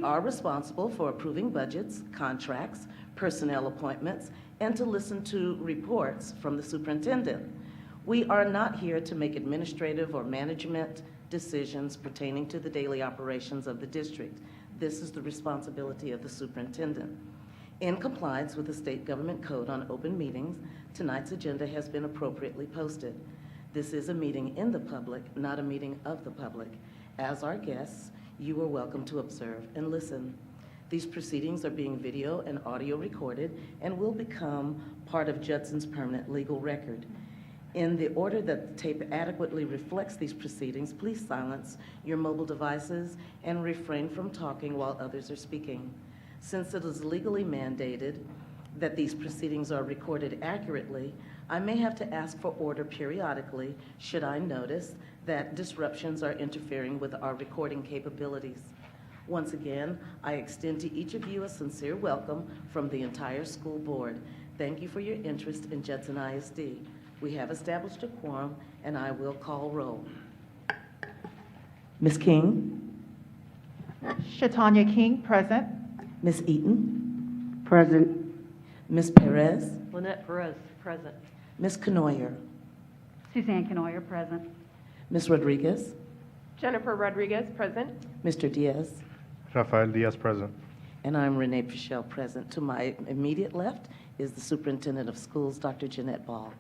Are responsible for approving budgets, contracts, personnel appointments, and to listen to reports from the superintendent. We are not here to make administrative or management decisions pertaining to the daily operations of the district. This is the responsibility of the superintendent. In compliance with the State Government Code on Open Meetings, tonight's agenda has been appropriately posted. This is a meeting in the public, not a meeting of the public. As our guests, you are welcome to observe and listen. These proceedings are being video and audio recorded and will become part of Judson's permanent legal record. In the order that the tape adequately reflects these proceedings, please silence your mobile devices and refrain from talking while others are speaking. Since it is legally mandated that these proceedings are recorded accurately, I may have to ask for order periodically should I notice that disruptions are interfering with our recording capabilities. Once again, I extend to each of you a sincere welcome from the entire school board. Thank you for your interest in Judson ISD. We have established a quorum, and I will call roll. Ms. King? Shatanya King, present. Ms. Eaton? Present. Ms. Perez? Lynette Perez, present. Ms. Canoyer? Suzanne Canoyer, present. Ms. Rodriguez? Jennifer Rodriguez, present. Mr. Diaz? Rafael Diaz, present. And I'm Renee Pichelle, present. To my immediate left is the Superintendent of Schools, Dr. Jeanette Ball.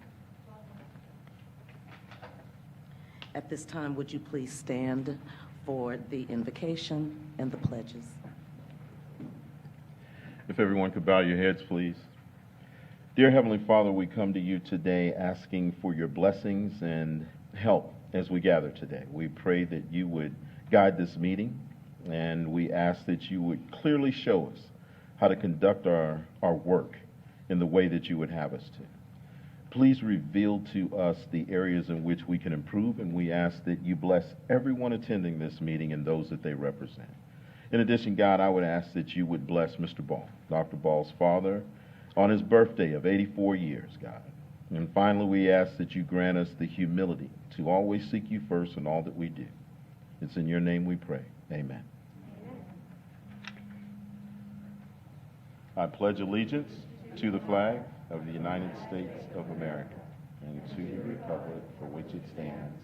At this time, would you please stand for the invocation and the pledges? If everyone could bow your heads, please. Dear Heavenly Father, we come to you today asking for your blessings and help as we gather today. We pray that you would guide this meeting, and we ask that you would clearly show us how to conduct our work in the way that you would have us to. Please reveal to us the areas in which we can improve, and we ask that you bless everyone attending this meeting and those that they represent. In addition, God, I would ask that you would bless Mr. Ball, Dr. Ball's father, on his birthday of 84 years, God. And finally, we ask that you grant us the humility to always seek you first in all that we do. It's in your name we pray. Amen. I pledge allegiance to the flag of the United States of America and to the republic for which it stands,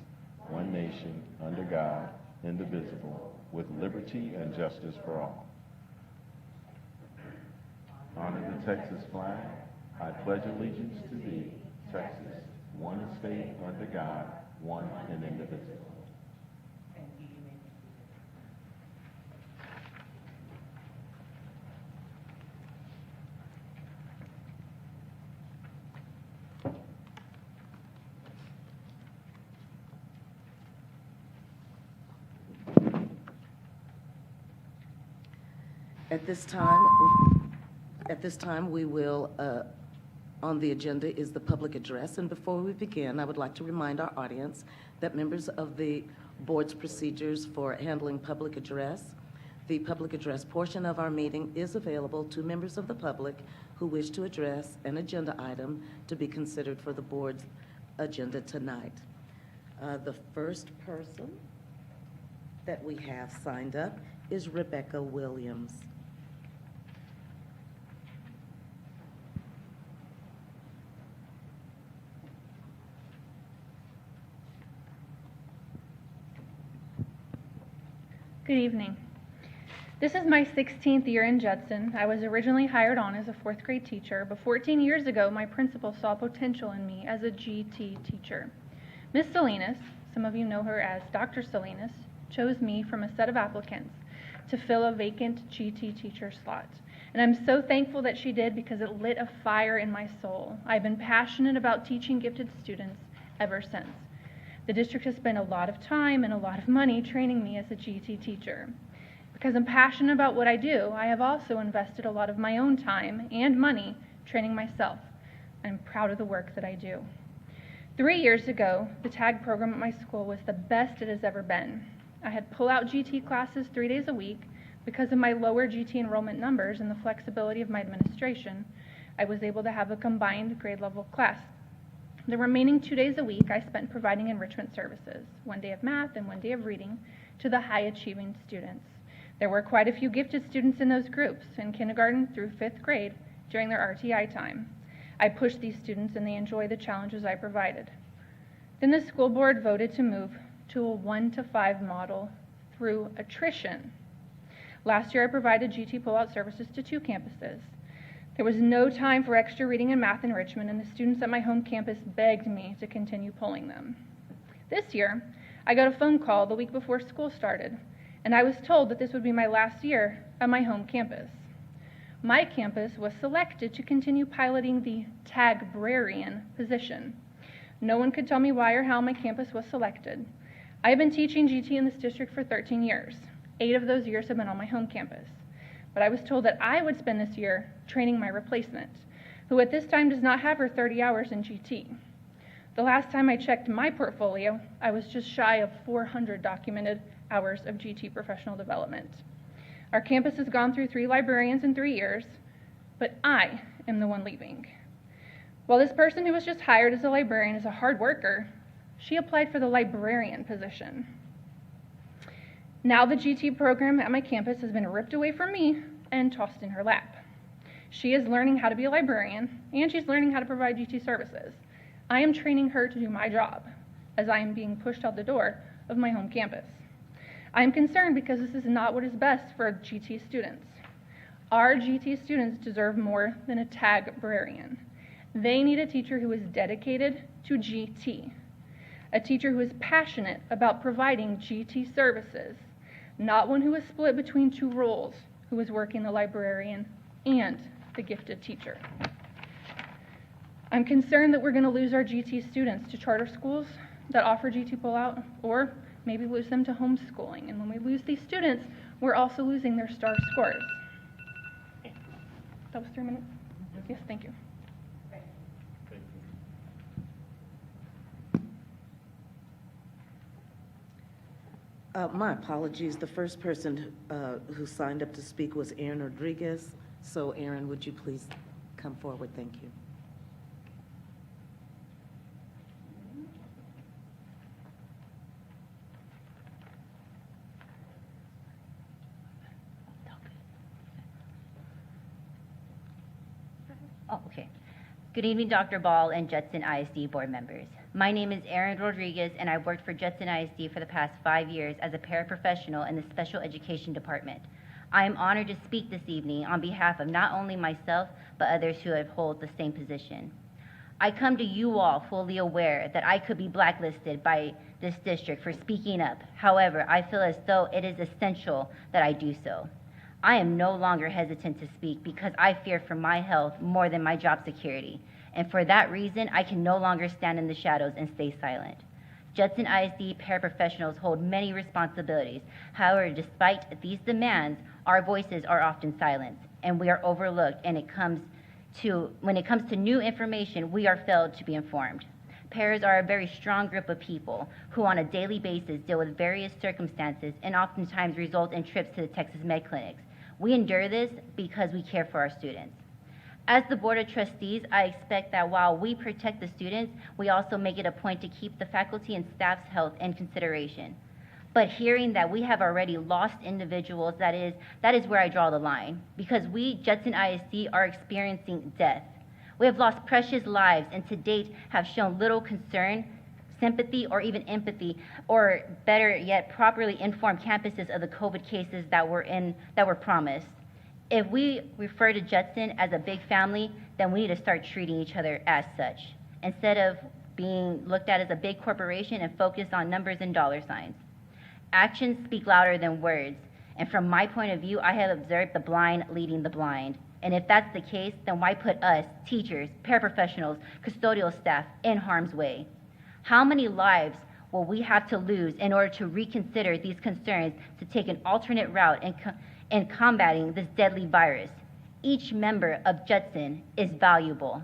one nation, under God, indivisible, with liberty and justice for all. Honor the Texas flag. I pledge allegiance to thee, Texas, one state under God, one and indivisible. At this time, we will, on the agenda is the public address. And before we begin, I would like to remind our audience that members of the board's procedures for handling public address, the public address portion of our meeting is available to members of the public who wish to address an agenda item to be considered for the board's agenda tonight. The first person that we have signed up is Rebecca Williams. Good evening. This is my 16th year in Judson. I was originally hired on as a 4th grade teacher, but 14 years ago, my principal saw potential in me as a GT teacher. Ms. Salinas, some of you know her as Dr. Salinas, chose me from a set of applicants to fill a vacant GT teacher slot. And I'm so thankful that she did because it lit a fire in my soul. I've been passionate about teaching gifted students ever since. The district has spent a lot of time and a lot of money training me as a GT teacher. Because I'm passionate about what I do, I have also invested a lot of my own time and money training myself. I'm proud of the work that I do. 3 years ago, the TAG program at my school was the best it has ever been. I had pull-out GT classes 3 days a week. Because of my lower GT enrollment numbers and the flexibility of my administration, I was able to have a combined grade level class. The remaining 2 days a week I spent providing enrichment services, 1 day of math and 1 day of reading, to the high-achieving students. There were quite a few gifted students in those groups in kindergarten through 5th grade during their RTI time. I pushed these students and they enjoy the challenges I provided. Then the school board voted to move to a 1-to-5 model through attrition. Last year I provided GT pull-out services to 2 campuses. There was no time for extra reading and math enrichment, and the students at my home campus begged me to continue pulling them. This year, I got a phone call the week before school started, and I was told that this would be my last year at my home campus. My campus was selected to continue piloting the tagrarian position. No one could tell me why or how my campus was selected. I have been teaching GT in this district for 13 years. 8 of those years have been on my home campus. But I was told that I would spend this year training my replacement, who at this time does not have her 30 hours in GT. The last time I checked my portfolio, I was just shy of 400 documented hours of GT professional development. Our campus has gone through 3 librarians in 3 years, but I am the one leaving. While this person who was just hired as a librarian is a hard worker, she applied for the librarian position. Now the GT program at my campus has been ripped away from me and tossed in her lap. She is learning how to be a librarian, and she's learning how to provide GT services. I am training her to do my job, as I am being pushed out the door of my home campus. I am concerned because this is not what is best for GT students. Our GT students deserve more than a tagrarian. They need a teacher who is dedicated to GT, a teacher who is passionate about providing GT services, not one who is split between 2 roles, who is working the librarian and the gifted teacher. I'm concerned that we're going to lose our GT students to charter schools that offer GT pull-out, or maybe lose them to homeschooling. And when we lose these students, we're also losing their STAR scores. That was 3 minutes? Yes, thank you. My apologies. The first person who signed up to speak was Aaron Rodriguez. So Aaron, would you please come forward? Thank you. Oh, okay. Good evening, Dr. Ball and Judson ISD board members. My name is Erin Rodriguez, and I worked for Judson ISD for the past 5 years as a paraprofessional in the special education department. I am honored to speak this evening on behalf of not only myself, but others who have held the same position. I come to you all fully aware that I could be blacklisted by this district for speaking up. However, I feel as though it is essential that I do so. I am no longer hesitant to speak because I fear for my health more than my job security. And for that reason, I can no longer stand in the shadows and stay silent. Judson ISD paraprofessionals hold many responsibilities. However, despite these demands, our voices are often silenced and we are overlooked, and when it comes to new information, we are failed to be informed. Paras are a very strong group of people who on a daily basis deal with various circumstances and oftentimes result in trips to the Texas Med Clinics. We endure this because we care for our students. As the Board of Trustees, I expect that while we protect the students, we also make it a point to keep the faculty and staff's health in consideration. But hearing that we have already lost individuals, that is where I draw the line, because we, Judson ISD, are experiencing death. We have lost precious lives and to date have shown little concern, sympathy, or even empathy, or better yet, properly informed campuses of the COVID cases that were promised. If we refer to Judson as a big family, then we need to start treating each other as such, instead of being looked at as a big corporation and focused on numbers and dollar signs. Actions speak louder than words, and from my point of view, I have observed the blind leading the blind. And if that's the case, then why put us, teachers, paraprofessionals, custodial staff, in harm's way? How many lives will we have to lose in order to reconsider these concerns to take an alternate route in combating this deadly virus? Each member of Judson is valuable.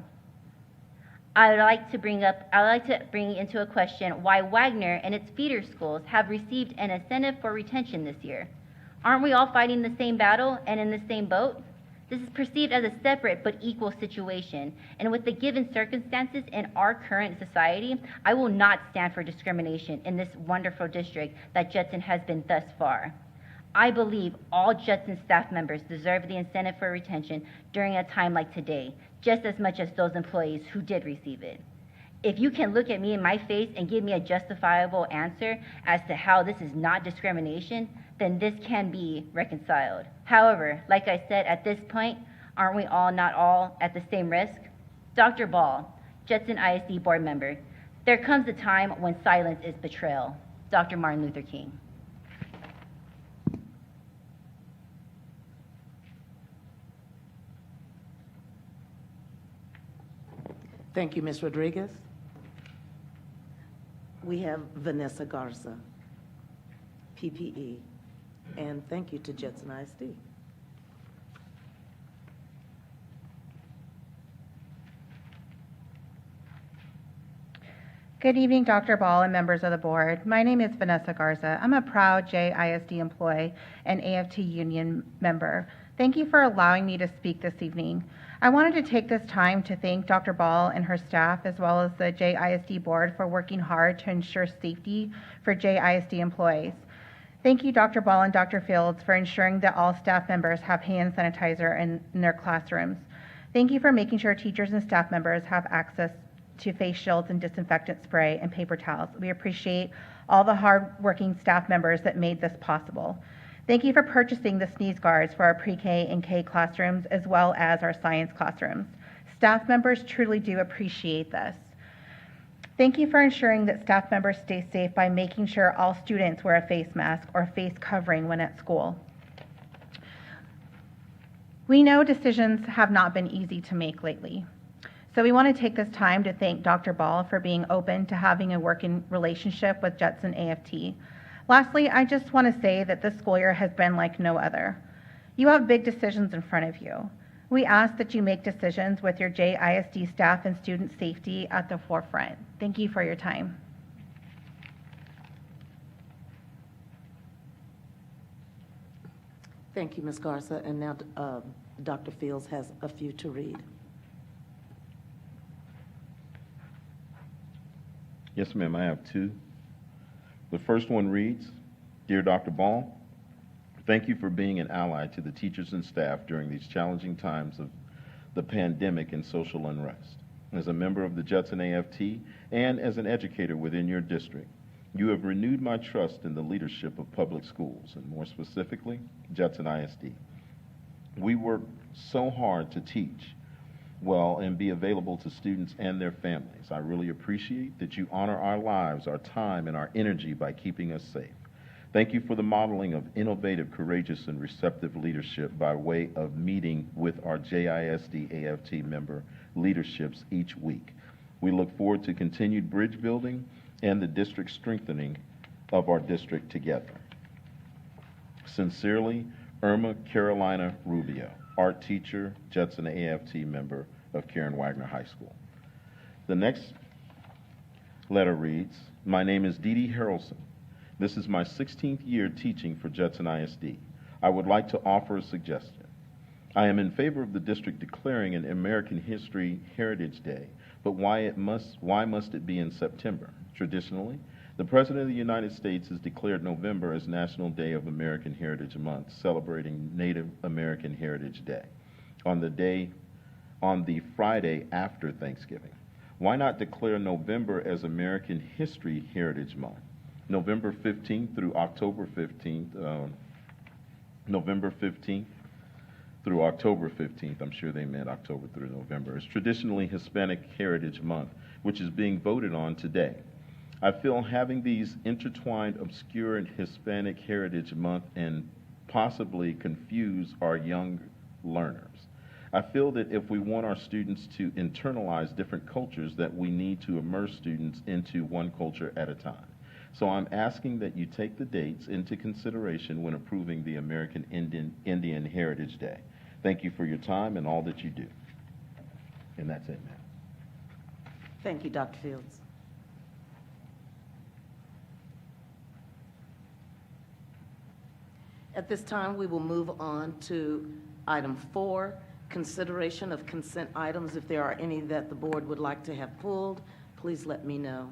I would like to bring into a question why Wagner and its feeder schools have received an incentive for retention this year. Aren't we all fighting the same battle and in the same boat? This is perceived as a separate but equal situation, and with the given circumstances in our current society, I will not stand for discrimination in this wonderful district that Judson has been thus far. I believe all Judson staff members deserve the incentive for retention during a time like today, just as much as those employees who did receive it. If you can look at me in my face and give me a justifiable answer as to how this is not discrimination, then this can be reconciled. However, like I said, at this point, aren't we all not all at the same risk? Dr. Ball, Judson ISD board member, there comes a time when silence is betrayal. Dr. Martin Luther King. Thank you, Ms. Rodriguez. We have Vanessa Garza, PPE, and thank you to Judson ISD. Good evening, Dr. Ball and members of the board. My name is Vanessa Garza. I'm a proud JISD employee and AFT union member. Thank you for allowing me to speak this evening. I wanted to take this time to thank Dr. Ball and her staff, as well as the JISD board, for working hard to ensure safety for JISD employees. Thank you, Dr. Ball and Dr. Fields, for ensuring that all staff members have hand sanitizer in their classrooms. Thank you for making sure teachers and staff members have access to face shields and disinfectant spray and paper towels. We appreciate all the hard-working staff members that made this possible. Thank you for purchasing the sneeze guards for our pre-K and K classrooms, as well as our science classrooms. Staff members truly do appreciate this. Thank you for ensuring that staff members stay safe by making sure all students wear a face mask or face covering when at school. We know decisions have not been easy to make lately. So we want to take this time to thank Dr. Ball for being open to having a working relationship with Judson AFT. Lastly, I just want to say that this school year has been like no other. You have big decisions in front of you. We ask that you make decisions with your JISD staff and student safety at the forefront. Thank you for your time. Thank you, Ms. Garza. And now Dr. Fields has a few to read. Yes, ma'am, I have two. The first one reads, Dear Dr. Ball, thank you for being an ally to the teachers and staff during these challenging times of the pandemic and social unrest. As a member of the Judson AFT and as an educator within your district, you have renewed my trust in the leadership of public schools, and more specifically, Judson ISD. We work so hard to teach well and be available to students and their families. I really appreciate that you honor our lives, our time, and our energy by keeping us safe. Thank you for the modeling of innovative, courageous, and receptive leadership by way of meeting with our JISD AFT member leaderships each week. We look forward to continued bridge building and the district strengthening of our district together. Sincerely, Irma Carolina Rubio, art teacher, Judson AFT member of Karen Wagner High School. The next letter reads, My name is Dee Dee Harrelson. This is my 16th year teaching for Judson ISD. I would like to offer a suggestion. I am in favor of the district declaring an American History Heritage Day, but why must it be in September? Traditionally, the President of the United States has declared November as National Day of American Heritage Month, celebrating Native American Heritage Day on the Friday after Thanksgiving. Why not declare November as American History Heritage Month? November 15th through October 15th, November 15th through October 15th, I'm sure they meant October through November, is traditionally Hispanic Heritage Month, which is being voted on today. I feel having these intertwined, obscure, and Hispanic Heritage Month and possibly confuse our young learners. I feel that if we want our students to internalize different cultures, that we need to immerse students into one culture at a time. So I'm asking that you take the dates into consideration when approving the American Indian Heritage Day. Thank you for your time and all that you do. And that's it, ma'am. Thank you, Dr. Fields. At this time, we will move on to item 4, consideration of consent items. If there are any that the board would like to have pulled, please let me know.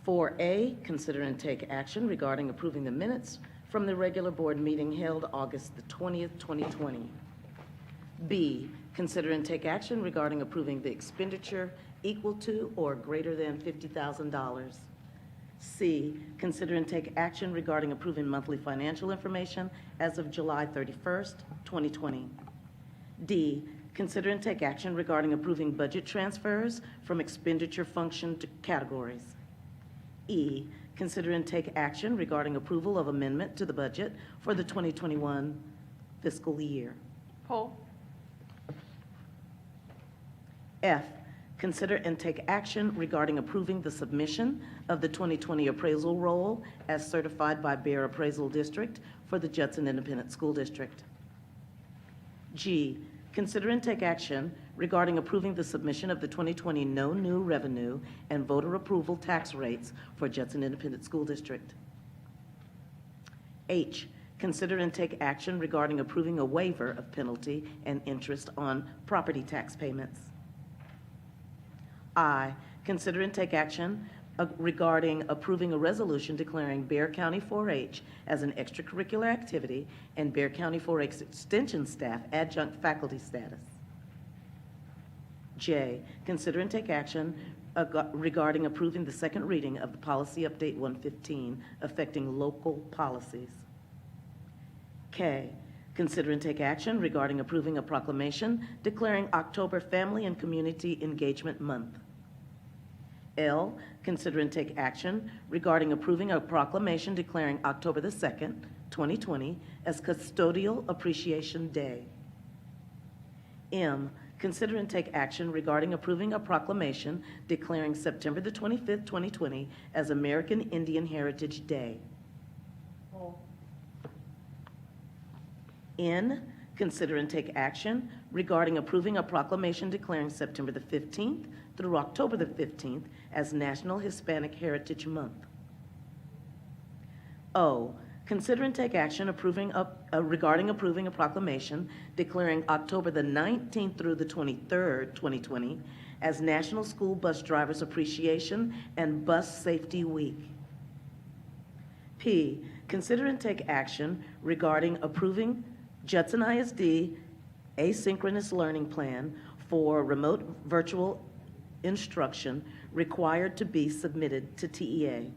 4A, consider and take action regarding approving the minutes from the regular board meeting held August the 20th, 2020. B, consider and take action regarding approving the expenditure equal to or greater than $50,000. C, consider and take action regarding approving monthly financial information as of July 31st, 2020. D, consider and take action regarding approving budget transfers from expenditure function to categories. E, consider and take action regarding approval of amendment to the budget for the 2021 fiscal year. Poll. F, consider and take action regarding approving the submission of the 2020 appraisal roll as certified by Bear Appraisal District for the Judson Independent School District. G, consider and take action regarding approving the submission of the 2020 no new revenue and voter approval tax rates for Judson Independent School District. H, consider and take action regarding approving a waiver of penalty and interest on property tax payments. I, consider and take action regarding approving a resolution declaring Bear County 4-H as an extracurricular activity and Bear County 4-H Extension staff adjunct faculty status. J, consider and take action regarding approving the second reading of the Policy Update 115 affecting local policies. K, consider and take action regarding approving a proclamation declaring October Family and Community Engagement Month. L, consider and take action regarding approving a proclamation declaring October the 2nd, 2020 as Custodial Appreciation Day. M, consider and take action regarding approving a proclamation declaring September the 25th, 2020 as American Indian Heritage Day. N, consider and take action regarding approving a proclamation declaring September the 15th through October the 15th as National Hispanic Heritage Month. O, consider and take action regarding approving a proclamation declaring October the 19th through the 23rd, 2020 as National School Bus Drivers Appreciation and Bus Safety Week. P, consider and take action regarding approving Judson ISD asynchronous learning plan for remote virtual instruction required to be submitted to TEA.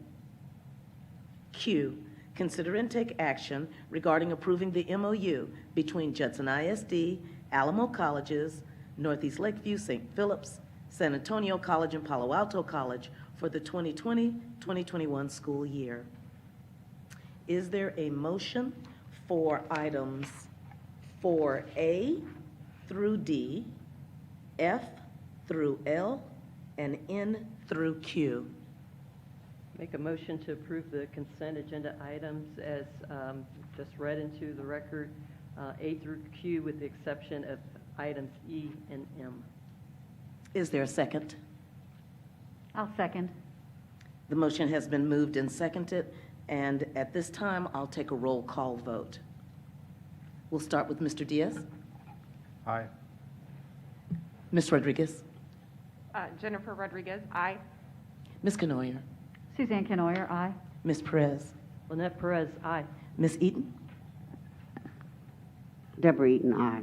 Q, consider and take action regarding approving the MOU between Judson ISD, Alamo Colleges, Northeast Lakeview, St. Philip's, San Antonio College, and Palo Alto College for the 2020-2021 school year. Is there a motion for items 4A through D, F through L, and N through Q? Make a motion to approve the consent agenda items as just read into the record, A through Q, with the exception of items E and M. Is there a second? I'll second. The motion has been moved and seconded, and at this time, I'll take a roll call vote. We'll start with Mr. Diaz. Aye. Ms. Rodriguez. Jennifer Rodriguez, aye. Ms. Canoyer. Suzanne Canoyer, aye. Ms. Perez. Lynette Perez, aye. Ms. Eaton. Deborah Eaton, aye.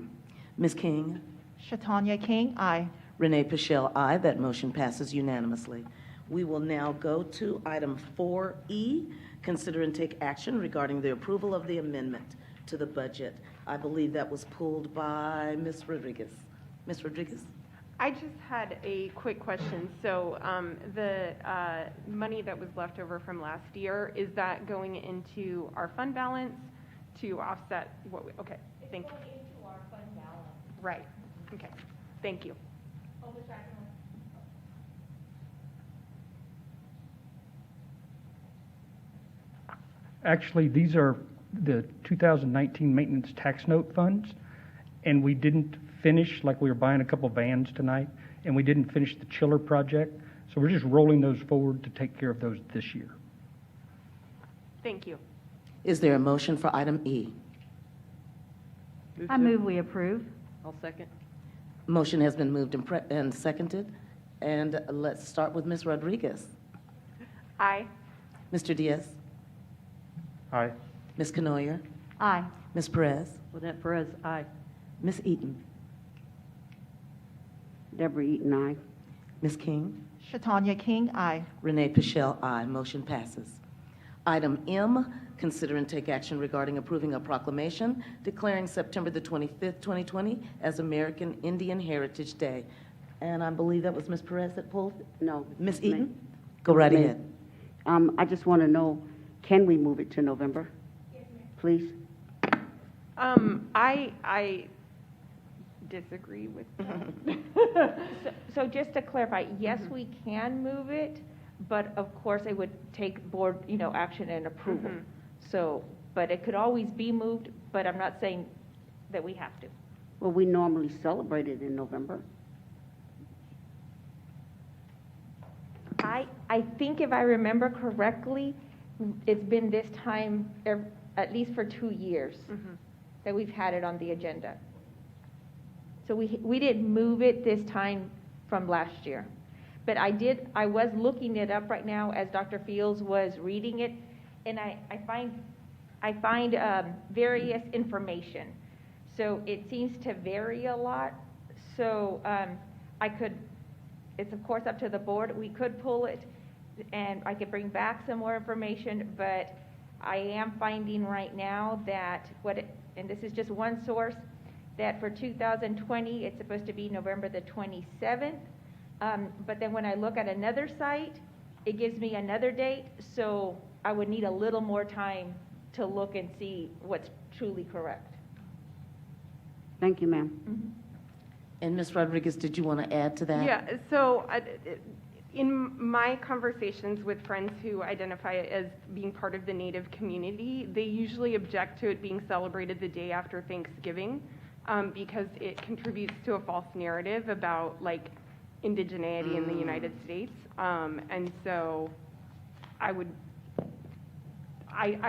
Ms. King. Shatanya King, aye. Renee Pichelle, aye. That motion passes unanimously. We will now go to item 4E, consider and take action regarding the approval of the amendment to the budget. I believe that was pulled by Ms. Rodriguez. Ms. Rodriguez? I just had a quick question. So the money that was left over from last year, is that going into our fund balance to offset what we, okay, thank you. It's going into our fund balance. Right, okay, thank you. Oh, Ms. Rackman. Actually, these are the 2019 maintenance tax note funds, and we didn't finish, like we were buying a couple vans tonight, and we didn't finish the chiller project, so we're just rolling those forward to take care of those this year. Thank you. Is there a motion for item E? I move we approve. I'll second. Motion has been moved and seconded, and let's start with Ms. Rodriguez. Aye. Mr. Diaz? Aye. Ms. Canoyer? Aye. Ms. Perez? Lynette Perez, aye. Ms. Eaton? Deborah Eaton, aye. Ms. King? Shatanya King, aye. Renee Pichelle, aye. Motion passes. Item M, consider and take action regarding approving a proclamation declaring September the 25th, 2020 as American Indian Heritage Day. And I believe that was Ms. Perez that pulled it? No. Ms. Eaton? Go right May. ahead. I just want to know, can we move it to November? Please? I disagree with that. So just to clarify, yes, we can move it, but of course it would take board, action and approval. So, but it could always be moved, but I'm not saying that we have to. Well, we normally celebrate it in November. I think if I remember correctly, it's been this time at least for 2 years that we've had it on the agenda. So we didn't move it this time from last year. But I was looking it up right now as Dr. Fields was reading it, and I find various information. So it seems to vary a lot. So it's of course up to the board. We could pull it, and I could bring back some more information, but I am finding right now that and this is just one source, that for 2020, it's supposed to be November the 27th. But then when I look at another site, it gives me another date, so I would need a little more time to look and see what's truly correct. Thank you, ma'am. And Ms. Rodriguez, did you want to add to that? Yeah, so in my conversations with friends who identify as being part of the Native community, they usually object to it being celebrated the day after Thanksgiving because it contributes to a false narrative about indigeneity in the United States. And so I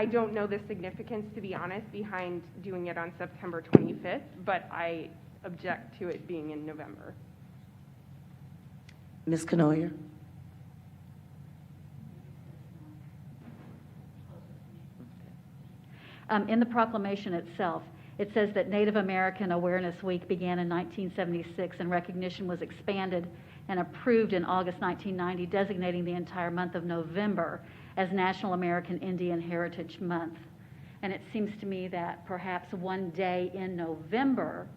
don't know the significance, to be honest, behind doing it on September 25th, but I object to it being in November. Ms. Canoyer? In the proclamation itself, it says that Native American Awareness Week began in 1976 and recognition was expanded and approved in August 1990, designating the entire month of November as National American Indian Heritage Month. And it seems to me that perhaps one day in November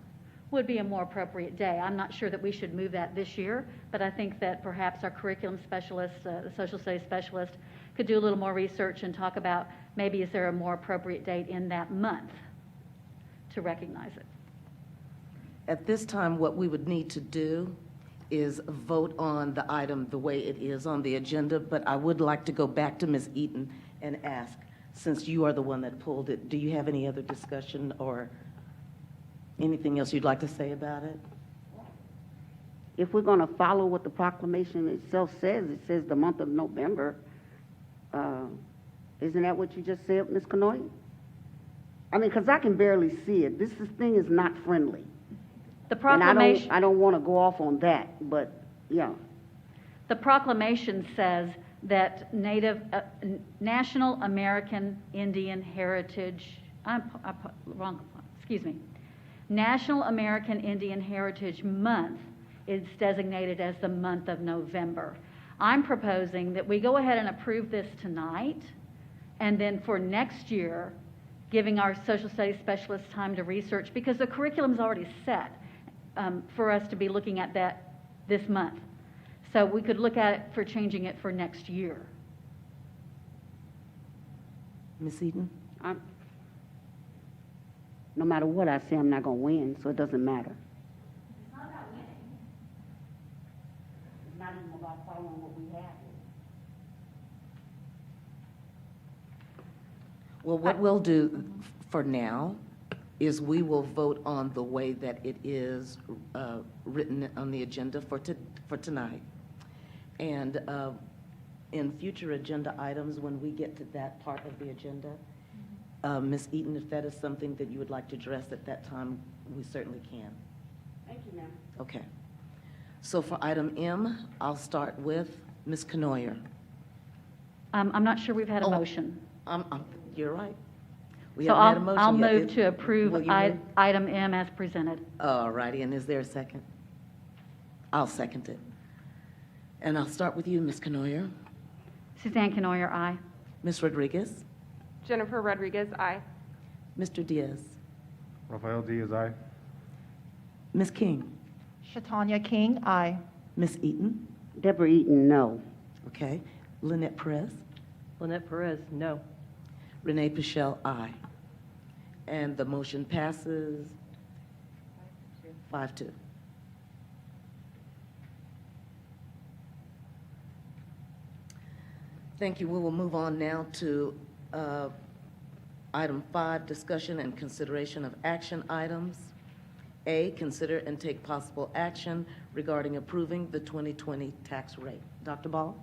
would be a more appropriate day. I'm not sure that we should move that this year, but I think that perhaps our curriculum specialist, the social studies specialist, could do a little more research and talk about maybe is there a more appropriate date in that month to recognize it. At this time, what we would need to do is vote on the item the way it is on the agenda, but I would like to go back to Ms. Eaton and ask, since you are the one that pulled it, do you have any other discussion or anything else you'd like to say about it? If we're going to follow what the proclamation itself says, it says the month of November. Isn't that what you just said, Ms. Canoy? I mean, because I can barely see it. This thing is not friendly. The proclamation, And I don't want to go off on that, but yeah. the proclamation says that National American Indian Heritage, National American Indian Heritage Month is designated as the month of November. I'm proposing that we go ahead and approve this tonight, and then for next year, giving our social studies specialists time to research, because the curriculum's already set for us to be looking at that this month. So we could look at it for changing it for next year. Ms. Eaton? No matter what I say, I'm not going to win, so it doesn't matter. It's not about winning. It's not even about following what we have. Well, what we'll do for now is we will vote on the way that it is written on the agenda for tonight. And in future agenda items, when we get to that part of the agenda, Ms. Eaton, if that is something that you would like to address at that time, we certainly can. Thank you, ma'am. Okay. So for item M, I'll start with Ms. Canoyer. I'm not sure we've had a motion. You're right. We So haven't had a motion I'll yet. move to approve Will you move? item M as presented. All righty, and is there a second? I'll second it. And I'll start with you, Ms. Canoyer. Suzanne Canoyer, aye. Ms. Rodriguez? Jennifer Rodriguez, aye. Mr. Diaz? Rafael Diaz, aye. Ms. King? Shatanya King, aye. Ms. Eaton? Deborah Eaton, no. Okay. Lynette Perez? Lynette Perez, no. Renee Pichelle, aye. And the motion passes 5-2. Thank you. We will move on now to item 5, discussion and consideration of action items. A, consider and take possible action regarding approving the 2020 tax rate. Dr. Ball?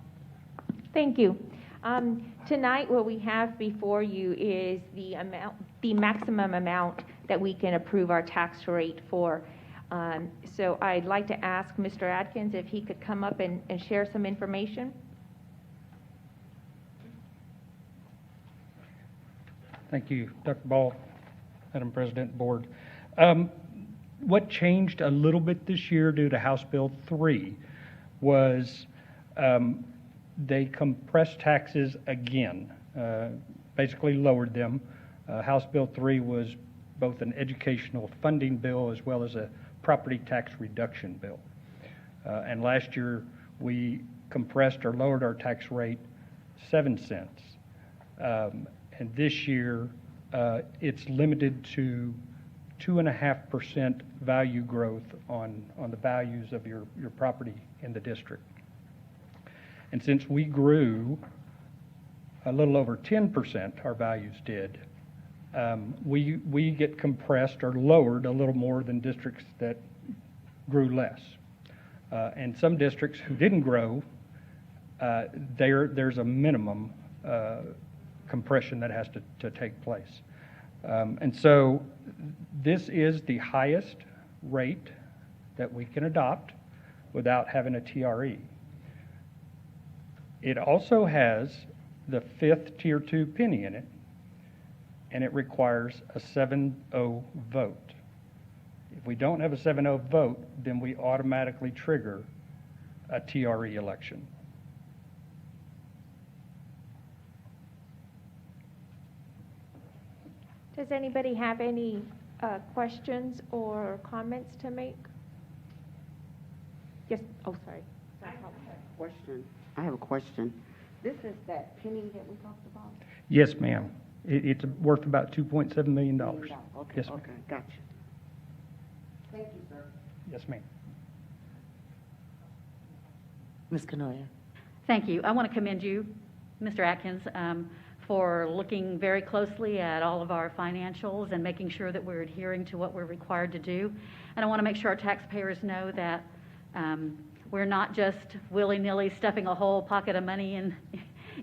Thank you. Tonight, what we have before you is the maximum amount that we can approve our tax rate for. So I'd like to ask Mr. Atkins if he could come up and share some information. Thank you, Dr. Ball, Madam President, Board. What changed a little bit this year due to House Bill 3 was they compressed taxes again, basically lowered them. House Bill 3 was both an educational funding bill as well as a property tax reduction bill. And last year, we compressed or lowered our tax rate 7 cents. And this year, it's limited to 2.5% value growth on the values of your property in the district. And since we grew a little over 10%, our values did, we get compressed or lowered a little more than districts that grew less. And some districts who didn't grow, there's a minimum compression that has to take place. And so this is the highest rate that we can adopt without having a TRE. It also has the 5th Tier 2 penny in it, and it requires a 7-0 vote. If we don't have a 7-0 vote, then we automatically trigger a TRE election. Does anybody have any questions or comments to make? Yes, oh, sorry. Question. I have a question. This is that penny that we talked about? Yes, ma'am. It's worth about $2.7 million. Okay, Yes, ma'am. okay, gotcha. Thank you, sir. Yes, ma'am. Ms. Canoyer? Thank you. I want to commend you, Mr. Atkins, for looking very closely at all of our financials and making sure that we're adhering to what we're required to do. And I want to make sure our taxpayers know that we're not just willy-nilly stuffing a whole pocket of money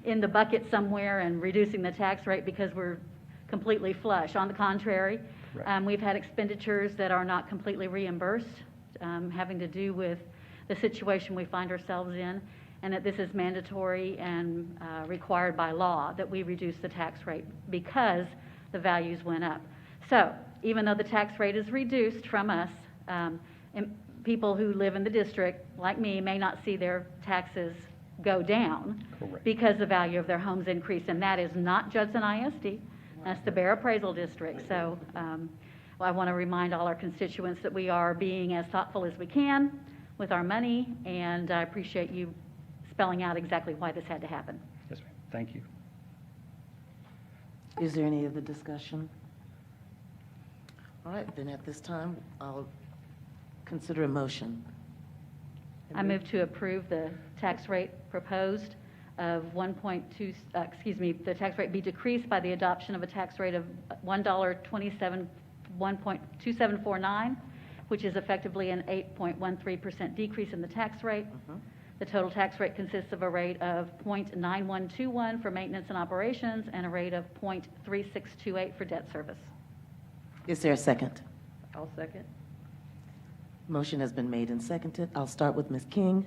in the bucket somewhere and reducing the tax rate because we're completely flush. On the contrary, we've had expenditures that are not completely reimbursed, having to do with the situation we find ourselves in, and that this is mandatory and required by law that we reduce the tax rate because the values went up. So even though the tax rate is reduced from us, people who live in the district, like me, may not see their taxes go down. Correct. Because the value of their homes increase, and that is not Judson ISD, that's the Bear Appraisal District. So I want to remind all our constituents that we are being as thoughtful as we can with our money, and I appreciate you spelling out exactly why this had to happen. Yes, ma'am. Thank you. Is there any other discussion? All right, then at this time, I'll consider a motion. I move to approve the tax rate proposed of 1.2, the tax rate be decreased by the adoption of a tax rate of $1.2749, which is effectively an 8.13% decrease in the tax rate. The total tax rate consists of a rate of 0.9121 for maintenance and operations and a rate of 0.3628 for debt service. Is there a second? I'll second. Motion has been made and seconded. I'll start with Ms. King.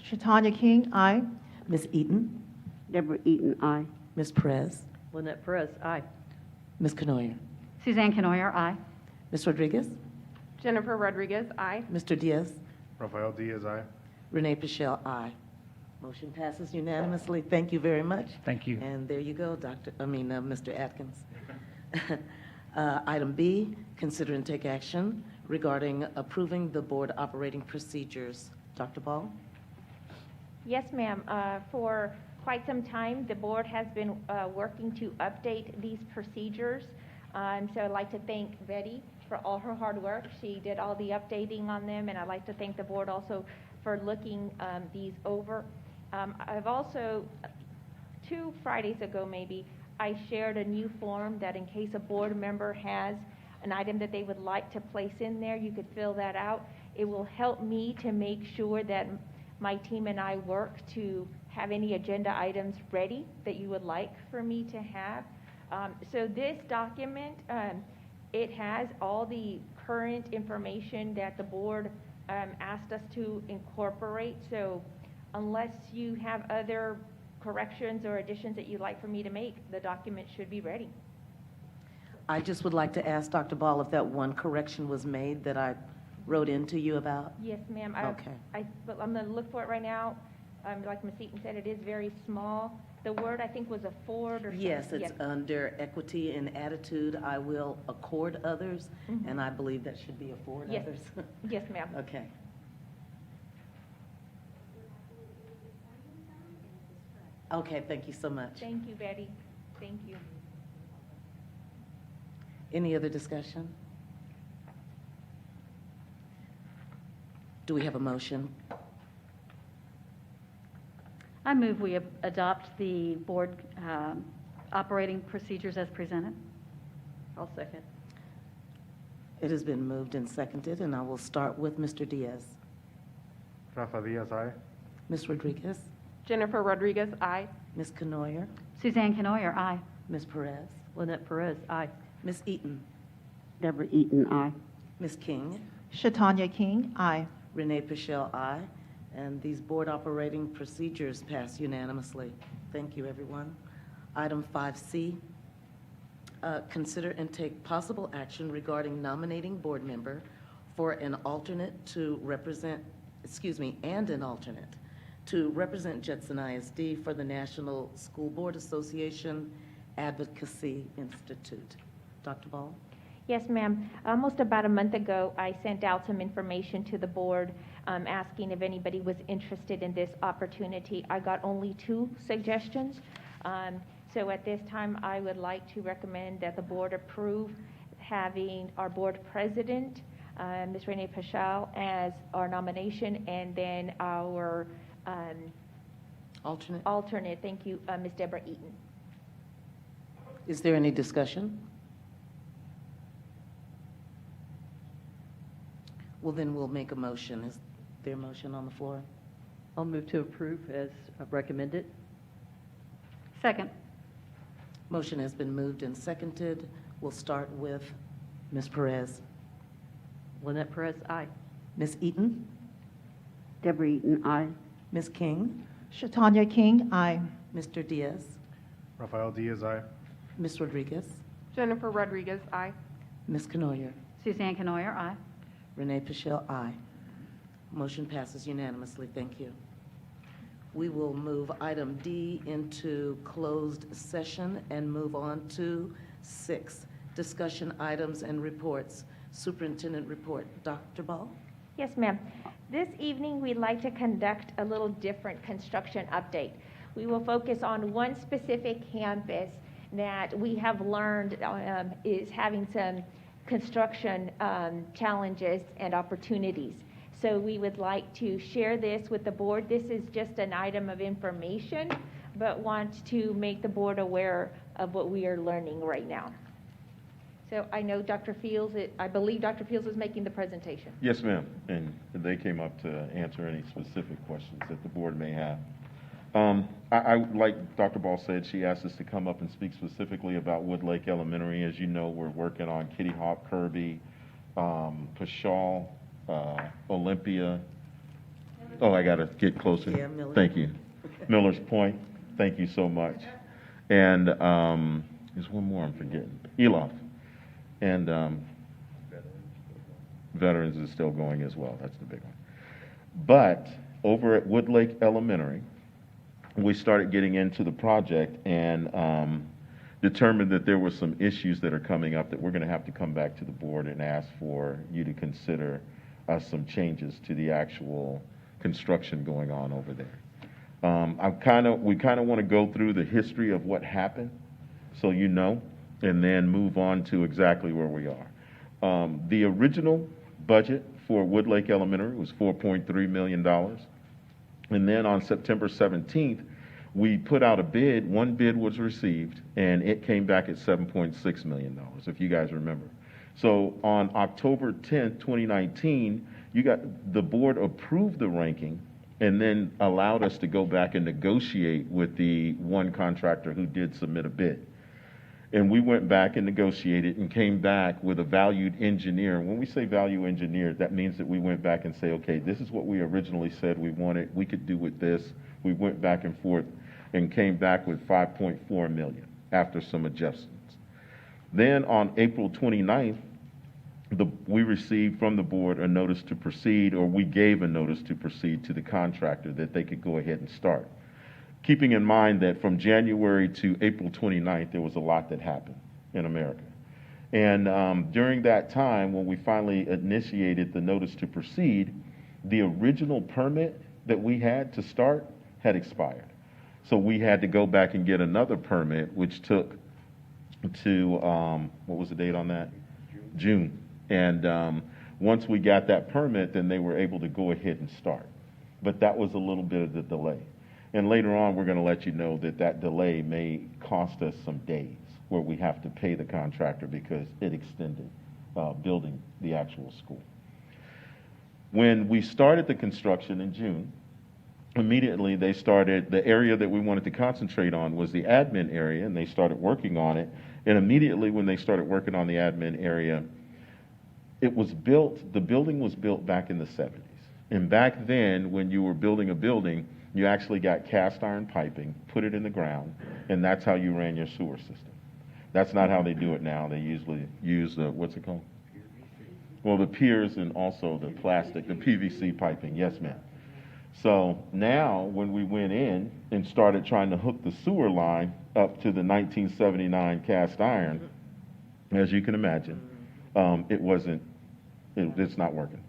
Shatanya King, aye. Ms. Eaton? Deborah Eaton, aye. Ms. Perez? Lynette Perez, aye. Ms. Canoyer? Suzanne Canoyer, aye. Ms. Rodriguez? Jennifer Rodriguez, aye. Mr. Diaz? Rafael Diaz, aye. Renee Pichelle, aye. Motion passes unanimously. Thank you very much. Thank you. And there you go, Mr. Atkins. Item B, consider and take action regarding approving the board operating procedures. Dr. Ball? Yes, ma'am. For quite some time, the board has been working to update these procedures. So I'd like to thank Betty for all her hard work. She did all the updating on them, and I'd like to thank the board also for looking these over. I've also, 2 Fridays ago maybe, I shared a new form that in case a board member has an item that they would like to place in there, you could fill that out. It will help me to make sure that my team and I work to have any agenda items ready that you would like for me to have. So this document, it has all the current information that the board asked us to incorporate. So unless you have other corrections or additions that you'd like for me to make, the document should be ready. I just would like to ask Dr. Ball if that one correction was made that I wrote into you about? Yes, ma'am. Okay. But I'm going to look for it right now. Like Ms. Eaton said, it is very small. The word, I think, was afford or something. Yes, it's under equity and attitude. I will accord others, and I believe that should be afford Yes. others. Yes, ma'am. Okay. Okay, thank you so much. Thank you, Betty. Thank you. Any other discussion? Do we have a motion? I move we adopt the board operating procedures as presented. I'll second. It has been moved and seconded, and I will start with Mr. Diaz. Rafa Diaz, aye. Ms. Rodriguez? Jennifer Rodriguez, aye. Ms. Canoyer? Suzanne Canoyer, aye. Ms. Perez? Lynette Perez, aye. Ms. Eaton? Deborah Eaton, aye. Ms. King? Shatanya King, aye. Renee Pichelle, aye. And these board operating procedures pass unanimously. Thank you, everyone. Item 5C, consider and take possible action regarding nominating board member for an alternate to represent, and an alternate to represent Judson ISD for the National School Board Association Advocacy Institute. Dr. Ball? Yes, ma'am. Almost about a month ago, I sent out some information to the board asking if anybody was interested in this opportunity. I got only 2 suggestions. So at this time, I would like to recommend that the board approve having our board president, Ms. Renee Pichelle, as our nomination, and then our alternate, thank you, Ms. Deborah Eaton. Is there any discussion? Well, then we'll make a motion. Is there a motion on the floor? I'll move to approve as recommended. Second. Motion has been moved and seconded. We'll start with Ms. Perez. Lynette Perez, aye. Ms. Eaton? Deborah Eaton, aye. Ms. King? Shatanya King, aye. Mr. Diaz? Rafael Diaz, aye. Ms. Rodriguez? Jennifer Rodriguez, aye. Ms. Canoyer? Suzanne Canoyer, aye. Renee Pichelle, aye. Motion passes unanimously. Thank you. We will move item D into closed session and move on to 6, discussion items and reports. Superintendent report. Dr. Ball? Yes, ma'am. This evening, we'd like to conduct a little different construction update. We will focus on one specific campus that we have learned is having some construction challenges and opportunities. So we would like to share this with the board. This is just an item of information, but want to make the board aware of what we are learning right now. So I know Dr. Fields, I believe Dr. Fields is making the presentation. Yes, ma'am. And they came up to answer any specific questions that the board may have. Like Dr. Ball said, she asked us to come up and speak specifically about Wood Lake Elementary. As you know, we're working on Kitty Hawk, Kirby, Pashal, Olympia. Oh, I got to get closer. Yeah, Miller. Thank you. Miller's Point. Thank you so much. And There's one more I'm forgetting. Elof. And Veterans is still going as well. That's the big one. But over at Woodlake Elementary, we started getting into the project and determined that there were some issues that are coming up that we're going to have to come back to the board and ask for you to consider some changes to the actual construction going on over there. We kind of want to go through the history of what happened, so you know, and then move on to exactly where we are. The original budget for Woodlake Elementary was $4.3 million. And then on September 17th, we put out a bid. One bid was received, and it came back at $7.6 million, if you guys remember. So on October 10th, 2019, the board approved the ranking and then allowed us to go back and negotiate with the one contractor who did submit a bid. And we went back and negotiated and came back with a valued engineer. When we say value engineer, that means that we went back and say, okay, this is what we originally said we wanted. We could do with this. We went back and forth and came back with $5.4 million after some adjustments. Then on April 29th, we received from the board a notice to proceed, or we gave a notice to proceed to the contractor that they could go ahead and start. Keeping in mind that from January to April 29th, there was a lot that happened in America. And during that time, when we finally initiated the notice to proceed, the original permit that we had to start had expired. So we had to go back and get another permit, which took to, what was the date on that? June. And once we got that permit, then they were able to go ahead and start. But that was a little bit of the delay. And later on, we're going to let you know that that delay may cost us some days where we have to pay the contractor because it extended building the actual school. When we started the construction in June, immediately they started, the area that we wanted to concentrate on was the admin area, and they started working on it. And immediately when they started working on the admin area, the building was built back in the 70s. And back then, when you were building a building, you actually got cast iron piping, put it in the ground, and that's how you ran your sewer system. That's not how they do it now. They usually use what's it called? Well, the piers and also the plastic, the PVC piping. Yes, ma'am. So now, when we went in and started trying to hook the sewer line up to the 1979 cast iron, as you can imagine, it's not working.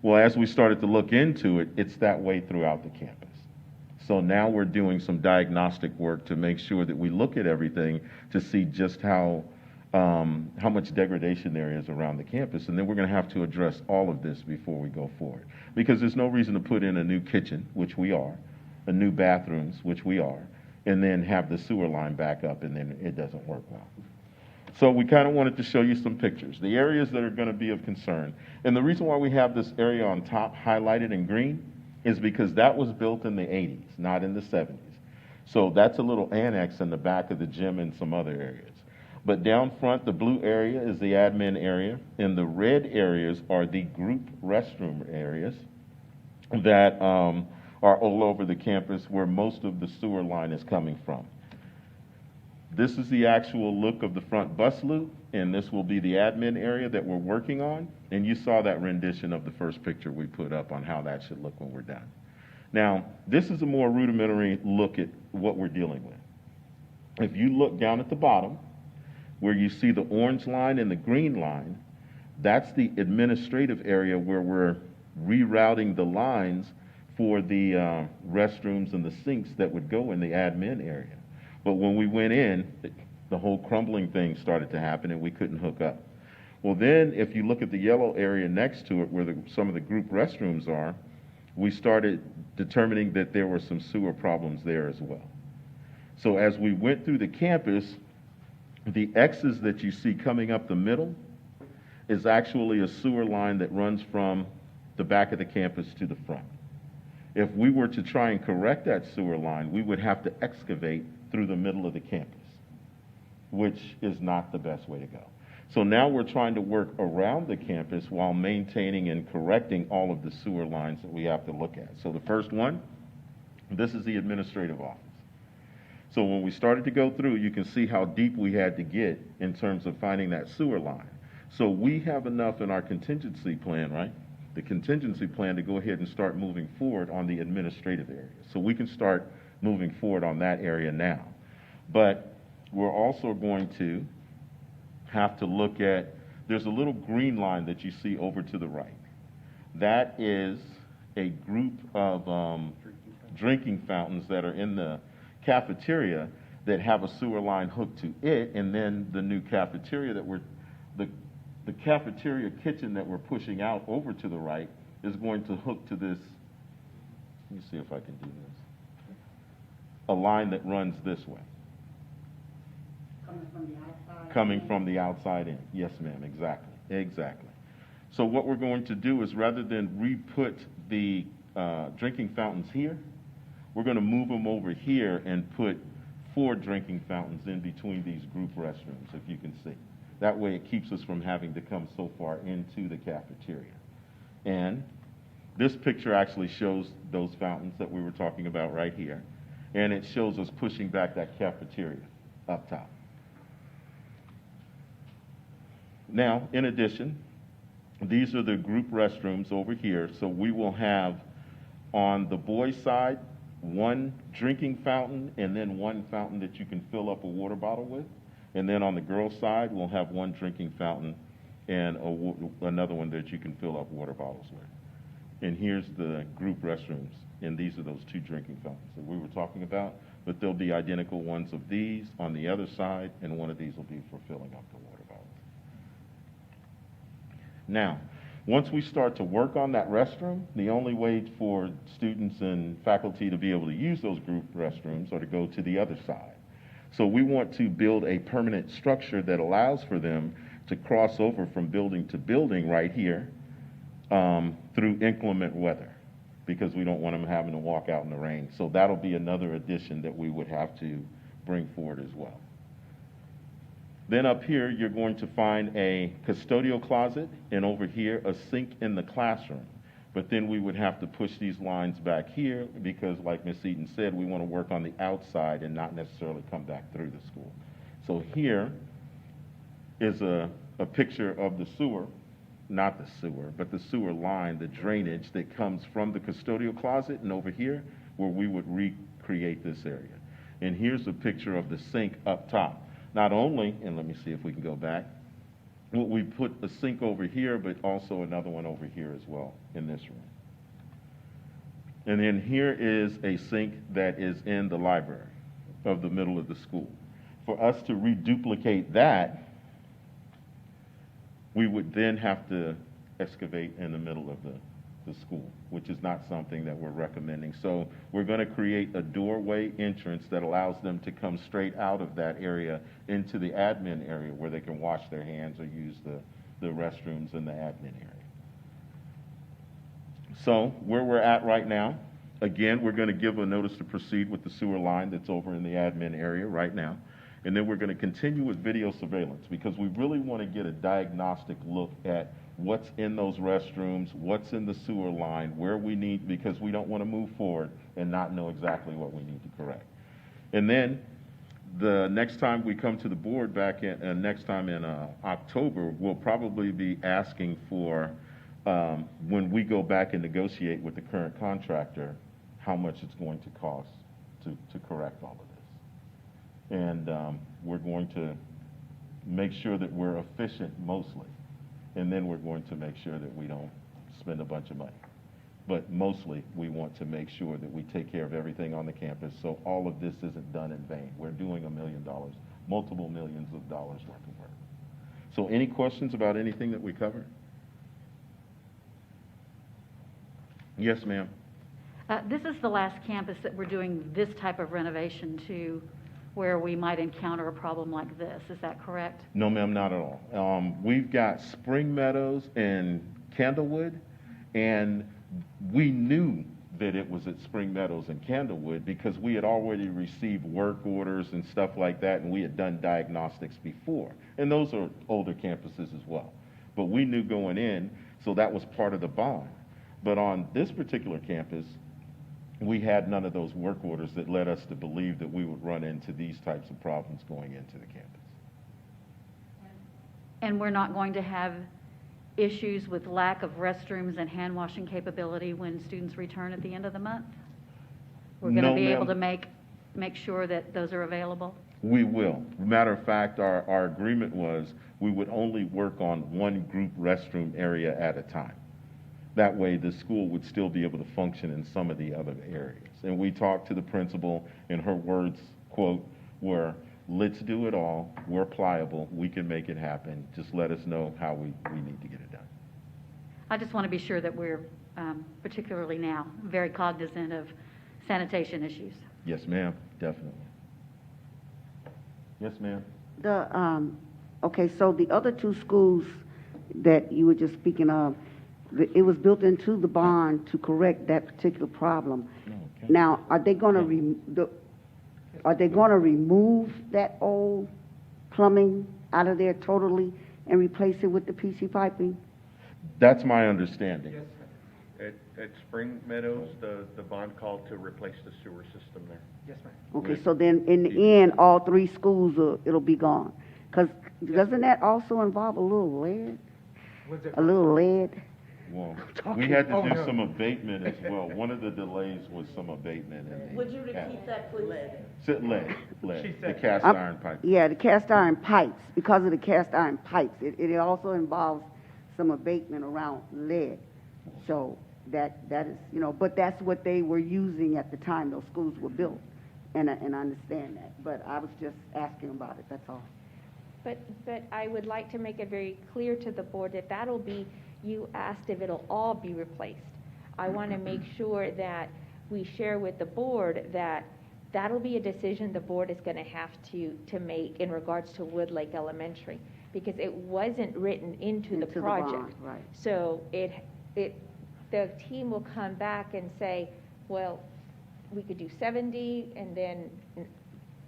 Well, as we started to look into it, it's that way throughout the campus. So now we're doing some diagnostic work to make sure that we look at everything to see just how much degradation there is around the campus. And then we're going to have to address all of this before we go forward. Because there's no reason to put in a new kitchen, which we are, a new bathrooms, which we are, and then have the sewer line back up, and then it doesn't work well. So we kind of wanted to show you some pictures, the areas that are going to be of concern. And the reason why we have this area on top highlighted in green is because that was built in the 80s, not in the 70s. So that's a little annex in the back of the gym and some other areas. But down front, the blue area is the admin area, and the red areas are the group restroom areas that are all over the campus where most of the sewer line is coming from. This is the actual look of the front bus loop, and this will be the admin area that we're working on. And you saw that rendition of the first picture we put up on how that should look when we're done. Now, this is a more rudimentary look at what we're dealing with. If you look down at the bottom, where you see the orange line and the green line, that's the administrative area where we're rerouting the lines for the restrooms and the sinks that would go in the admin area. But when we went in, the whole crumbling thing started to happen and we couldn't hook up. Well, then if you look at the yellow area next to it where some of the group restrooms are, we started determining that there were some sewer problems there as well. So as we went through the campus, the X's that you see coming up the middle is actually a sewer line that runs from the back of the campus to the front. If we were to try and correct that sewer line, we would have to excavate through the middle of the campus, which is not the best way to go. So now we're trying to work around the campus while maintaining and correcting all of the sewer lines that we have to look at. So the first one, this is the administrative office. So when we started to go through, you can see how deep we had to get in terms of finding that sewer line. So we have enough in our contingency plan, right? The contingency plan to go ahead and start moving forward on the administrative area. So we can start moving forward on that area now. But we're also going to have to look at, there's a little green line that you see over to the right. That is a group of drinking fountains that are in the cafeteria that have a sewer line hooked to it, and then the new cafeteria that the cafeteria kitchen that we're pushing out over to the right is going to hook to this. Let me see if I can do this. A line that runs this way. Coming from the outside? Coming from the outside in. Yes, ma'am, exactly. Exactly. So what we're going to do is, rather than re-put the drinking fountains here, we're going to move them over here and put 4 drinking fountains in between these group restrooms, if you can see. That way it keeps us from having to come so far into the cafeteria. And this picture actually shows those fountains that we were talking about right here. And it shows us pushing back that cafeteria up top. Now, in addition, these are the group restrooms over here. So we will have, on the boys' side, 1 drinking fountain and then 1 fountain that you can fill up a water bottle with. And then on the girls' side, we'll have 1 drinking fountain and another one that you can fill up water bottles with. And here's the group restrooms. And these are those 2 drinking fountains that we were talking about. But there'll be identical ones of these on the other side, and one of these will be for filling up the water bottles. Now, once we start to work on that restroom, the only way for students and faculty to be able to use those group restrooms are to go to the other side. So we want to build a permanent structure that allows for them to cross over from building to building right here through inclement weather, because we don't want them having to walk out in the rain. So that'll be another addition that we would have to bring forward as well. Then up here, you're going to find a custodial closet, and over here, a sink in the classroom. But then we would have to push these lines back here because, like Ms. Eaton said, we want to work on the outside and not necessarily come back through the school. So here is a picture of the sewer, not the sewer, but the sewer line, the drainage that comes from the custodial closet and over here where we would recreate this area. And here's a picture of the sink up top. Not only, and let me see if we can go back, we put a sink over here, but also another one over here as well in this room. And then here is a sink that is in the library of the middle of the school. For us to reduplicate that, we would then have to excavate in the middle of the school, which is not something that we're recommending. So we're going to create a doorway entrance that allows them to come straight out of that area into the admin area where they can wash their hands or use the restrooms in the admin area. So where we're at right now, again, we're going to give a notice to proceed with the sewer line that's over in the admin area right now. And then we're going to continue with video surveillance because we really want to get a diagnostic look at what's in those restrooms, what's in the sewer line, where we need, because we don't want to move forward and not know exactly what we need to correct. And then the next time we come to the board back in, next time in October, we'll probably be asking for, when we go back and negotiate with the current contractor, how much it's going to cost to correct all of this. And we're going to make sure that we're efficient mostly. And then we're going to make sure that we don't spend a bunch of money. But mostly, we want to make sure that we take care of everything on the campus so all of this isn't done in vain. We're doing $1 million, multiple millions of dollars worth of work. So any questions about anything that we covered? Yes, ma'am. This is the last campus that we're doing this type of renovation to, where we might encounter a problem like this. Is that correct? No, ma'am, not at all. We've got Spring Meadows and Candlewood, and we knew that it was at Spring Meadows and Candlewood because we had already received work orders and stuff like that, and we had done diagnostics before. And those are older campuses as well. But we knew going in, so that was part of the bond. But on this particular campus, we had none of those work orders that led us to believe that we would run into these types of problems going into the campus. And we're not going to have issues with lack of restrooms and hand washing capability when students return at the end of the month? We're going to No, be able to ma'am. make sure that those are available? We will. Matter of fact, our agreement was we would only work on one group restroom area at a time. That way, the school would still be able to function in some of the other areas. And we talked to the principal, and her words, quote, were, "Let's do it all. We're pliable. We can make it happen. Just let us know how we need to get it done." I just want to be sure that we're, particularly now, very cognizant of sanitation issues. Yes, ma'am. Definitely. Yes, ma'am. Okay, so the other two schools that you were just speaking of, it was built into the bond to correct that particular problem. Okay. Now, are they going to remove that old plumbing out of there totally and replace it with the PC piping? That's my understanding. Yes, sir. At Spring Meadows, the bond called to replace the sewer system there. Yes, ma'am. Okay, so then in the end, all three schools, it'll be gone. Because doesn't that also involve a little lead? A little lead? Well, we had to do some abatement as well. One of the delays was some abatement. Would you repeat that, please? Lead, the cast iron pipe. Yeah, the cast iron pipes, because of the cast iron pipes. It also involves some abatement around lead. So that is, but that's what they were using at the time those schools were built. And I understand that. But I was just asking about it, that's all. But I would like to make it very clear to the board that that'll be, you asked if it'll all be replaced. I want to make sure that we share with the board that that'll be a decision the board is going to have to make in regards to Wood Lake Elementary, because it wasn't written into the project. Bond, right. So the team will come back and say, well, we could do 70 and then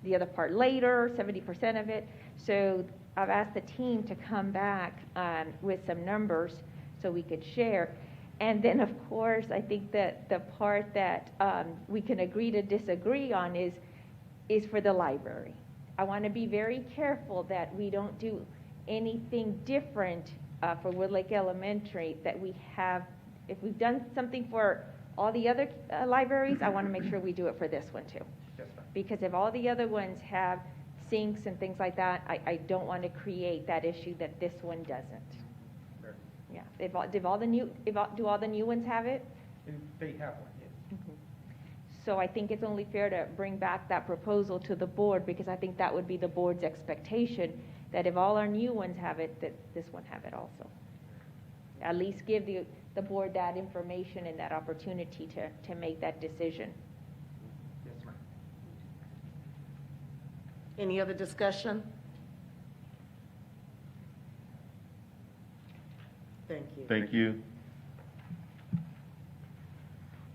the other part later, 70% of it. So I've asked the team to come back with some numbers so we could share. And then, of course, I think that the part that we can agree to disagree on is for the library. I want to be very careful that we don't do anything different for Wood Lake Elementary that we have. If we've done something for all the other libraries, I want to make sure we do it for this one too. Yes, ma'am. Because if all the other ones have sinks and things like that, I don't want to create that issue that this one doesn't. Very. Yeah. Do all the new ones have it? They have one, yes. So I think it's only fair to bring back that proposal to the board, because I think that would be the board's expectation, that if all our new ones have it, that this one have it also. At least give the board that information and that opportunity to make that decision. Yes, ma'am. Any other discussion? Thank you. Thank you.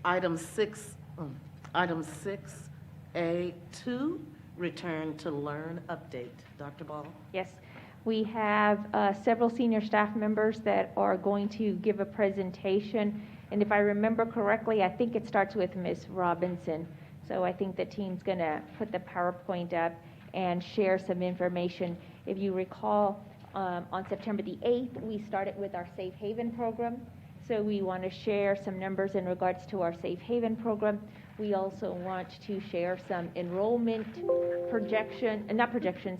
Item 6A2, return to learn update. Dr. Ball? Yes, we have several senior staff members that are going to give a presentation. And if I remember correctly, I think it starts with Ms. Robinson. So I think the team's going to put the PowerPoint up and share some information. If you recall, on September the 8th, we started with our Safe Haven program. So we want to share some numbers in regards to our Safe Haven program. We also want to share some enrollment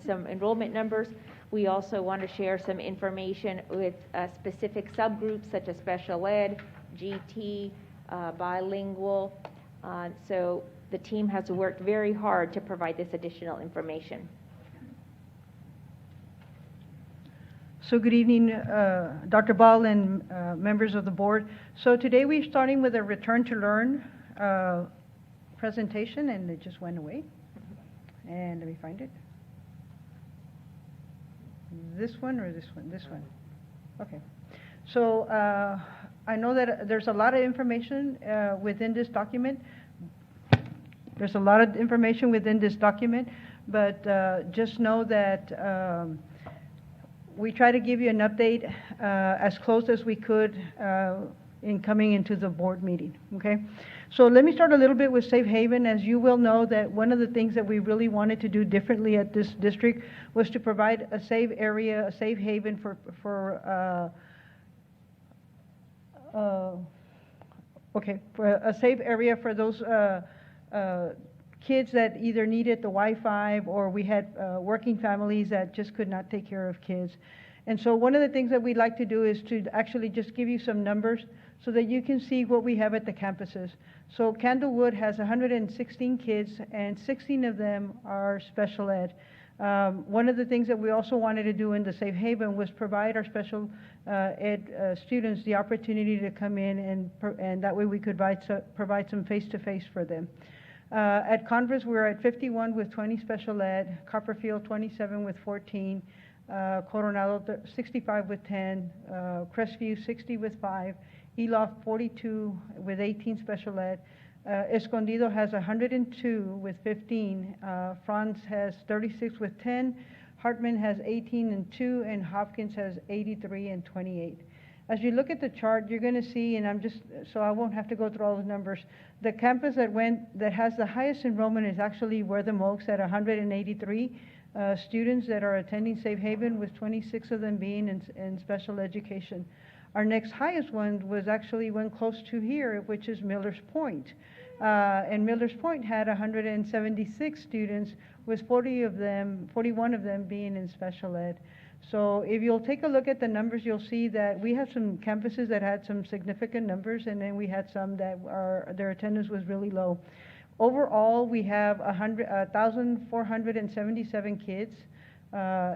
some enrollment numbers. We also want to share some information with specific subgroups such as special ed, GT, bilingual. So the team has worked very hard to provide this additional information. So good evening, Dr. Ball and members of the board. So today we're starting with a Return to Learn presentation, and it just went away. And let me find it. This one or this one? This one. Okay. So I know that there's a lot of information within this document. There's a lot of information within this document, but just know that we try to give you an update as close as we could in coming into the board meeting, okay? So let me start a little bit with Safe Haven. As you will know, that one of the things that we really wanted to do differently at this district was to provide a safe area, a safe haven for a safe area for those kids that either needed the Wi-Fi, or we had working families that just could not take care of kids. And so one of the things that we'd like to do is to actually just give you some numbers so that you can see what we have at the campuses. So Candlewood has 116 kids, and 16 of them are special ed. One of the things that we also wanted to do in the Safe Haven was provide our special ed students the opportunity to come in, and that way we could provide some face-to-face for them. At Converse, we're at 51 with 20 special ed, Copperfield 27 with 14, Coronado 65 with 10, Crestview 60 with 5, Eloft 42 with 18 special ed, Escondido has 102 with 15, Franz has 36 with 10, Hartman has 18 and 2, and Hopkins has 83 and 28. As you look at the chart, you're going to see, and so I won't have to go through all the numbers, the campus that has the highest enrollment is actually Wortham Oaks at 183 students that are attending Safe Haven, with 26 of them being in special education. Our next highest one was actually one close to here, which is Millers Point. And Millers Point had 176 students, with 41 of them being in special ed. So if you'll take a look at the numbers, you'll see that we have some campuses that had some significant numbers, and then we had some that their attendance was really low. Overall, we have 1,477 kids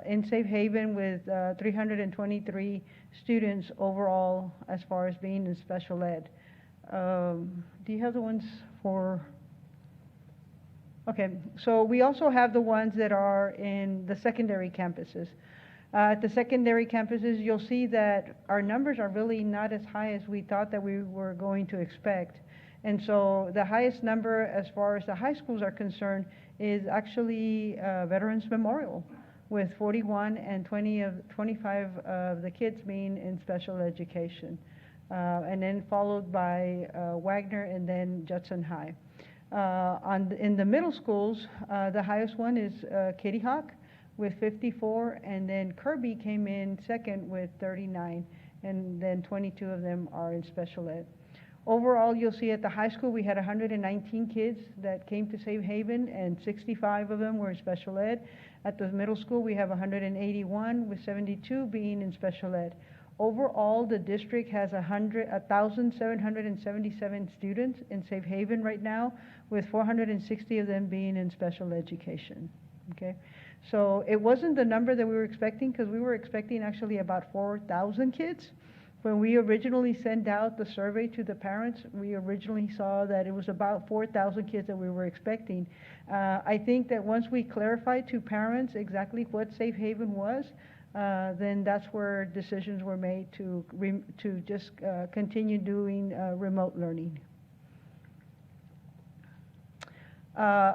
in Safe Haven, with 323 students overall as far as being in special ed. Do you have the ones for? Okay, so we also have the ones that are in the secondary campuses. At the secondary campuses, you'll see that our numbers are really not as high as we thought that we were going to expect. And so the highest number as far as the high schools are concerned is actually Veterans Memorial, with 41 and 25 of the kids being in special education. And then followed by Wagner, and then Judson High. In the middle schools, the highest one is Kitty Hawk with 54, and then Kirby came in second with 39, and then 22 of them are in special ed. Overall, you'll see at the high school we had 119 kids that came to Safe Haven, and 65 of them were in special ed. At the middle school, we have 181, with 72 being in special ed. Overall, the district has 1,777 students in Safe Haven right now, with 460 of them being in special education. Okay, so it wasn't the number that we were expecting, because we were expecting actually about 4,000 kids. When we originally sent out the survey to the parents, we originally saw that it was about 4,000 kids that we were expecting. I think that once we clarified to parents exactly what Safe Haven was, then that's where decisions were made to just continue doing remote learning.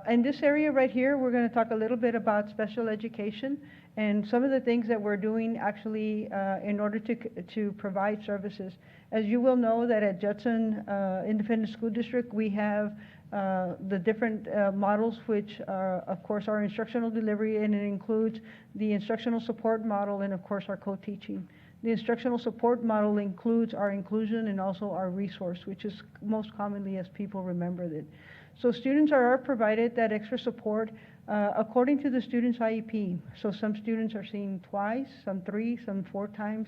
In this area right here, we're going to talk a little bit about special education and some of the things that we're doing actually in order to provide services. As you will know, that at Judson Independent School District, we have the different models, which are, of course, our instructional delivery, and it includes the instructional support model and, of course, our co-teaching. The instructional support model includes our inclusion and also our resource, which is most commonly as people remember it. So students are provided that extra support according to the student's IEP. So some students are seen twice, some 3, some 4 times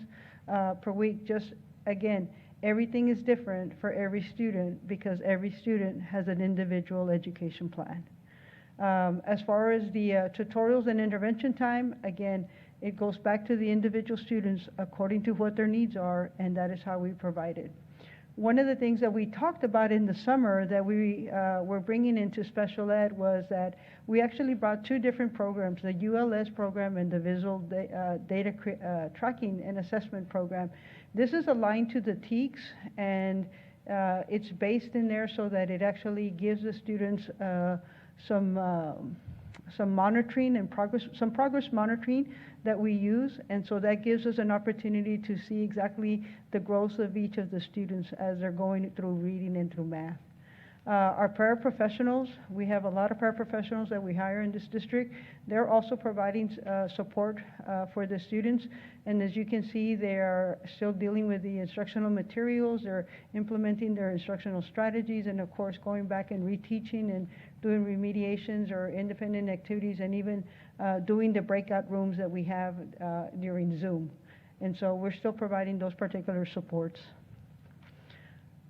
per week. Just, again, everything is different for every student, because every student has an individual education plan. As far as the tutorials and intervention time, again, it goes back to the individual students according to what their needs are, and that is how we provide it. One of the things that we talked about in the summer that we were bringing into special ed was that we actually brought 2 different programs, the ULS program and the Visual Data Tracking and Assessment program. This is aligned to the TEKS, and it's based in there so that it actually gives the students some some monitoring and progress monitoring that we use, and so that gives us an opportunity to see exactly the growth of each of the students as they're going through reading and through math. Our paraprofessionals, we have a lot of paraprofessionals that we hire in this district. They're also providing support for the students. And as you can see, they are still dealing with the instructional materials. They're implementing their instructional strategies and, of course, going back and reteaching and doing remediations or independent activities and even doing the breakout rooms that we have during Zoom. And so we're still providing those particular supports.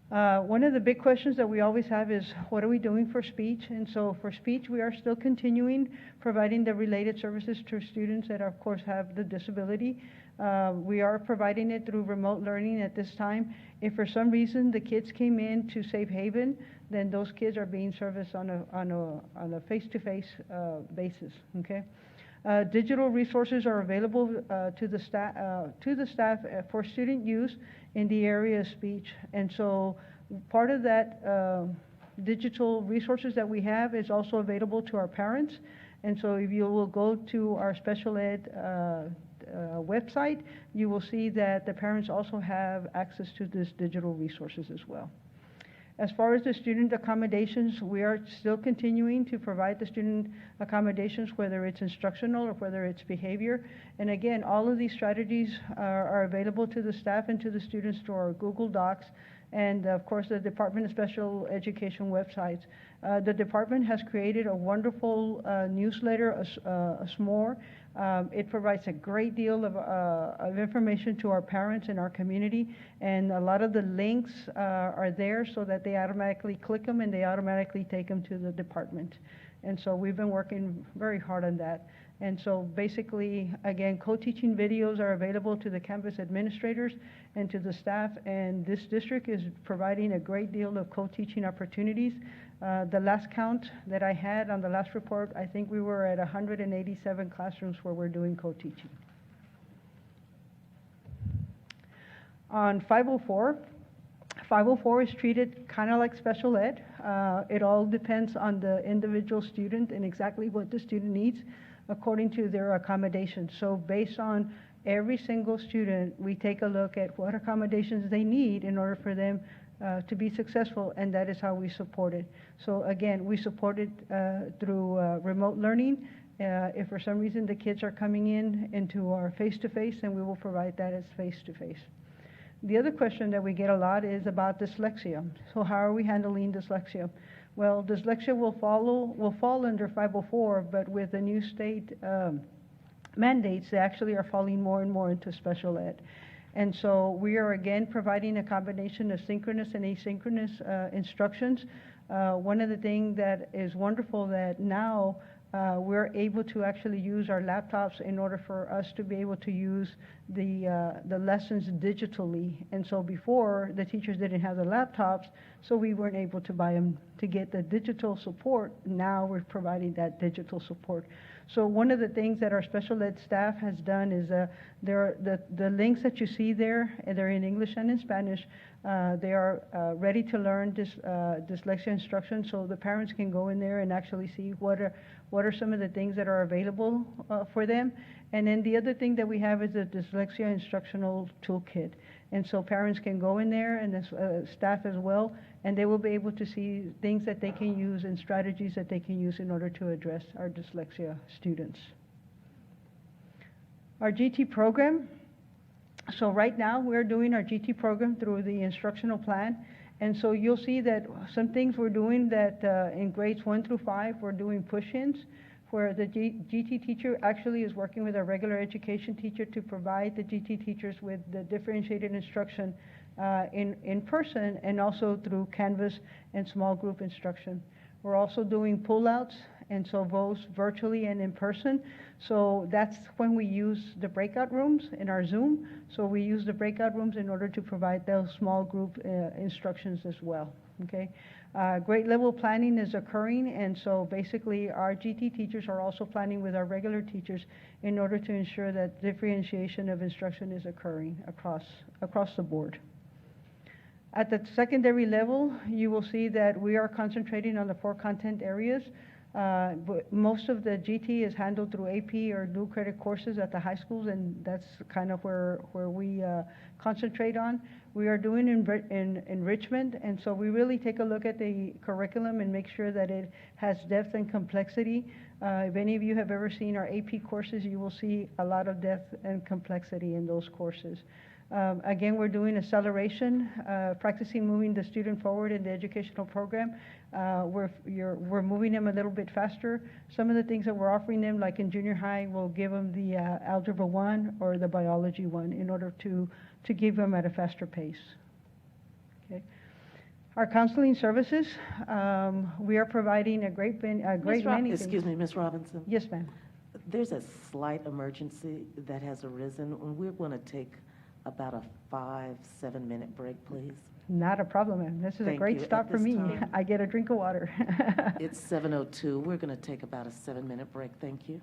One of the big questions that we always have is, what are we doing for speech? And so for speech, we are still continuing providing the related services to students that, of course, have the disability. We are providing it through remote learning at this time. If for some reason the kids came in to Safe Haven, then those kids are being serviced on a face-to-face basis, okay? Digital resources are available to the staff for student use in the area of speech. And so part of that digital resources that we have is also available to our parents. And so if you will go to our special ed website, you will see that the parents also have access to these digital resources as well. As far as the student accommodations, we are still continuing to provide the student accommodations, whether it's instructional or whether it's behavior. And again, all of these strategies are available to the staff and to the students through our Google Docs and, of course, the Department of Special Education websites. The department has created a wonderful newsletter, a SMORE. It provides a great deal of information to our parents and our community, and a lot of the links are there so that they automatically click them and they automatically take them to the department. And so we've been working very hard on that. And so basically, again, co-teaching videos are available to the campus administrators and to the staff, and this district is providing a great deal of co-teaching opportunities. The last count that I had on the last report, I think we were at 187 classrooms where we're doing co-teaching. On 504, 504 is treated kind of like special ed. It all depends on the individual student and exactly what the student needs according to their accommodations. So based on every single student, we take a look at what accommodations they need in order for them to be successful, and that is how we support it. So again, we support it through remote learning. If for some reason the kids are coming into our face-to-face, then we will provide that as face-to-face. The other question that we get a lot is about dyslexia. So how are we handling dyslexia? Well, dyslexia will fall under 504, but with the new state mandates, they actually are falling more and more into special ed. And so we are again providing a combination of synchronous and asynchronous instructions. One of the things that is wonderful that now we're able to actually use our laptops in order for us to be able to use the lessons digitally. And so before, the teachers didn't have the laptops, so we weren't able to buy them to get the digital support. Now we're providing that digital support. So one of the things that our special ed staff has done is the links that you see there, they're in English and in Spanish. They are ready to learn dyslexia instruction, so the parents can go in there and actually see what are some of the things that are available for them. And then the other thing that we have is a dyslexia instructional toolkit. And so parents can go in there, and the staff as well, and they will be able to see things that they can use and strategies that they can use in order to address our dyslexia students. Our GT program. So right now we're doing our GT program through the instructional plan. And so you'll see that some things we're doing that in grades 1 through 5, we're doing push-ins, where the GT teacher actually is working with a regular education teacher to provide the GT teachers with the differentiated instruction in person and also through Canvas and small group instruction. We're also doing pullouts, and so both virtually and in person. So that's when we use the breakout rooms in our Zoom. So we use the breakout rooms in order to provide those small group instructions as well. Okay, grade level planning is occurring, and so basically our GT teachers are also planning with our regular teachers in order to ensure that differentiation of instruction is occurring across the board. At the secondary level, you will see that we are concentrating on the 4 content areas. But most of the GT is handled through AP or new credit courses at the high schools, and that's kind of where we concentrate on. We are doing enrichment, and so we really take a look at the curriculum and make sure that it has depth and complexity. If any of you have ever seen our AP courses, you will see a lot of depth and complexity in those courses. Again, we're doing acceleration, practicing moving the student forward in the educational program. We're moving them a little bit faster. Some of the things that we're offering them, like in junior high, we'll give them the Algebra 1 or the Biology 1 in order to give them at a faster pace. Okay. Our counseling services, we are providing a great many things. Excuse me, Ms. Robinson. Yes, ma'am. There's a slight emergency that has arisen, and we're going to take about a 5-7 minute break, please. Not a problem, ma'am. This is a Thank great you. stop At for this me. time- I get a drink of water. It's 7:02. We're going to take about a 7-minute break. Thank you.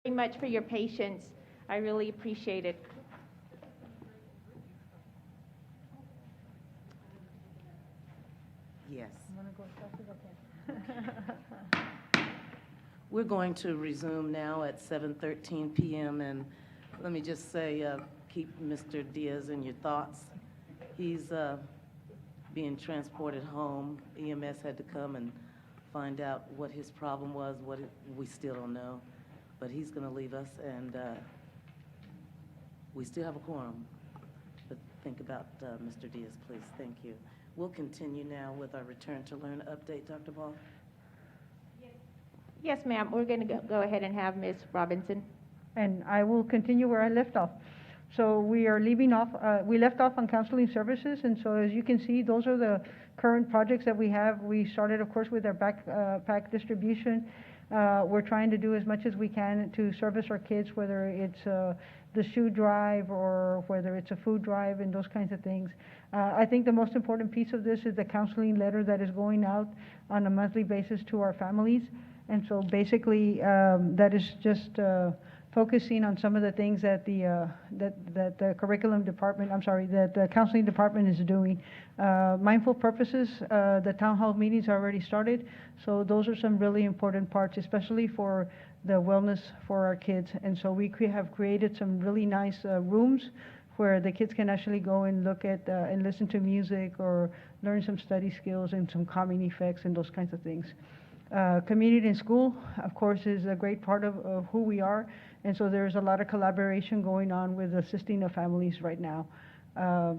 very much for your patience. I really appreciate it. Yes. We're going to resume now at 7:13 p.m. And let me just say, keep Mr. Diaz in your thoughts. He's being transported home. EMS had to come and find out what his problem was. We still don't know, but he's going to leave us, and we still have a quorum. But think about Mr. Diaz, please. Thank you. We'll continue now with our Return to Learn update, Dr. Ball. Yes, ma'am. We're going to go ahead and have Ms. Robinson. And I will continue where I left off. So we are leaving off, we left off on counseling services, and so as you can see, those are the current projects that we have. We started, of course, with our backpack distribution. We're trying to do as much as we can to service our kids, whether it's the shoe drive or whether it's a food drive and those kinds of things. I think the most important piece of this is the counseling letter that is going out on a monthly basis to our families. And so basically, that is just focusing on some of the things that the curriculum department, that the counseling department is doing. Mindful purposes, the town hall meetings already started, so those are some really important parts, especially for the wellness for our kids. And so we have created some really nice rooms where the kids can actually go and look at and listen to music or learn some study skills and some calming effects and those kinds of things. Community in school, of course, is a great part of who we are, and so there's a lot of collaboration going on with assisting the families right now.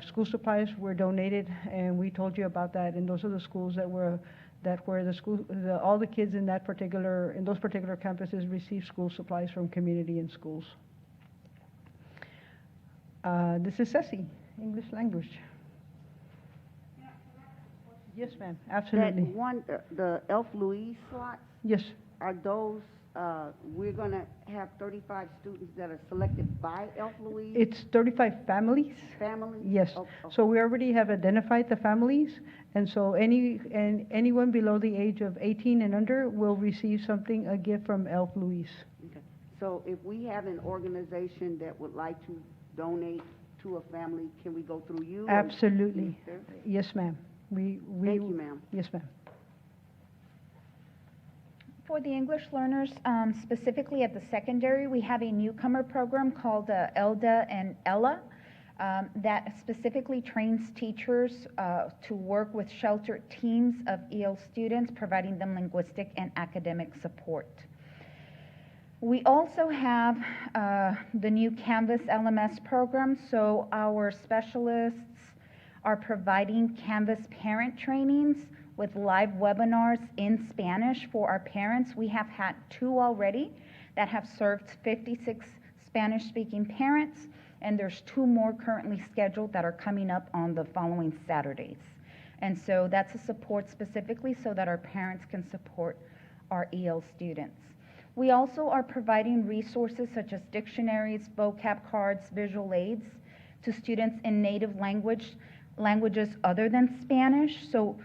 School supplies were donated, and we told you about that, and those are the schools all the kids in those particular campuses receive school supplies from community and schools. This is Ceci, English language. Yes, ma'am, absolutely. That one, the Elf Louise slots, Yes, are those, we're going to have 35 students that are selected by Elf Louise? it's 35 families. Families? Yes, Oh, okay. so we already have identified the families, and so anyone below the age of 18 and under will receive a gift from Elf Louise. Okay. So if we have an organization that would like to donate to a family, can we go through you? or- Absolutely. Sir? Yes, ma'am. Thank you, ma'am. Yes, ma'am. For the English learners, specifically at the secondary, we have a newcomer program called ELDA and ELA that specifically trains teachers to work with sheltered teams of EL students, providing them linguistic and academic support. We also have the new Canvas LMS program, so our specialists are providing Canvas parent trainings with live webinars in Spanish for our parents. We have had 2 already that have served 56 Spanish-speaking parents, and there's 2 more currently scheduled that are coming up on the following Saturdays. And so that's a support specifically so that our parents can support our EL students. We also are providing resources such as dictionaries, vocab cards, visual aids to students in native languages other than Spanish. So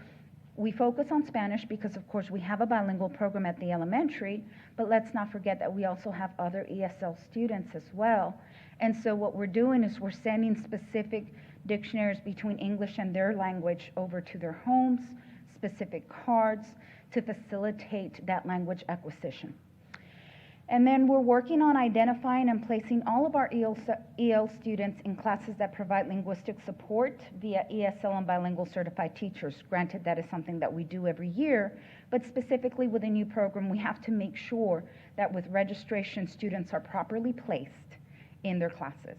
we focus on Spanish because, of course, we have a bilingual program at the elementary, but let's not forget that we also have other ESL students as well. And so what we're doing is we're sending specific dictionaries between English and their language over to their homes, specific cards to facilitate that language acquisition. And then we're working on identifying and placing all of our EL students in classes that provide linguistic support via ESL and bilingual certified teachers. Granted, that is something that we do every year, but specifically with a new program, we have to make sure that with registration, students are properly placed in their classes.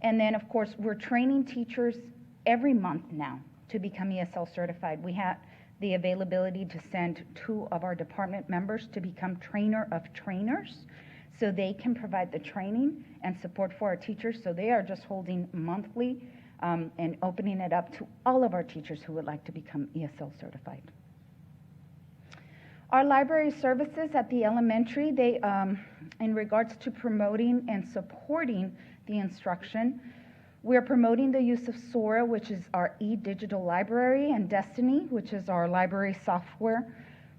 And then, of course, we're training teachers every month now to become ESL certified. We have the availability to send 2 of our department members to become trainer of trainers so they can provide the training and support for our teachers. So they are just holding monthly and opening it up to all of our teachers who would like to become ESL certified. Our library services at the elementary, they, in regards to promoting and supporting the instruction, we are promoting the use of Sora, which is our e-digital library, and Destiny, which is our library software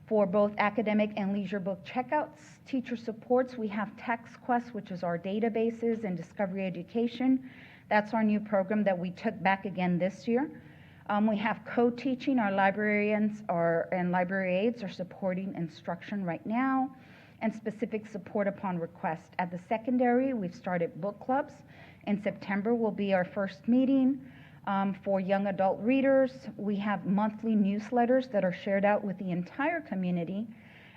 For both academic and leisure book checkouts, teacher supports, we have TextQuest, which is our databases, and Discovery Education. That's our new program that we took back again this year. We have co-teaching. Our librarians and library aides are supporting instruction right now, and specific support upon request. At the secondary, we've started book clubs. In September will be our first meeting. For young adult readers, we have monthly newsletters that are shared out with the entire community,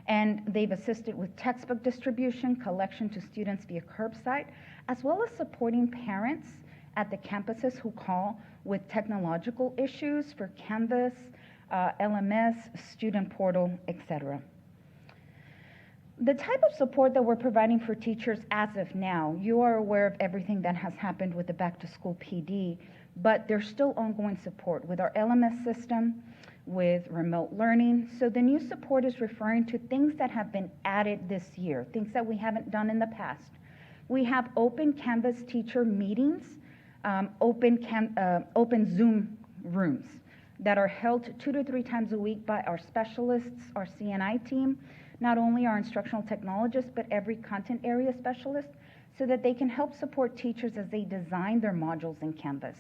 and they've assisted with textbook distribution, collection to students via curbside, as well as supporting parents at the campuses who call with technological issues for Canvas, LMS, student portal, etc. The type of support that we're providing for teachers as of now, you are aware of everything that has happened with the back to school PD, but there's still ongoing support with our LMS system, with remote learning. So the new support is referring to things that have been added this year, things that we haven't done in the past. We have open Canvas teacher meetings, open Zoom rooms that are held 2 to 3 times a week by our specialists, our CNI team, not only our instructional technologists, but every content area specialist, so that they can help support teachers as they design their modules in Canvas.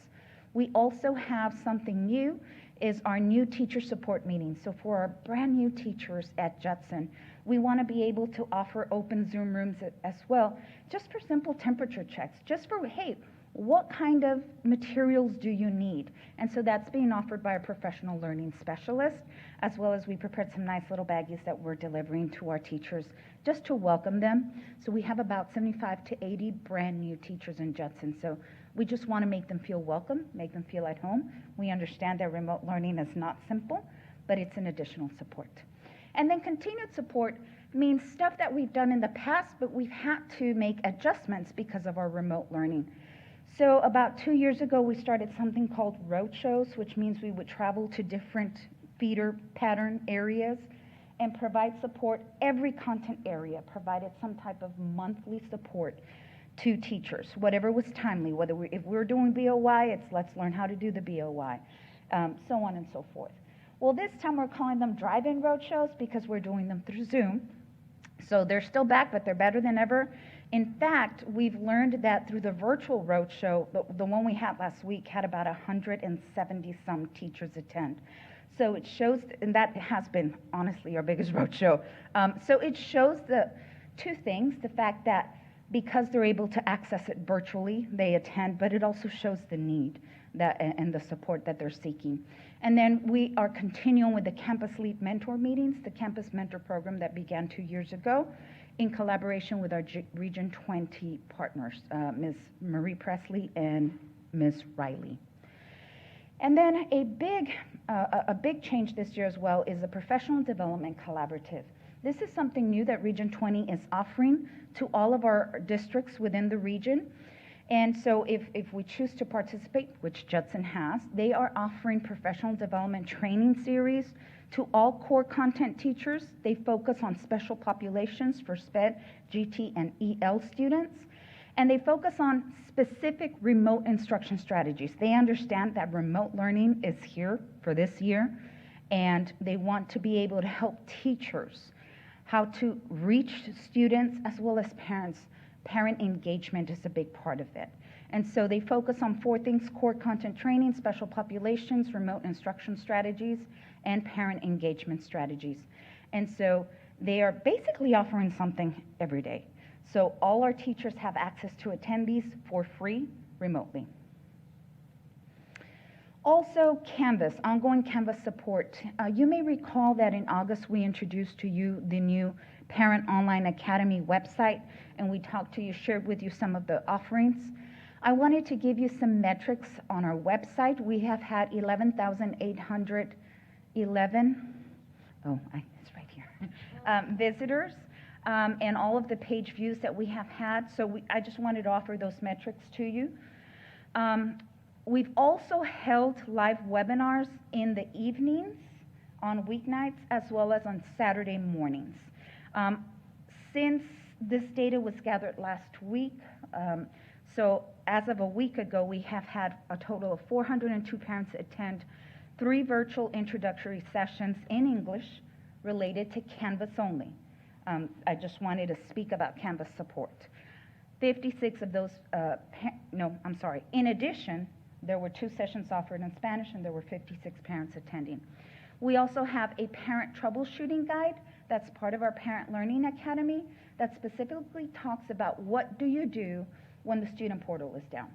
We also have something new, is our new teacher support meeting. So for our brand new teachers at Judson, we want to be able to offer open Zoom rooms as well, just for simple temperature checks, just for, hey, what kind of materials do you need? And so that's being offered by a professional learning specialist, as well as we prepared some nice little baggies that we're delivering to our teachers just to welcome them. So we have about 75 to 80 brand new teachers in Judson. So we just want to make them feel welcome, make them feel at home. We understand that remote learning is not simple, but it's an additional support. And then continued support means stuff that we've done in the past, but we've had to make adjustments because of our remote learning. So about 2 years ago, we started something called roadshows, which means we would travel to different feeder pattern areas and provide support. Every content area provided some type of monthly support to teachers, whatever was timely, if we're doing BOY, it's let's learn how to do the BOY, so on and so forth. Well, this time we're calling them drive-in roadshows because we're doing them through Zoom. So they're still back, but they're better than ever. In fact, we've learned that through the virtual roadshow, the one we had last week had about 170 some teachers attend. So it shows, and that has been honestly our biggest roadshow. So it shows the two things, the fact that because they're able to access it virtually, they attend, but it also shows the need and the support that they're seeking. And then we are continuing with the Campus Lead Mentor meetings, the Campus Mentor program that began 2 years ago in collaboration with our Region 20 partners, Ms. Marie Presley and Ms. Riley. And then a big change this year as well is the Professional Development Collaborative. This is something new that Region 20 is offering to all of our districts within the region. And so if we choose to participate, which Judson has, they are offering professional development training series to all core content teachers. They focus on special populations for SPED, GT, and EL students. And they focus on specific remote instruction strategies. They understand that remote learning is here for this year, and they want to be able to help teachers how to reach students as well as parents. Parent engagement is a big part of it. And so they focus on 4 things: core content training, special populations, remote instruction strategies, and parent engagement strategies. And so they are basically offering something every day. So all our teachers have access to attend these for free remotely. Also, Canvas, ongoing Canvas support. You may recall that in August we introduced to you the new Parent Online Academy website, and we talked to you, shared with you some of the offerings. I wanted to give you some metrics on our website. We have had 11,811, it's right here, visitors, and all of the page views that we have had. So I just wanted to offer those metrics to you. We've also held live webinars in the evenings, on weeknights, as well as on Saturday mornings. Since this data was gathered last week, so as of a week ago, we have had a total of 402 parents attend 3 virtual introductory sessions in English related to Canvas only. I just wanted to speak about Canvas support. 56 of those, in addition, there were 2 sessions offered in Spanish and there were 56 parents attending. We also have a parent troubleshooting guide that's part of our Parent Learning Academy that specifically talks about what do you do when the student portal is down?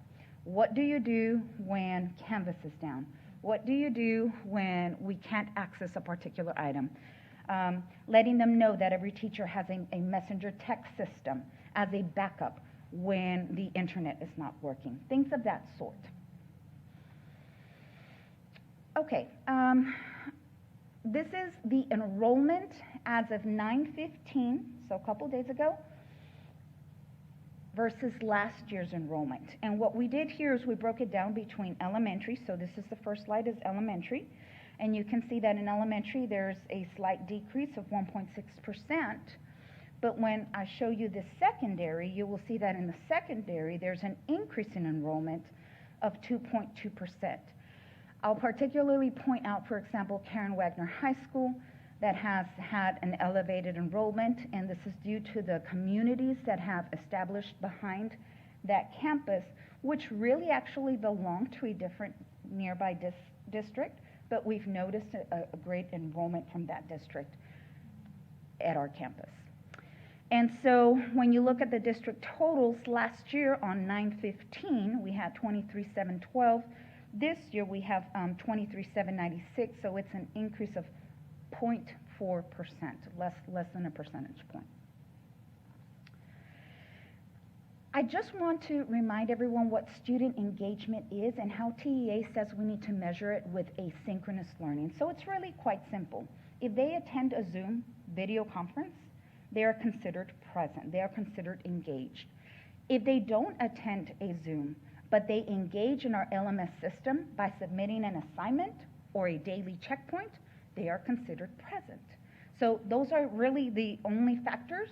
What do you do when Canvas is down? What do you do when we can't access a particular item? Letting them know that every teacher has a messenger text system as a backup when the internet is not working, things of that sort. Okay, this is the enrollment as of 9/15, so a couple days ago, versus last year's enrollment. And what we did here is we broke it down between elementary, so this is the first slide is elementary, and you can see that in elementary there's a slight decrease of 1.6%, but when I show you the secondary, you will see that in the secondary there's an increase in enrollment of 2.2%. I'll particularly point out, for example, Karen Wagner High School that has had an elevated enrollment, and this is due to the communities that have established behind that campus, which really actually belong to a different nearby district, but we've noticed a great enrollment from that district at our campus. And so when you look at the district totals, last year on 9/15, we had 23,712. This year we have 23,796, so it's an increase of 0.4%, less than a percentage point. I just want to remind everyone what student engagement is and how TEA says we need to measure it with asynchronous learning. So it's really quite simple. If they attend a Zoom video conference, they are considered present, they are considered engaged. If they don't attend a Zoom, but they engage in our LMS system by submitting an assignment or a daily checkpoint, they are considered present. So those are really the only factors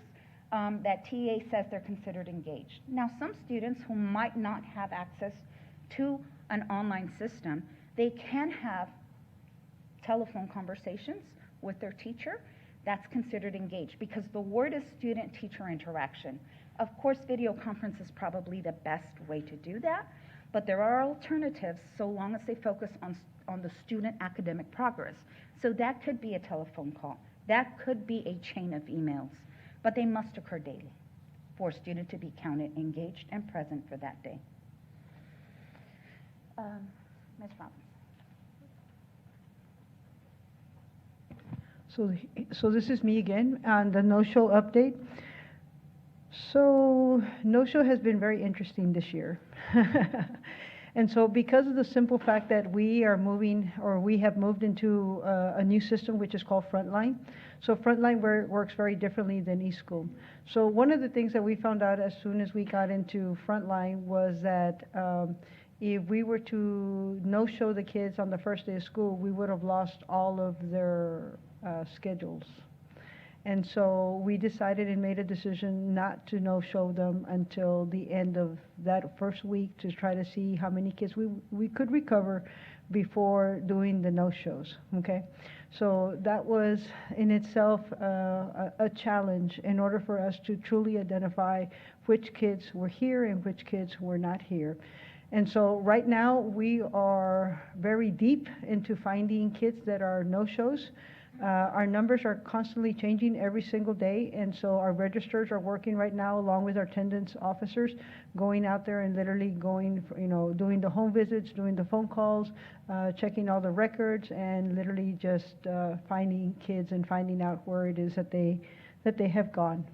that TEA says they're considered engaged. Now, some students who might not have access to an online system, they can have telephone conversations with their teacher. That's considered engaged because the word is student-teacher interaction. Of course, video conference is probably the best way to do that, but there are alternatives so long as they focus on the student academic progress. So that could be a telephone call. That could be a chain of emails, but they must occur daily for a student to be counted engaged and present for that day. Ms. Robbins. So this is me again on the no-show update. So no-show has been very interesting this year. And so because of the simple fact that we are moving, or we have moved into a new system which is called Frontline. So Frontline works very differently than eSchool. So one of the things that we found out as soon as we got into Frontline was that if we were to no-show the kids on the first day of school, we would have lost all of their schedules. And so we decided and made a decision not to no-show them until the end of that first week to try to see how many kids we could recover before doing the no-shows, okay? So that was in itself a challenge in order for us to truly identify which kids were here and which kids were not here. And so right now we are very deep into finding kids that are no-shows. Our numbers are constantly changing every single day, and so our registers are working right now along with our attendance officers, going out there and literally going, doing the home visits, doing the phone calls, checking all the records, and literally just finding kids and finding out where it is that they have gone.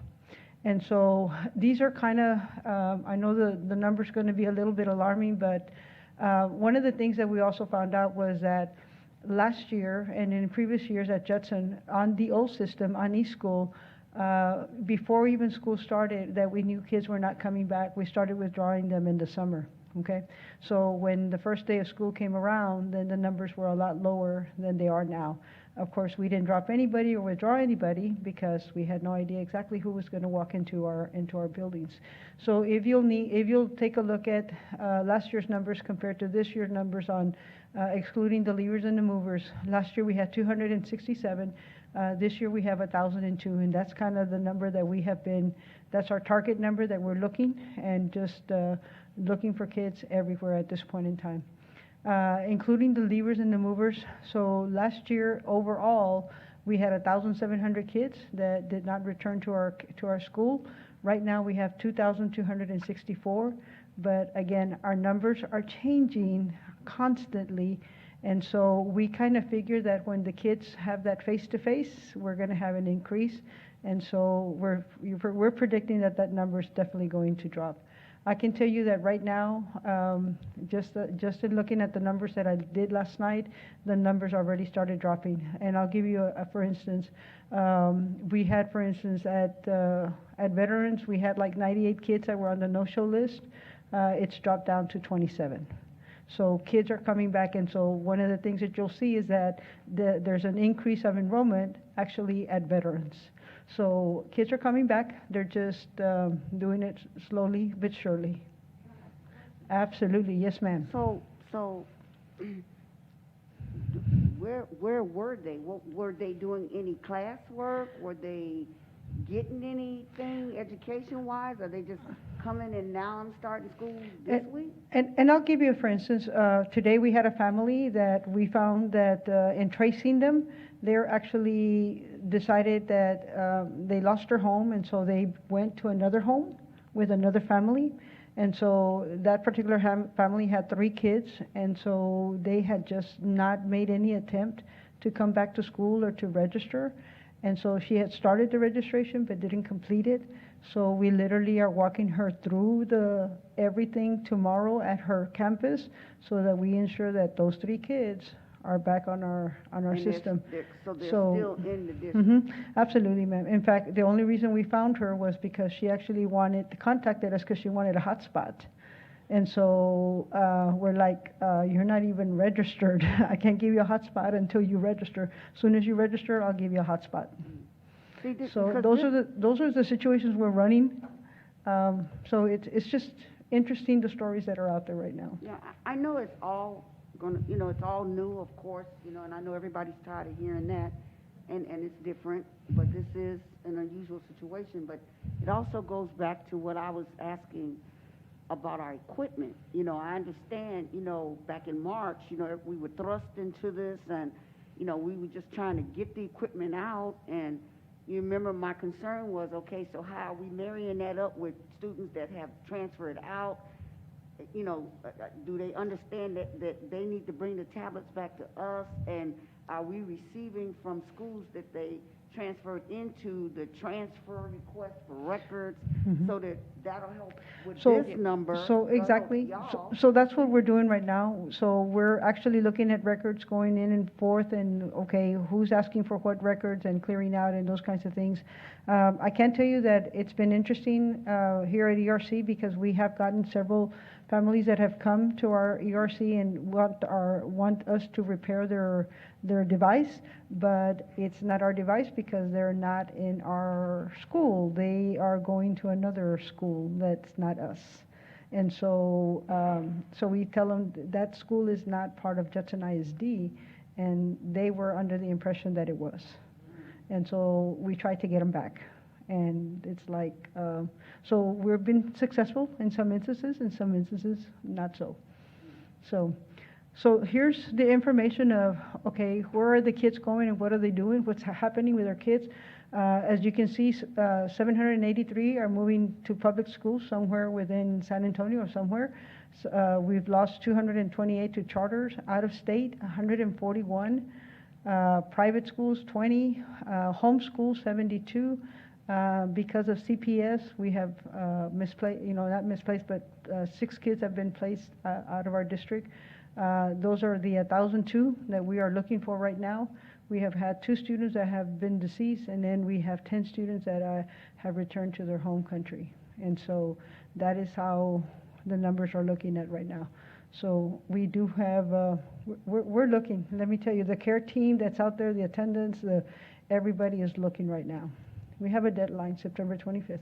And so these are kind of, I know the number's going to be a little bit alarming, but one of the things that we also found out was that last year and in previous years at Judson, on the old system, on eSchool, before even school started, that we knew kids were not coming back, we started withdrawing them in the summer, okay? So when the first day of school came around, then the numbers were a lot lower than they are now. Of course, we didn't drop anybody or withdraw anybody because we had no idea exactly who was going to walk into our buildings. So if you'll take a look at last year's numbers compared to this year's numbers on excluding the leavers and the movers, last year we had 267. This year we have 1,002, and that's kind of the number that we have been. That's our target number that we're looking, and just looking for kids everywhere at this point in time. Including the leavers and the movers. So last year, overall, we had 1,700 kids that did not return to our school. Right now, we have 2,264. But again, our numbers are changing constantly. And so we kind of figure that when the kids have that face-to-face, we're going to have an increase. And so we're predicting that number is definitely going to drop. I can tell you that right now, just in looking at the numbers that I did last night, the numbers already started dropping. And I'll give you for instance, we had, for instance, at Veterans, we had like 98 kids that were on the no-show list. It's dropped down to 27. So kids are coming back, and so one of the things that you'll see is that there's an increase of enrollment actually at Veterans. So kids are coming back. They're just doing it slowly but surely. Absolutely, yes, ma'am. So where were they? What, were they doing any classwork? Were they getting anything education-wise? Are they just coming and now I'm starting school this week? And I'll give you, for instance, today we had a family that we found that in tracing them, they're actually decided that they lost their home, and so they went to another home with another family. And so that particular family had 3 kids, and so they had just not made any attempt to come back to school or to register. And so she had started the registration but didn't complete it. So we literally are walking her through everything tomorrow at her campus so that we ensure that those 3 kids are back on our And system. so they're still in the district? Mhm, absolutely, ma'am. In fact, the only reason we found her was because she actually contacted us because she wanted a hotspot. And so we're like, you're not even registered. I can't give you a hotspot until you register. As soon as you register, I'll give you a hotspot. So those are the situations we're running. So it's just interesting, the stories that are out there right now. Yeah, I know it's all it's all new, of course, and I know everybody's tired of hearing that, and it's different, but this is an unusual situation. But it also goes back to what I was asking about our equipment. I understand, back in March, we were thrust into this, and, we were just trying to get the equipment out, and you remember my concern was, okay, so how are we marrying that up with students that have transferred out? Do they understand that they need to bring the tablets back to us? And are we receiving from schools that they transferred into the transfer request for records? Mhm. So that'll help with So- this number? So exactly. So that's what we're doing right now. So we're actually looking at records going in and forth, and okay, who's asking for what records and clearing out and those kinds of things. I can tell you that it's been interesting here at ERC because we have gotten several families that have come to our ERC and want us to repair their device, but it's not our device because they're not in our school. They are going to another school that's not us. And so we tell them that school is not part of Judson ISD, and they were under the impression that it was. And so we tried to get them back. And it's like, so we've been successful in some instances, not so. So here's the information of, okay, where are the kids going and what are they doing? What's happening with our kids? As you can see, 783 are moving to public schools somewhere within San Antonio or somewhere. We've lost 228 to charters, out of state, 141, private schools, 20, home schools, 72. Because of CPS, we have misplaced, not misplaced, but 6 kids have been placed out of our district. Those are the 1,002 that we are looking for right now. We have had 2 students that have been deceased, and then we have 10 students that have returned to their home country. And so that is how the numbers are looking at right now. So we do have, we're looking. Let me tell you, the care team that's out there, the attendants, everybody is looking right now. We have a deadline, September 25th.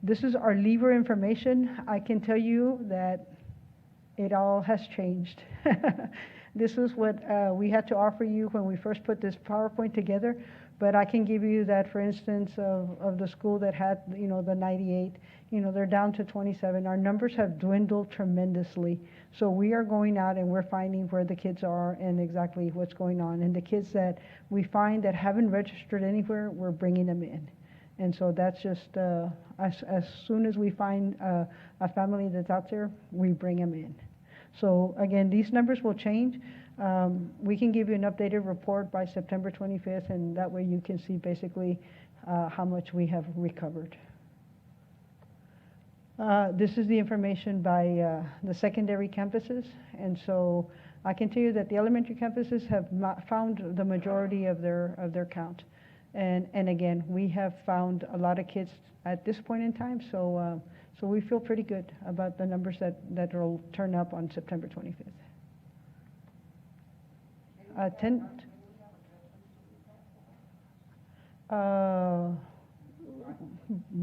This is our lever information. I can tell you that it all has changed. This is what we had to offer you when we first put this PowerPoint together, but I can give you that, for instance, of the school that had, you know, the 98, you know, they're down to 27. Our numbers have dwindled tremendously. So we are going out and we're finding where the kids are and exactly what's going on. And the kids that we find that haven't registered anywhere, we're bringing them in. And so that's just, as soon as we find a family that's out there, we bring them in. So again, these numbers will change. We can give you an updated report by September 25th, and that way you can see basically how much we have recovered. This is the information by the secondary campuses, and so I can tell you that the elementary campuses have found the majority of their count. And again, we have found a lot of kids at this point in time, so we feel pretty good about the numbers that will turn up on September 25th.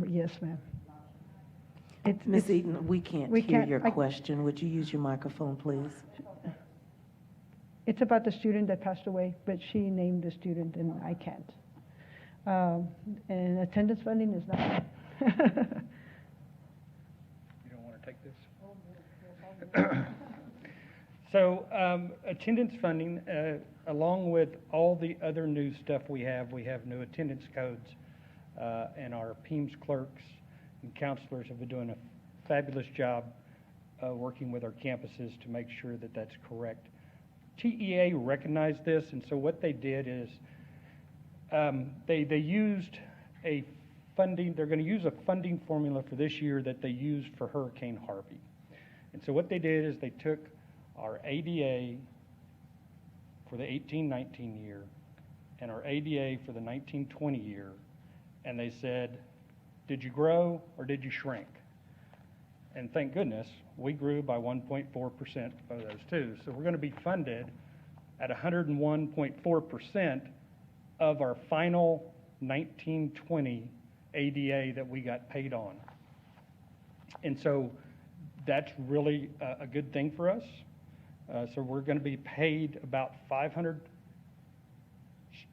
Yes, ma'am. Ms. Eden, we can't hear your question. Would you use your microphone, please? It's about the student that passed away, but she named the student and I can't. And attendance funding is not. You don't want to take this? So attendance funding, along with all the other new stuff we have new attendance codes, and our PEMS clerks and counselors have been doing a fabulous job working with our campuses to make sure that that's correct. TEA recognized this, and so what they did is they used a funding, they're going to use a funding formula for this year that they used for Hurricane Harvey. And so what they did is they took our ADA for the 18-19 year and our ADA for the 19-20 year, and they said, did you grow or did you shrink? And thank goodness, we grew by 1.4% of those two. So we're going to be funded at 101.4% of our final 19-20 ADA that we got paid on. And so that's really a good thing for us. So we're going to be paid about 500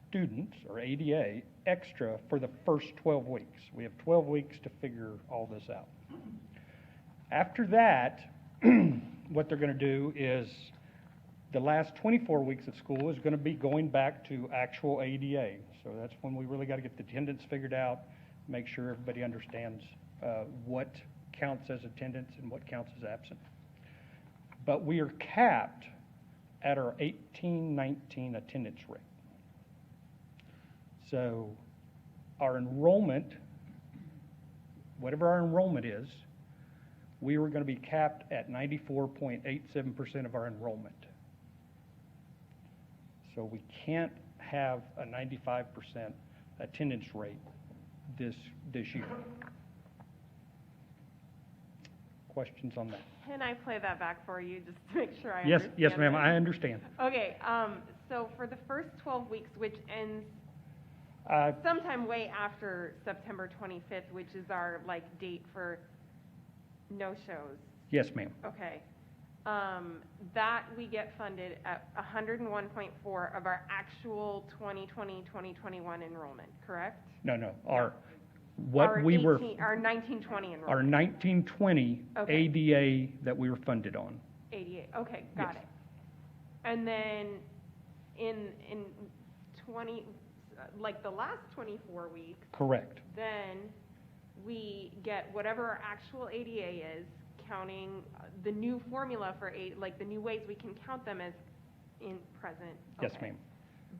students, or ADA, extra for the first 12 weeks. We have 12 weeks to figure all this out. After that, what they're going to do is the last 24 weeks of school is going to be going back to actual ADA. So that's when we really got to get the attendance figured out, make sure everybody understands what counts as attendance and what counts as absent. But we are capped at our 18-19 attendance rate. So our enrollment, whatever our enrollment is, we were going to be capped at 94.87% of our enrollment. So we can't have a 95% attendance rate this year. Questions on that? Can I play that back for you, just to make sure I Yes, understand? yes, ma'am, this? I understand. Okay, so for the first 12 weeks, which ends sometime way after September 25th, which is our, date for no-shows. Yes, ma'am. Okay. That we get funded at 101.4 of our actual 2020-2021 enrollment, correct? No. Our 1920 enrollment. Our 1920 Okay. ADA that we were funded on. 88, okay, got Yes. it. And then in 20, the last 24 weeks, Correct. then we get whatever our actual ADA is, counting the new formula for the new ways we can count them as in present. Yes, Okay. ma'am.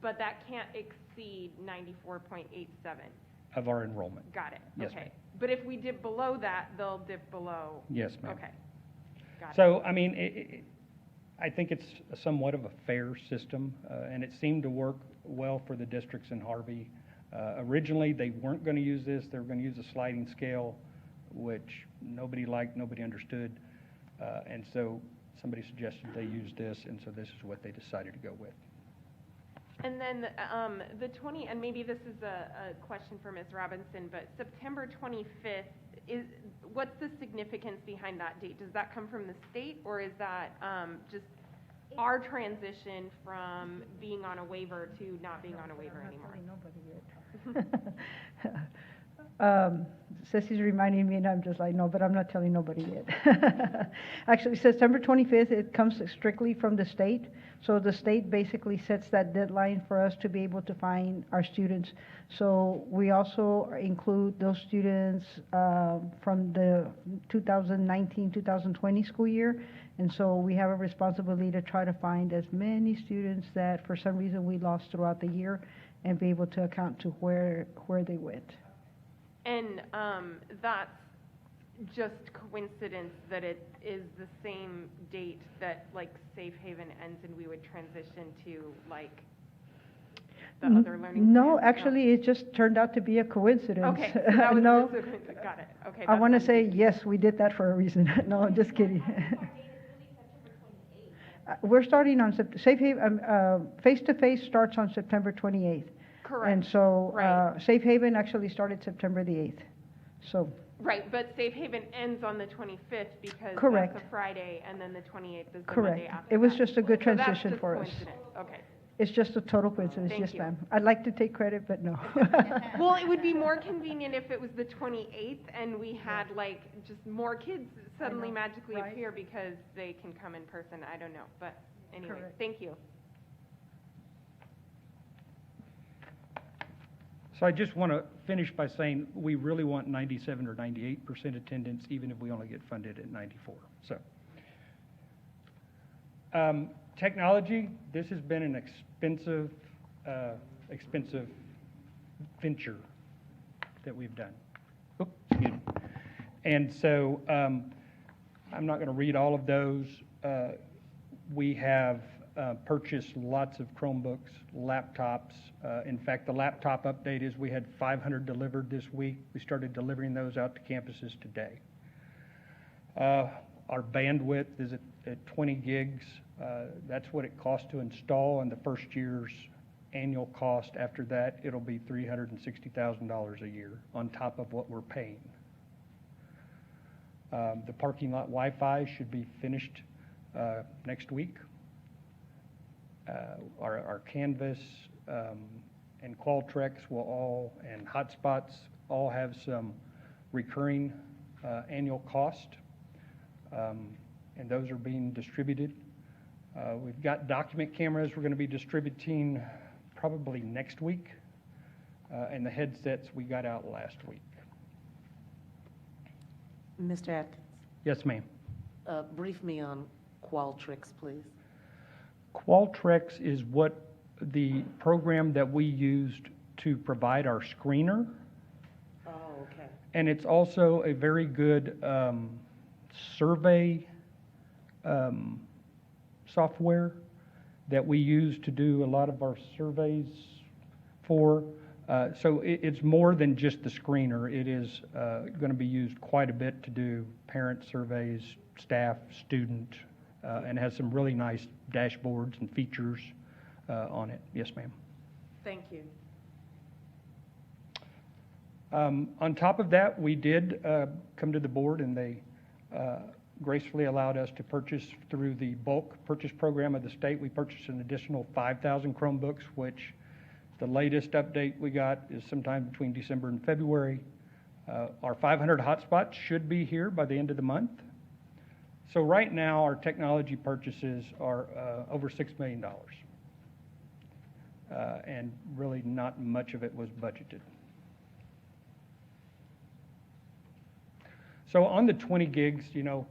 But that can't exceed 94.87. Of our enrollment. Got it. Yes, Okay. ma'am. But if we dip below that, they'll dip below. Yes, ma'am. Okay. Got it. So, I mean, I think it's somewhat of a fair system, and it seemed to work well for the districts in Harvey. Originally, they weren't going to use this. They were going to use a sliding scale, which nobody liked, nobody understood. And so somebody suggested they use this, and so this is what they decided to go with. And then the 20, and maybe this is a question for Ms. Robinson, but September 25th, what's the significance behind that date? Does that come from the state, or is that just our transition from being on a waiver to not being on a waiver anymore? Ceci's reminding me, and I'm just like, no, but I'm not telling nobody yet. Actually, September 25th, it comes strictly from the state. So the state basically sets that deadline for us to be able to find our students. So we also include those students from the 2019-2020 school year. And so we have a responsibility to try to find as many students that for some reason we lost throughout the year and be able to account to where they went. And that's just coincidence that it is the same date that like Safe Haven ends and we would transition to like the other learning No, plans? actually, it just turned out to be a coincidence. Okay, so that was No, just got it. Okay. I want to say, yes, we did that for a reason. No, I'm just kidding. We're starting on, Safe Haven, face-to-face starts on September 28th. Correct. And so, Right. Safe Haven actually started September the 8th. So, Right, but Safe Haven ends on the 25th because Correct. that's a Friday, and then the 28th is the correct. Monday after It was that. just a good So that's transition just for us. coincidence. Okay. It's just a total coincidence, Thank yes, you. ma'am. I'd like to take credit, but no. Well, it would be more convenient if it was the 28th and we had like just more kids suddenly magically right. appear because they can come in person. I don't know, but anyway, Correct. thank you. So I just want to finish by saying we really want 97 or 98% attendance, even if we only get funded at 94. So, technology, this has been an expensive venture that we've done. Oops, excuse me. And so I'm not going to read all of those. We have purchased lots of Chromebooks, laptops. In fact, the laptop update is we had 500 delivered this week. We started delivering those out to campuses today. Our bandwidth is at 20 gigs. That's what it costs to install, and the first year's annual cost after that, it'll be $360,000 a year on top of what we're paying. The parking lot Wi-Fi should be finished next week. Our Canvas and Qualtrics will all, and Hotspots all have some recurring annual cost, and those are being distributed. We've got document cameras we're going to be distributing probably next week, and the headsets we got out last week. Mr. Atkins, Yes, ma'am. brief me on Qualtrics, please. Qualtrics is what the program that we used to provide our screener, Oh, okay. and it's also a very good survey software that we use to do a lot of our surveys for. So it's more than just the screener. It is going to be used quite a bit to do parent surveys, staff, student, and has some really nice dashboards and features on it. Yes, ma'am. Thank you. On top of that, we did come to the board, and they gracefully allowed us to purchase through the bulk purchase program of the state. We purchased an additional 5,000 Chromebooks, which the latest update we got is sometime between December and February. Our 500 hotspots should be here by the end of the month. So right now, our technology purchases are over $6 million. And really not much of it was budgeted. So on the 20 gigs, you know,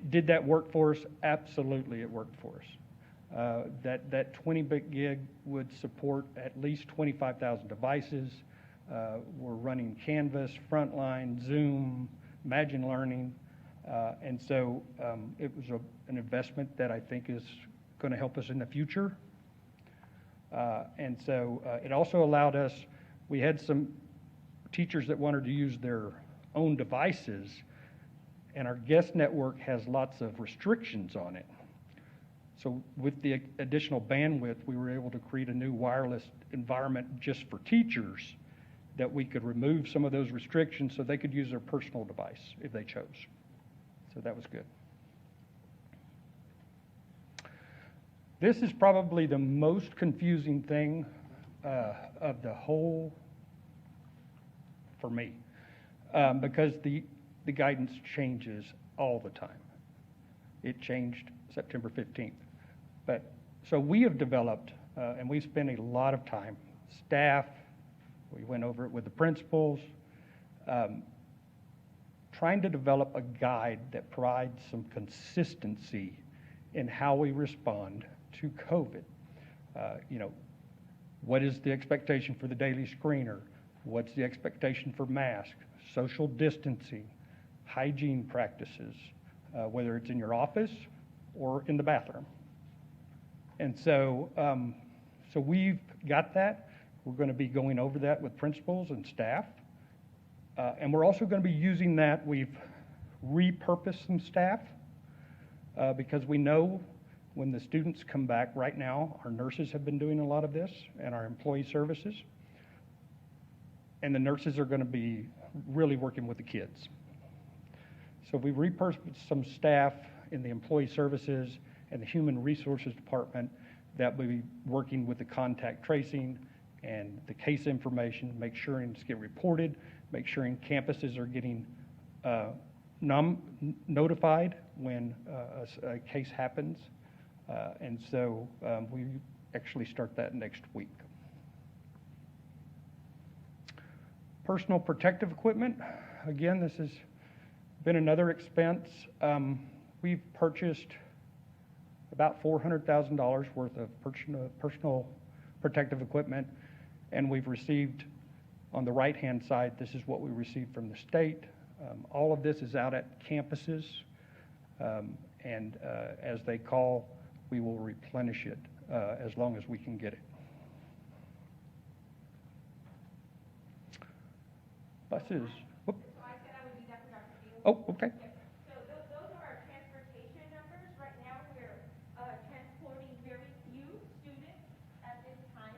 did that work for us? Absolutely, it worked for us. That 20 gig would support at least 25,000 devices. We're running Canvas, Frontline, Zoom, Imagine Learning, and so it was an investment that I think is going to help us in the future. And so it also allowed us, we had some teachers that wanted to use their own devices, and our guest network has lots of restrictions on it. So with the additional bandwidth, we were able to create a new wireless environment just for teachers that we could remove some of those restrictions so they could use their personal device if they chose. So that was good. This is probably the most confusing thing of the whole, for me, because the guidance changes all the time. It changed September 15th. But so we have developed, and we spent a lot of time, staff, we went over it with the principals, trying to develop a guide that provides some consistency in how we respond to COVID. What is the expectation for the daily screener? What's the expectation for masks, social distancing, hygiene practices, whether it's in your office or in the bathroom. And so, so we've got that. We're going to be going over that with principals and staff. And we're also going to be using that. We've repurposed some staff because we know when the students come back right now, our nurses have been doing a lot of this and our employee services. And the nurses are going to be really working with the kids. So we repurposed some staff in the employee services and the human resources department that will be working with the contact tracing and the case information, make sure it's get reported, make sure campuses are getting notified when a case happens. And so we actually start that next week. Personal protective equipment, again, this has been another expense. We've purchased about $400,000 worth of personal protective equipment, and we've received, on the right-hand side, this is what we received from the state. All of this is out at campuses, and as they call, we will replenish it as long as we can get it. Buses. Whoop. Oh, okay. So those are our transportation numbers. Right now, we're transporting very few students at this time.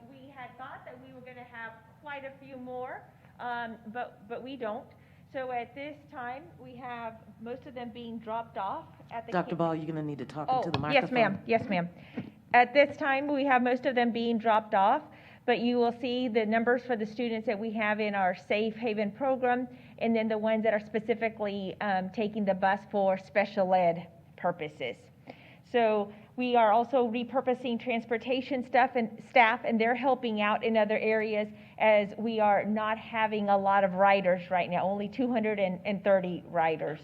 We had thought that we were going to have quite a few more, but we don't. So at this time, we have most of them being dropped off at the Dr. Ball, you're going to need to talk into the Yes, microphone. ma'am. Yes, ma'am. At this time, we have most of them being dropped off, but you will see the numbers for the students that we have in our Safe Haven program, and then the ones that are specifically taking the bus for special ed purposes. So we are also repurposing transportation staff, and they're helping out in other areas as we are not having a lot of riders right now, only 230 riders.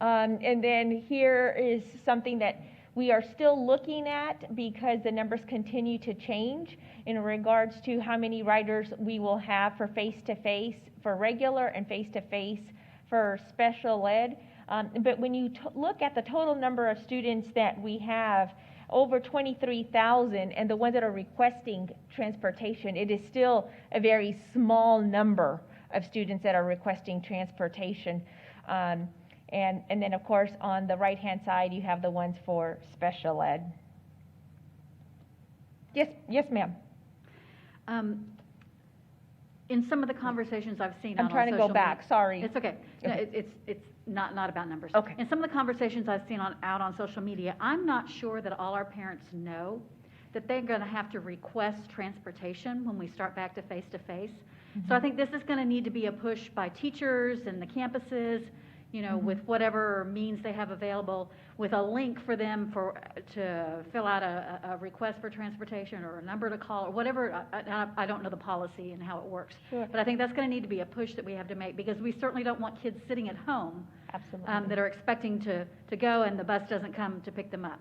And then here is something that we are still looking at because the numbers continue to change in regards to how many riders we will have for face-to-face, for regular and face-to-face for special ed. But when you look at the total number of students that we have, over 23,000, and the ones that are requesting transportation, it is still a very small number of students that are requesting transportation. And then, of course, on the right-hand side, you have the ones for special ed. Yes, ma'am. In some of the conversations I've seen I'm out trying on to go social back, media- sorry. It's okay. No, Okay. it's not about numbers. Okay. In some of the conversations I've seen out on social media, I'm not sure that all our parents know that they're going to have to request transportation when we start back to face-to-face. So I think this is going to need to be a push by teachers and the campuses, with whatever means they have available, with a link for them to fill out a request for transportation or a number to call or whatever. I don't know the policy and how it works. Sure. But I think that's going to need to be a push that we have to make because we certainly don't want kids sitting at home Absolutely. that are expecting to go and the bus doesn't come to pick them up.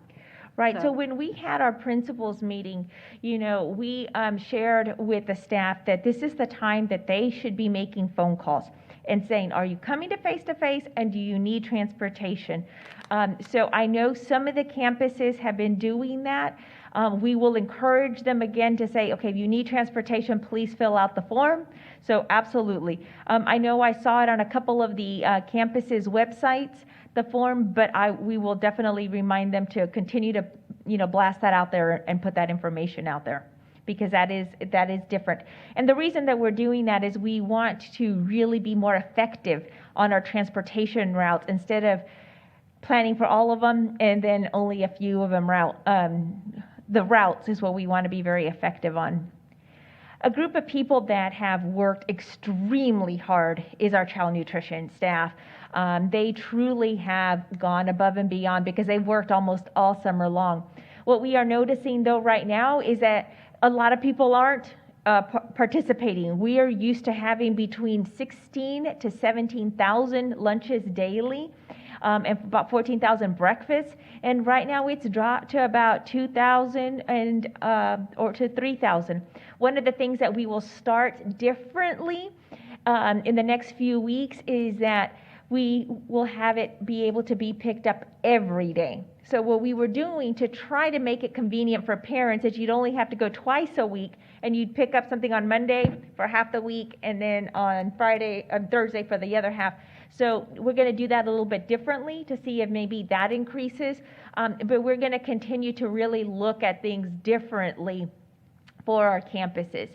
Right, so when we had our principals meeting, we shared with the staff that this is the time that they should be making phone calls and saying, are you coming to face-to-face and do you need transportation? So I know some of the campuses have been doing that. We will encourage them again to say, okay, if you need transportation, please fill out the form. So absolutely. I know I saw it on a couple of the campuses' websites, the form, but we will definitely remind them to continue to, blast that out there and put that information out there, because that is different. And the reason that we're doing that is we want to really be more effective on our transportation routes instead of planning for all of them and then only a few of them the routes is what we want to be very effective on. A group of people that have worked extremely hard is our child nutrition staff. They truly have gone above and beyond because they've worked almost all summer long. What we are noticing though right now is that a lot of people aren't participating. We are used to having between 16 to 17,000 lunches daily. And about 14,000 breakfasts, and right now it's dropped to about 2,000 or to 3,000. One of the things that we will start differently in the next few weeks is that we will have it be able to be picked up every day. So what we were doing to try to make it convenient for parents is you'd only have to go twice a week, and you'd pick up something on Monday for half the week, and then on Thursday for the other half. So we're going to do that a little bit differently to see if maybe that increases. But we're going to continue to really look at things differently for our campuses.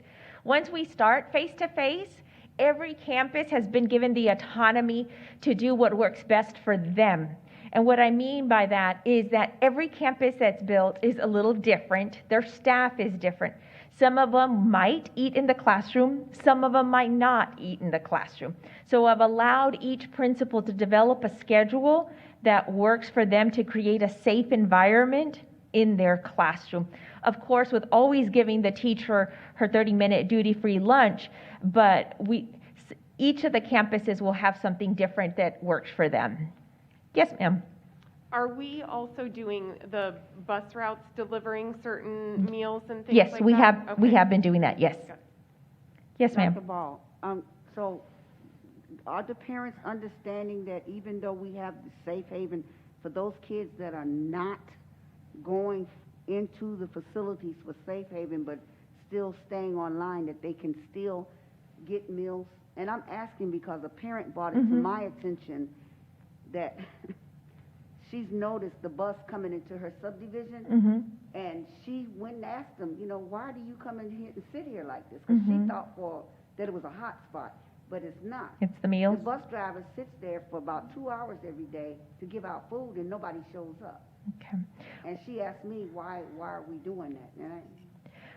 Once we start face-to-face, every campus has been given the autonomy to do what works best for them. And what I mean by that is that every campus that's built is a little different. Their staff is different. Some of them might eat in the classroom. Some of them might not eat in the classroom. So I've allowed each principal to develop a schedule that works for them to create a safe environment in their classroom. Of course, with always giving the teacher her 30-minute duty-free lunch, but each of the campuses will have something different that works for them. Yes, ma'am. Are we also doing the bus routes delivering certain meals and things Yes, like we that? have. We have been doing that. Yes. Okay. Yes, ma'am. Dr. Ball, so are the parents understanding that even though we have the safe haven for those kids that are not going into the facilities for safe haven but still staying online, that they can still get meals? And I'm asking because a parent brought it to my attention that she's noticed the bus coming into her subdivision, and she went and asked them, why do you come in here and sit here like this? Because she thought that it was a hot spot, but it's not. It's the meals. The bus driver sits there for about 2 hours every day to give out food, and nobody shows up. Okay. And she asked me, why are we doing that? And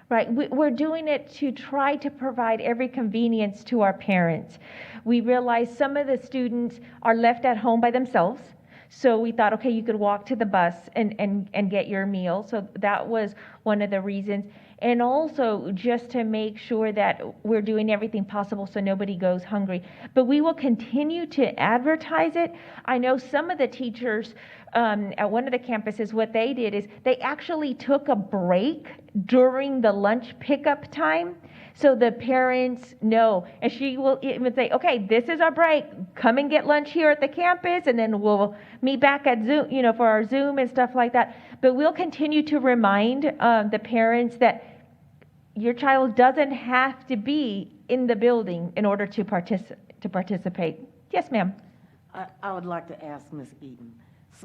Right. We're doing it to try to provide every convenience to our parents. We realize some of the students are left at home by themselves. So we thought, okay, you could walk to the bus and get your meal. So that was one of the reasons. And also just to make sure that we're doing everything possible so nobody goes hungry. But we will continue to advertise it. I know some of the teachers at one of the campuses, what they did is they actually took a break during the lunch pickup time. So the parents know, and she will even say, okay, this is our break. Come and get lunch here at the campus, and then we'll meet back at Zoom, for our Zoom and stuff like that. But we'll continue to remind the parents that your child doesn't have to be in the building in order to participate. Yes, ma'am. I would like to ask Ms. Eaton,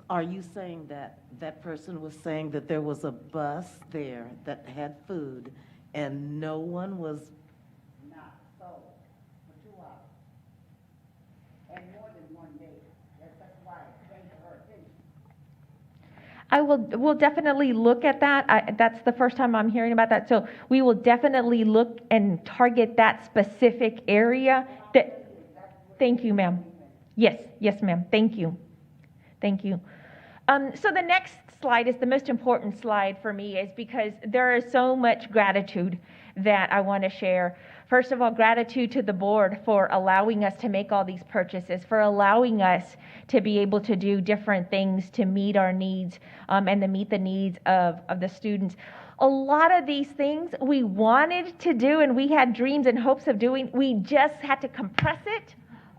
are you saying that person was saying that there was a bus there that had food and no one was not so for 2 hours, and more than one day? That's why it came to her attention. We'll definitely look at that. That's the first time I'm hearing about that. So we will definitely look and target that specific area. Thank you, ma'am. Yes, ma'am. Thank you. So the next slide is the most important slide for me, is because there is so much gratitude that I want to share. First of all, gratitude to the board for allowing us to make all these purchases, for allowing us to be able to do different things to meet our needs and to meet the needs of the students. A lot of these things we wanted to do and we had dreams and hopes of doing. We just had to compress it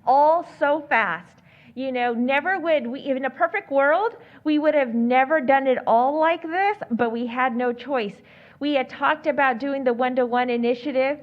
all so fast. Never would we, in a perfect world, we would have never done it all like this, but we had no choice. We had talked about doing the one-to-one initiative,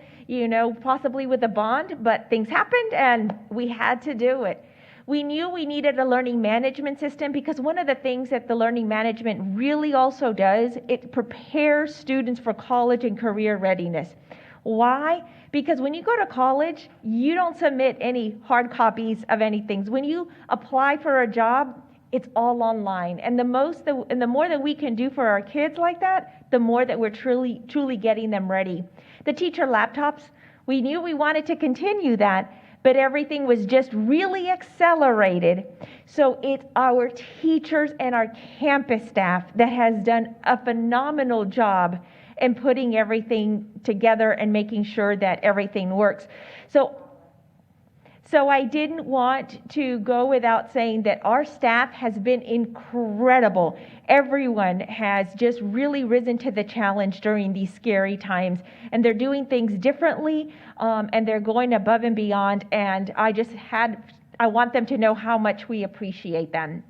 possibly with a bond, but things happened and we had to do it. We knew we needed a learning management system because one of the things that the learning management really also does, it prepares students for college and career readiness. Why? Because when you go to college, you don't submit any hard copies of anything. When you apply for a job, it's all online. And the more that we can do for our kids like that, the more that we're truly getting them ready. The teacher laptops, we knew we wanted to continue that, but everything was just really accelerated. So it's our teachers and our campus staff that has done a phenomenal job in putting everything together and making sure that everything works. So I didn't want to go without saying that our staff has been incredible. Everyone has just really risen to the challenge during these scary times, and they're doing things differently, and they're going above and beyond, and I want them to know how much we appreciate them.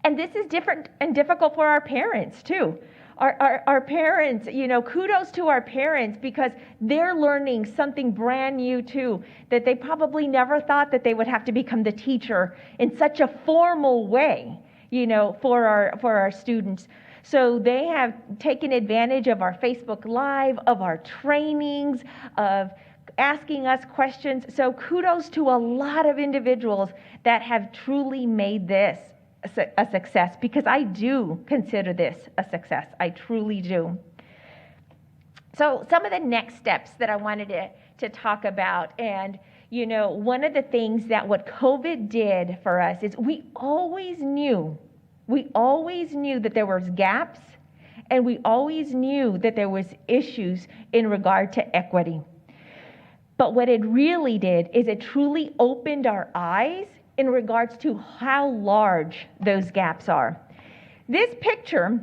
And this is different and difficult for our parents too. Our parents, kudos to our parents because they're learning something brand new too, that they probably never thought that they would have to become the teacher in such a formal way, for our students. So they have taken advantage of our Facebook Live, of our trainings, of asking us questions. So kudos to a lot of individuals that have truly made this a success, because I do consider this a success. I truly do. So some of the next steps that I wanted to talk about, and one of the things that what COVID did for us is we always knew that there was gaps, and we always knew that there was issues in regard to equity. But what it really did is it truly opened our eyes in regards to how large those gaps are. This picture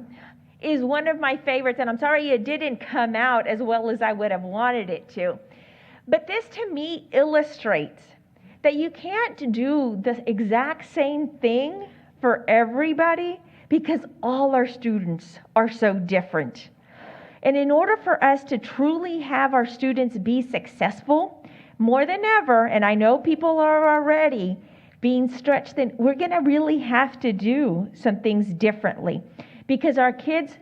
is one of my favorites, and I'm sorry it didn't come out as well as I would have wanted it to. But this to me illustrates that you can't do the exact same thing for everybody because all our students are so different. And in order for us to truly have our students be successful, more than ever, and I know people are already being stretched, then we're going to really have to do some things differently because our kids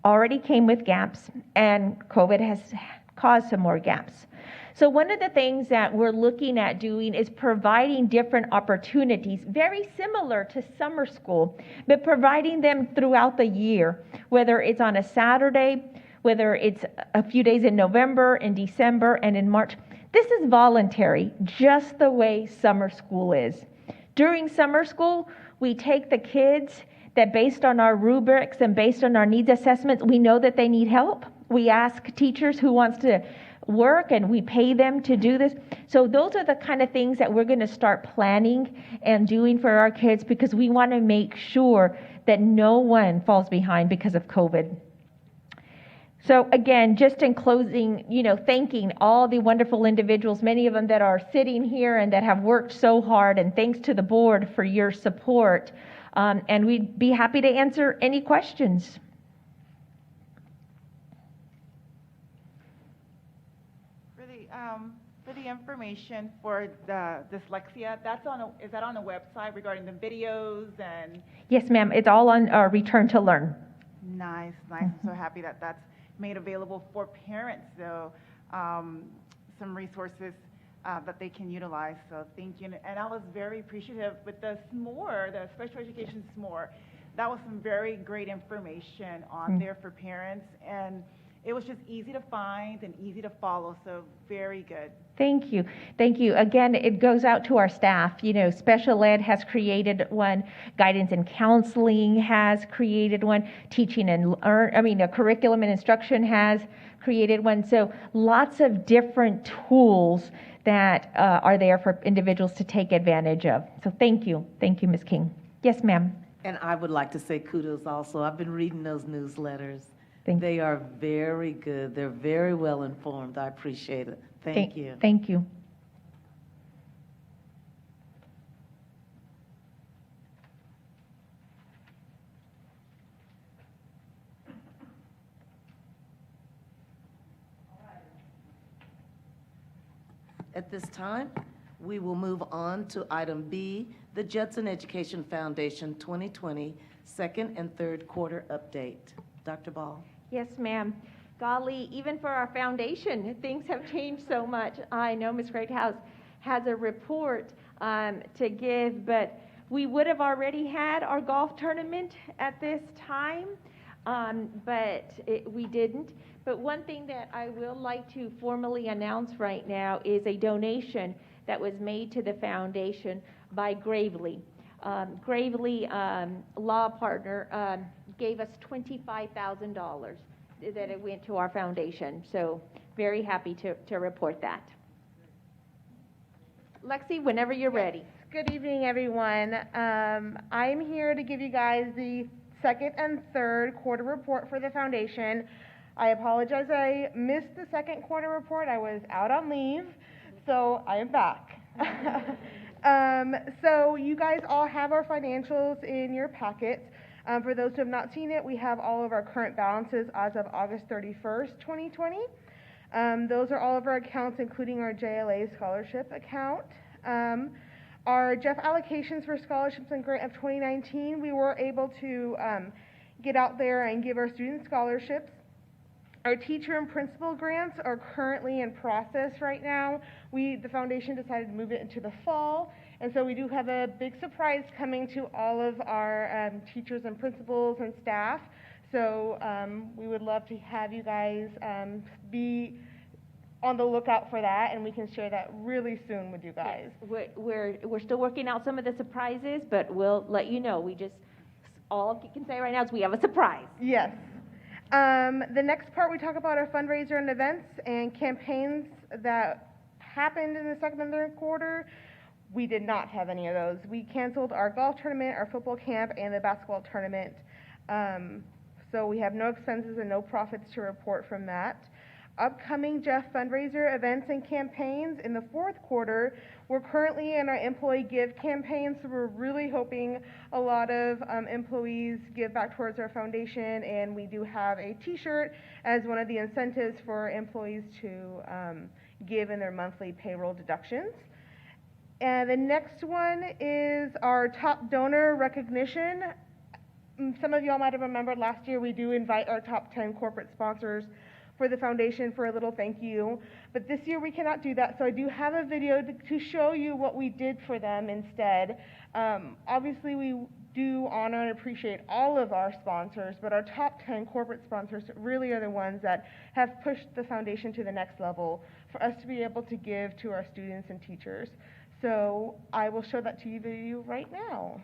already came with gaps and COVID has caused some more gaps. So one of the things that we're looking at doing is providing different opportunities, very similar to summer school, but providing them throughout the year, whether it's on a Saturday, whether it's a few days in November, in December, and in March. This is voluntary, just the way summer school is. During summer school, we take the kids that based on our rubrics and based on our needs assessments, we know that they need help. We ask teachers who wants to work and we pay them to do this. So those are the kind of things that we're going to start planning and doing for our kids because we want to make sure that no one falls behind because of COVID. So again, just in closing, thanking all the wonderful individuals, many of them that are sitting here and that have worked so hard, and thanks to the board for your support. And we'd be happy to answer any questions. For the information for the dyslexia, is that on the website regarding the videos and? Yes, ma'am. It's all on Return to Learn. Nice. I'm so happy that that's made available for parents, though, some resources that they can utilize. So thank you. And I was very appreciative with the SMORE, the Special Education SMORE. That was some very great information on there for parents, and it was just easy to find and easy to follow, so very good. Thank you. Thank you. Again, it goes out to our staff. Special ed has created one, guidance and counseling has created one, teaching and curriculum and instruction has created one. So lots of different tools that are there for individuals to take advantage of. So thank you. Thank you, Ms. King. Yes, ma'am. And I would like to say kudos also. I've been reading those newsletters. They are very good. They're very well informed. I appreciate it. Thank you. Thank you. At this time, we will move on to item B, the Judson Education Foundation 2020 second and third quarter update. Dr. Ball. Yes, ma'am. Golly, even for our foundation, things have changed so much. I know Ms. Greathouse has a report to give, but we would have already had our golf tournament at this time, but we didn't. But one thing that I will like to formally announce right now is a donation that was made to the foundation by Gravely. Gravely Law Partner gave us $25,000 that it went to our foundation. So very happy to report that. Lexi, whenever you're ready. Good evening, everyone. I'm here to give you guys the second and third quarter report for the foundation. I apologize I missed the second quarter report. I was out on leave, so I am back. So you guys all have our financials in your packets. For those who have not seen it, we have all of our current balances as of August 31st, 2020. Those are all of our accounts, including our JLA scholarship account. Our Jeff allocations for scholarships and grant of 2019, we were able to get out there and give our students scholarships. Our teacher and principal grants are currently in process right now. The foundation decided to move it into the fall, and so we do have a big surprise coming to all of our teachers and principals and staff. So we would love to have you guys be on the lookout for that, and we can share that really soon with you guys. We're still working out some of the surprises, but we'll let you know. All I can say right now is we have a surprise. Yes. The next part, we talk about our fundraiser and events and campaigns that happened in the second and third quarter. We did not have any of those. We canceled our golf tournament, our football camp, and the basketball tournament. So we have no expenses and no profits to report from that. Upcoming Jeff fundraiser events and campaigns in the fourth quarter, we're currently in our employee give campaign, so we're really hoping a lot of employees give back towards our foundation, and we do have a t-shirt as one of the incentives for employees to give in their monthly payroll deductions. And the next one is our top donor recognition. Some of y'all might have remembered last year we do invite our top 10 corporate sponsors for the foundation for a little thank you. But this year we cannot do that, so I do have a video to show you what we did for them instead. Obviously we do honor and appreciate all of our sponsors, but our top 10 corporate sponsors really are the ones that have pushed the foundation to the next level for us to be able to give to our students and teachers. So I will show that to you right now.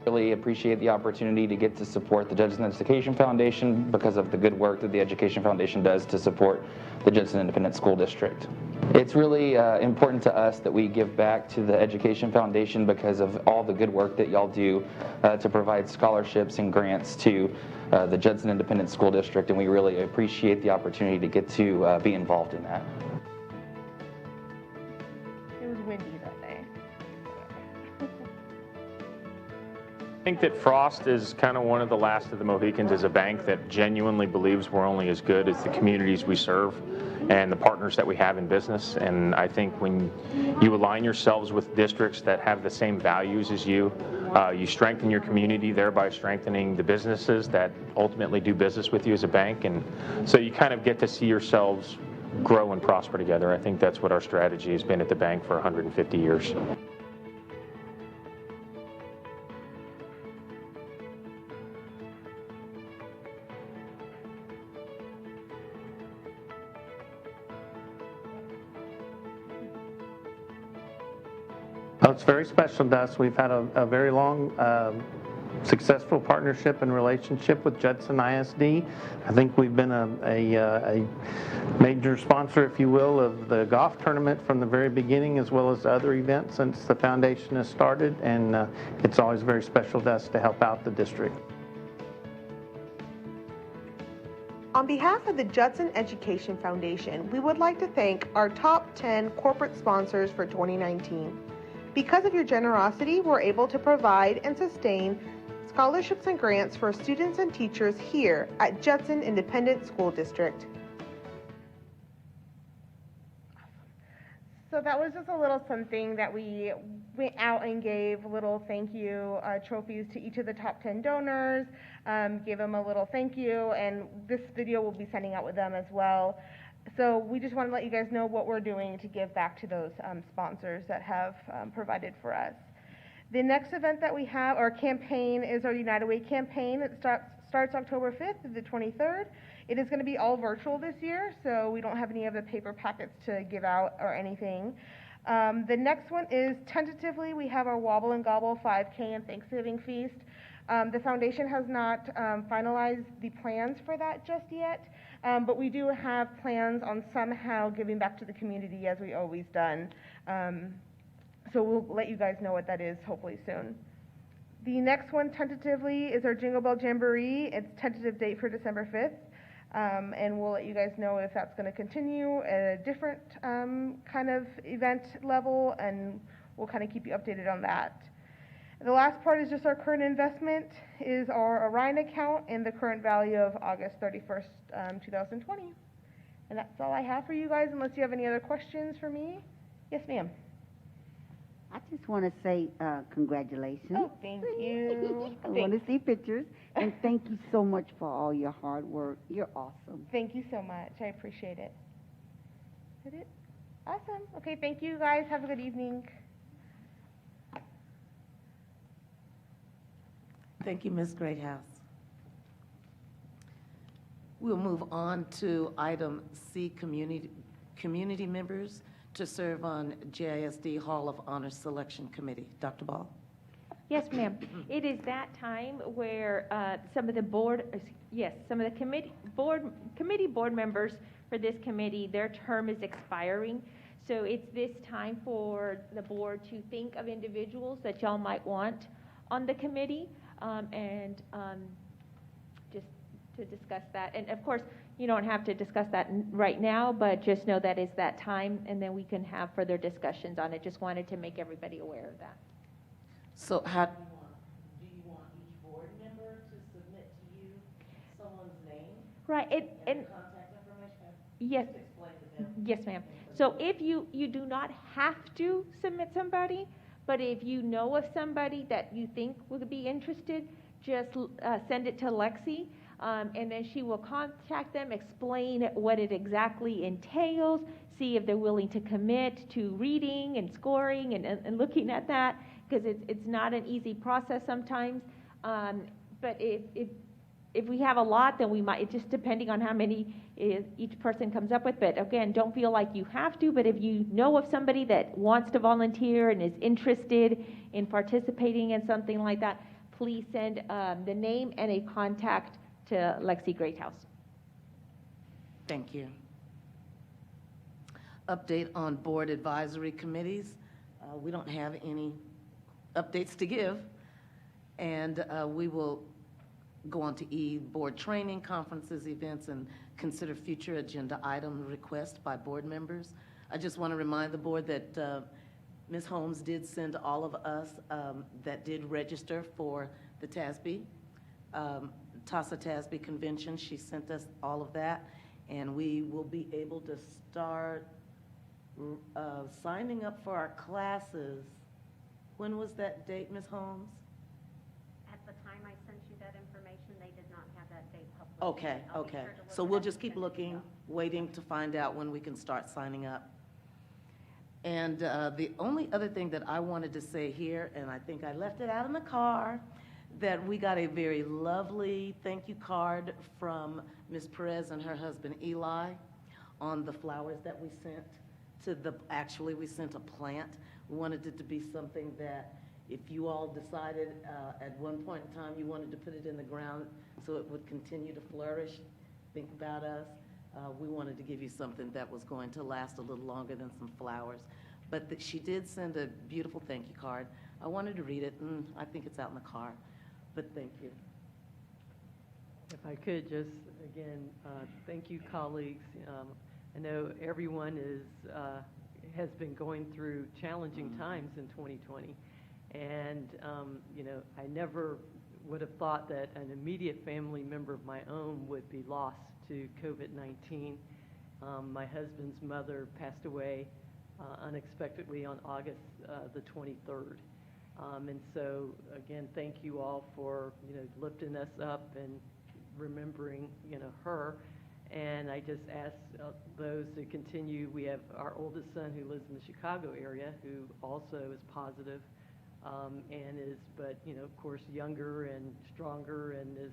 Really appreciate the opportunity to get to support the Judson Education Foundation because of the good work that the Education Foundation does to support the Judson Independent School District. It's really important to us that we give back to the Education Foundation because of all the good work that y'all do to provide scholarships and grants to the Judson Independent School District, and we really appreciate the opportunity to get to be involved in that. It was windy that day. I think that Frost is kind of one of the last of the Mohicans as a bank that genuinely believes we're only as good as the communities we serve and the partners that we have in business. And I think when you align yourselves with districts that have the same values as you, you strengthen your community, thereby strengthening the businesses that ultimately do business with you as a bank. And so you kind of get to see yourselves grow and prosper together. I think that's what our strategy has been at the bank for 150 years. Well, it's very special to us. We've had a very long, successful partnership and relationship with Judson ISD. I think we've been a major sponsor, if you will, of the golf tournament from the very beginning, as well as other events since the foundation has started, and it's always very special to us to help out the district. On behalf of the Judson Education Foundation, we would like to thank our top 10 corporate sponsors for 2019. Because of your generosity, we're able to provide and sustain scholarships and grants for students and teachers here at Judson Independent School District. So that was just a little something that we went out and gave little thank you trophies to each of the top 10 donors, gave them a little thank you, and this video will be sending out with them as well. So we just want to let you guys know what we're doing to give back to those sponsors that have provided for us. The next event that we have, our campaign, is our United Way campaign. It starts October 5th to the 23rd. It is going to be all virtual this year, so we don't have any of the paper packets to give out or anything. The next one is, tentatively, we have our Wobble and Gobble 5K and Thanksgiving Feast. The foundation has not finalized the plans for that just yet, but we do have plans on somehow giving back to the community as we always done. So we'll let you guys know what that is hopefully soon. The next one tentatively is our Jingle Bell Jamboree. It's tentative date for December 5th. And we'll let you guys know if that's going to continue at a different kind of event level, and we'll kind of keep you updated on that. The last part is just our current investment is our Orion account and the current value of August 31st, 2020. And that's all I have for you guys, unless you have any other questions for me. Yes, ma'am. I just want to say congratulations. Oh, thank you. I want to see pictures. And thank you so much for all your hard work. You're awesome. Thank you so much. I appreciate it. Is that it? Awesome. Okay, thank you guys. Have a good evening. Thank you, Ms. Greathouse. We'll move on to item C, community members to serve on JISD Hall of Honor Selection Committee. Dr. Ball? Yes, ma'am. It is that time where some of the committee board members for this committee, their term is expiring. So it's this time for the board to think of individuals that y'all might want on the committee, and just to discuss that. And of course, you don't have to discuss that right now, but just know that it's that time, and then we can have further discussions on it. Just wanted to make everybody aware of that. So how do you want each board member to submit to you someone's name? Right, and contact information? yes, Just explain to them. yes, ma'am. So if you do not have to submit somebody, but if you know of somebody that you think would be interested, just send it to Lexi, and then she will contact them, explain what it exactly entails, see if they're willing to commit to reading and scoring and looking at that, because it's not an easy process sometimes. But if we have a lot, then we might, just depending on how many each person comes up with. But again, don't feel like you have to, but if you know of somebody that wants to volunteer and is interested in participating in something like that, please send the name and a contact to Lexi Greathouse. Thank you. Update on board advisory committees. We don't have any updates to give, and we will go on to E, board training, conferences, events, and consider future agenda item requests by board members. I just want to remind the board that Ms. Holmes did send all of us that did register for the TASB, TASA TASB convention. She sent us all of that, and we will be able to start signing up for our classes. When was that date, Ms. Holmes? At the time I sent you that information, they did not have that date published. Okay, I'll be okay. sure to look So at we'll it just and keep send it to looking, y'all. waiting to find out when we can start signing up. And the only other thing that I wanted to say here, and I think I left it out in the car, that we got a very lovely thank you card from Ms. Perez and her husband Eli on the flowers that we sent to the, actually we sent a plant. We wanted it to be something that if you all decided at one point in time you wanted to put it in the ground so it would continue to flourish, think about us. We wanted to give you something that was going to last a little longer than some flowers. But she did send a beautiful thank you card. I wanted to read it, and I think it's out in the car. But thank you. If I could just, again, thank you, colleagues. I know everyone is has been going through challenging times in 2020. And, I never would have thought that an immediate family member of my own would be lost to COVID-19. My husband's mother passed away unexpectedly on August the 23rd. And so, again, thank you all for, lifting us up and remembering, her. And I just ask those to continue. We have our oldest son who lives in the Chicago area who also is positive, and is, but, of course, younger and stronger and is,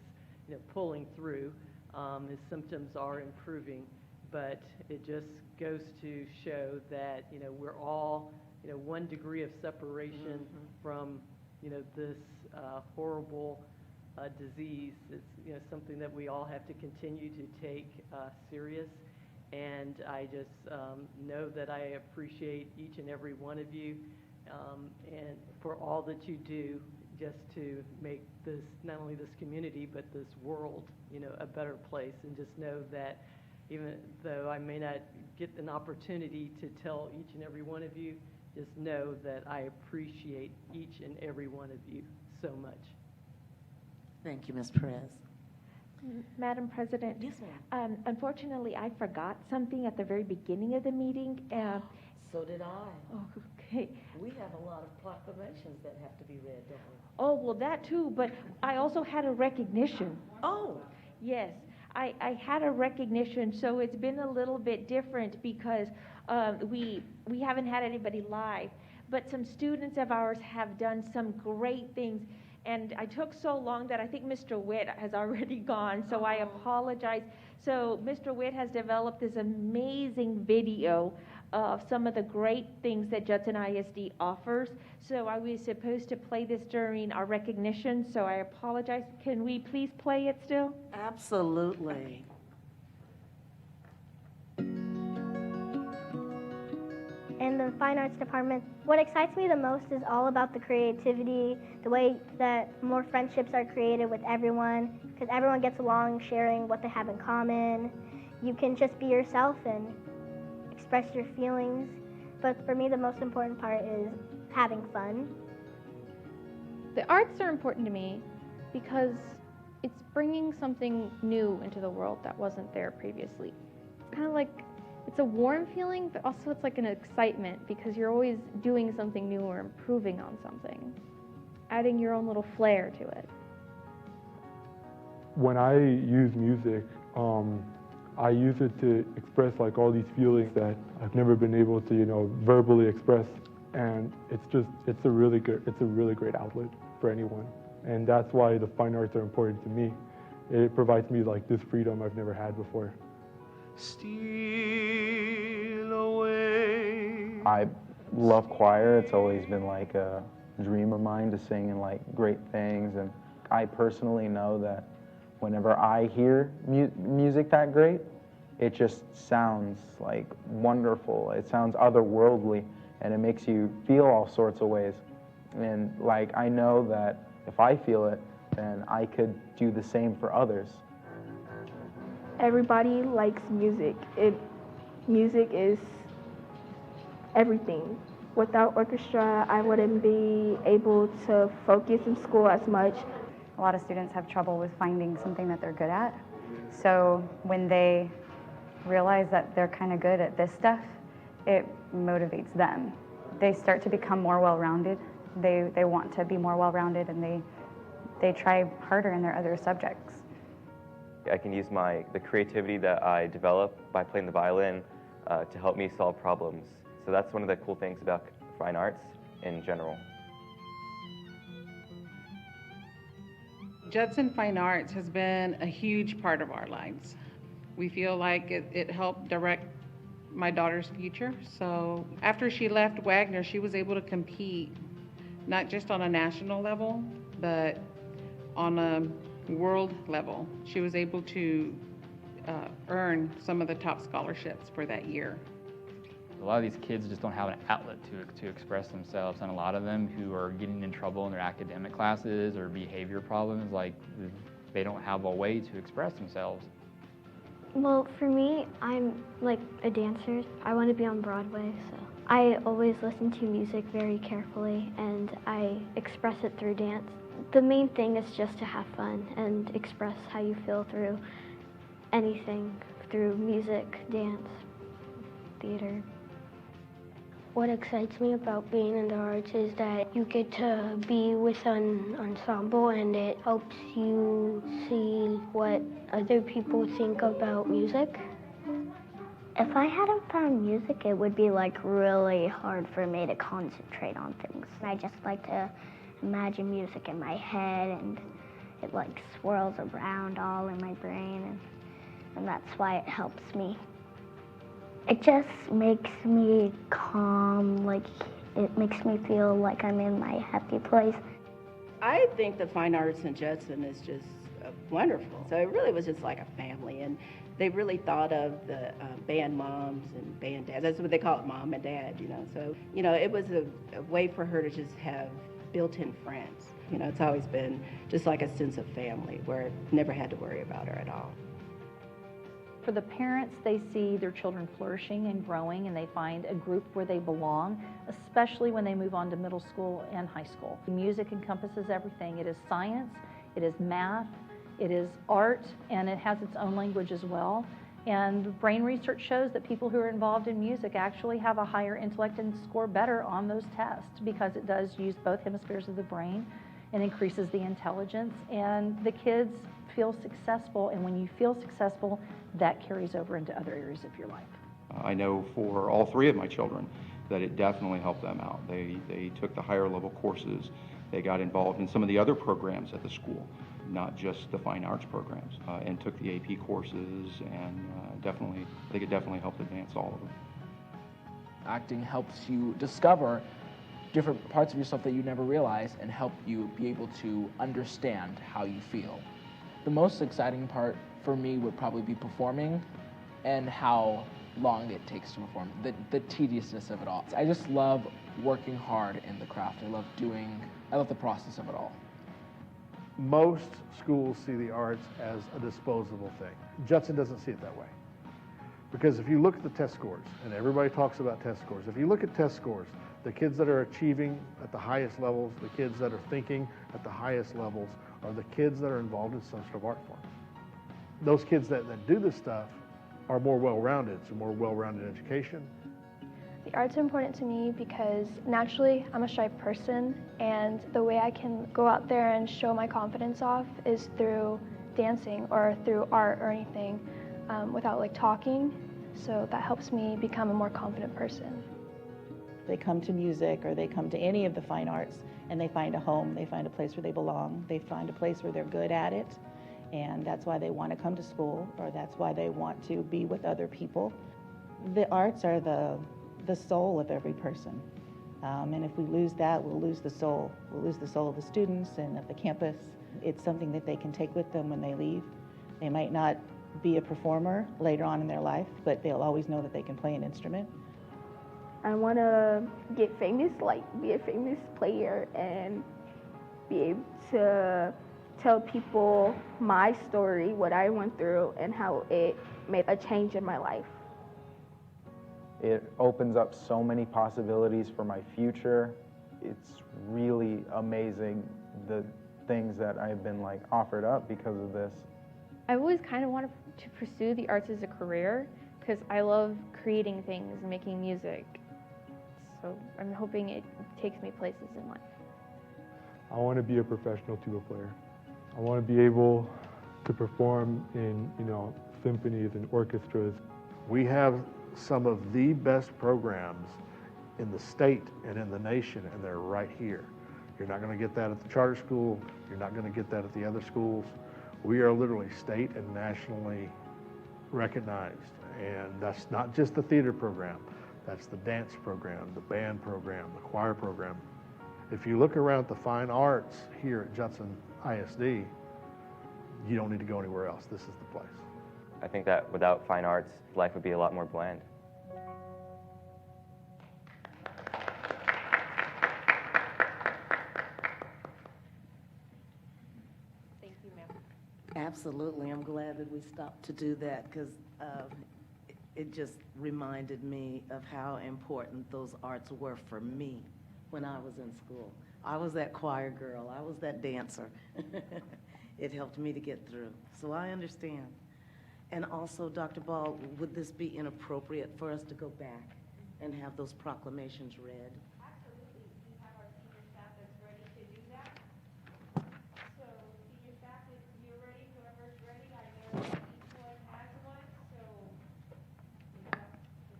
pulling through. His symptoms are improving, but it just goes to show that, we're all, 1 degree of separation from, this horrible disease. It's, something that we all have to continue to take serious. And I just know that I appreciate each and every one of you, and for all that you do just to make this, not only this community, but this world, a better place. And just know that even though I may not get an opportunity to tell each and every one of you, just know that I appreciate each and every one of you so much. Thank you, Ms. Perez. Madam President? Yes, ma'am. Unfortunately, I forgot something at the very beginning of the meeting. So did I. Oh, okay. We have a lot of proclamations that have to be read, don't we? Oh, well, that too, but I also had a recognition. Oh. Yes, I had a recognition, so it's been a little bit different because we haven't had anybody live, but some students of ours have done some great things. And I took so long that I think Mr. Witt has already gone, so I apologize. So Mr. Witt has developed this amazing video of some of the great things that Judson ISD offers. So I was supposed to play this during our recognition, so I apologize. Can we please play it still? Absolutely. In the Fine Arts Department, what excites me the most is all about the creativity, the way that more friendships are created with everyone, because everyone gets along sharing what they have in common. You can just be yourself and express your feelings, but for me the most important part is having fun. The arts are important to me because it's bringing something new into the world that wasn't there previously. It's kind of like, it's a warm feeling, but also it's like an excitement because you're always doing something new or improving on something, adding your own little flair to it. When I use music, I use it to express like all these feelings that I've never been able to, verbally express. And it's a really great outlet for anyone. And that's why the fine arts are important to me. It provides me like this freedom I've never had before. Steal away. I love choir. It's always been like a dream of mine to sing in like great things. And I personally know that whenever I hear music that great, it just sounds like wonderful. It sounds otherworldly, and it makes you feel all sorts of ways. And like I know that if I feel it, then I could do the same for others. Everybody likes music. Music is everything. Without orchestra, I wouldn't be able to focus in school as much. A lot of students have trouble with finding something that they're good at. So when they realize that they're kind of good at this stuff, it motivates them. They start to become more well-rounded. They want to be more well-rounded, and they try harder in their other subjects. I can use the creativity that I develop by playing the violin to help me solve problems. So that's one of the cool things about fine arts in general. Judson Fine Arts has been a huge part of our lives. We feel like it helped direct my daughter's future. So after she left Wagner, she was able to compete not just on a national level, but on a world level. She was able to earn some of the top scholarships for that year. A lot of these kids just don't have an outlet to express themselves, and a lot of them who are getting in trouble in their academic classes or behavior problems, like they don't have a way to express themselves. Well, for me, I'm like a dancer. I want to be on Broadway, so I always listen to music very carefully and I express it through dance. The main thing is just to have fun and express how you feel through anything, through music, dance, theater. What excites me about being in the arts is that you get to be with an ensemble and it helps you see what other people think about music. If I hadn't found music, it would be like really hard for me to concentrate on things. I just like to imagine music in my head and it like swirls around all in my brain and that's why it helps me. It just makes me calm, like it makes me feel like I'm in my happy place. I think the fine arts in Judson is just wonderful. So it really was just like a family, and they really thought of the band moms and band dads. That's what they call it, mom and dad, you know. So, you know, it was a way for her to just have built-in friends. You know, it's always been just like a sense of family where I never had to worry about her at all. For the parents, they see their children flourishing and growing, and they find a group where they belong, especially when they move on to middle school and high school. Music encompasses everything. It is science, it is math, it is art, and it has its own language as well. And brain research shows that people who are involved in music actually have a higher intellect and score better on those tests because it does use both hemispheres of the brain and increases the intelligence. And the kids feel successful, and when you feel successful, that carries over into other areas of your life. I know for all three of my children that it definitely helped them out. They took the higher level courses. They got involved in some of the other programs at the school, not just the fine arts programs, and took the AP courses, and I think it definitely helped advance all of them. Acting helps you discover different parts of yourself that you never realized and help you be able to understand how you feel. The most exciting part for me would probably be performing and how long it takes to perform, the tediousness of it all. I just love working hard in the craft. I love the process of it all. Most schools see the arts as a disposable thing. Judson doesn't see it that way. Because if you look at the test scores, and everybody talks about test scores, if you look at test scores, the kids that are achieving at the highest levels, the kids that are thinking at the highest levels, are the kids that are involved in some sort of art form. Those kids that do this stuff are more well-rounded. It's a more well-rounded education. The arts are important to me because naturally I'm a shy person, and the way I can go out there and show my confidence off is through dancing or through art or anything without like talking. So that helps me become a more confident person. They come to music or they come to any of the fine arts and they find a home, they find a place where they belong, they find a place where they're good at it, and that's why they want to come to school, or that's why they want to be with other people. The arts are the soul of every person, and if we lose that, we'll lose the soul. We'll lose the soul of the students and of the campus. It's something that they can take with them when they leave. They might not be a performer later on in their life, but they'll always know that they can play an instrument. I want to get famous, like be a famous player and be able to tell people my story, what I went through, and how it made a change in my life. It opens up so many possibilities for my future. It's really amazing the things that I've been like offered up because of this. I've always kind of wanted to pursue the arts as a career because I love creating things and making music. So I'm hoping it takes me places in life. I want to be a professional tuba player. I want to be able to perform in, symphonies and orchestras. We have some of the best programs in the state and in the nation, and they're right here. You're not going to get that at the charter school. You're not going to get that at the other schools. We are literally state and nationally recognized, and that's not just the theater program. That's the dance program, the band program, the choir program. If you look around the fine arts here at Judson ISD, you don't need to go anywhere else. This is the place. I think that without fine arts, life would be a lot more bland. At Absolutely. I'm glad that we stopped to do that because it just reminded me of how important those arts were for me when I was in school. I was that choir girl. I was that dancer. It helped me to get through. So I understand. And also, Dr. Ball, would this be inappropriate for us to go back and have those proclamations read? Absolutely. We have our senior staff that's ready to do that. So, senior staff, if you're ready, whoever's ready, I know each one has one, so.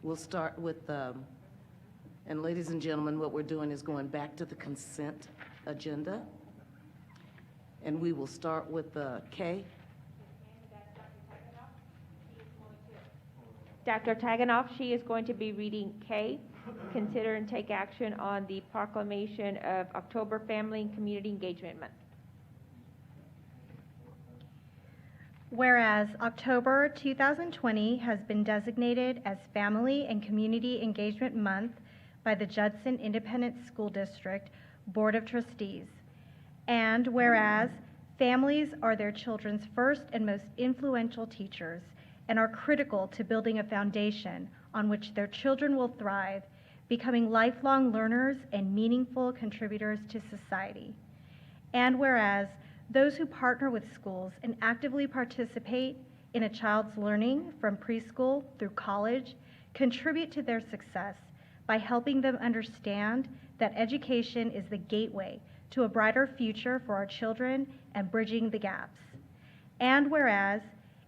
We'll start with, and ladies and gentlemen, what we're doing is going back to the consent agenda. And we will start with K. Dr. Taganoff, she is going to be reading K, consider and take action on the proclamation of October Family and Community Engagement Month. Whereas October 2020 has been designated as Family and Community Engagement Month by the Judson Independent School District Board of Trustees. And whereas families are their children's first and most influential teachers and are critical to building a foundation on which their children will thrive, becoming lifelong learners and meaningful contributors to society. And whereas those who partner with schools and actively participate in a child's learning from preschool through college contribute to their success by helping them understand that education is the gateway to a brighter future for our children and bridging the gaps. And whereas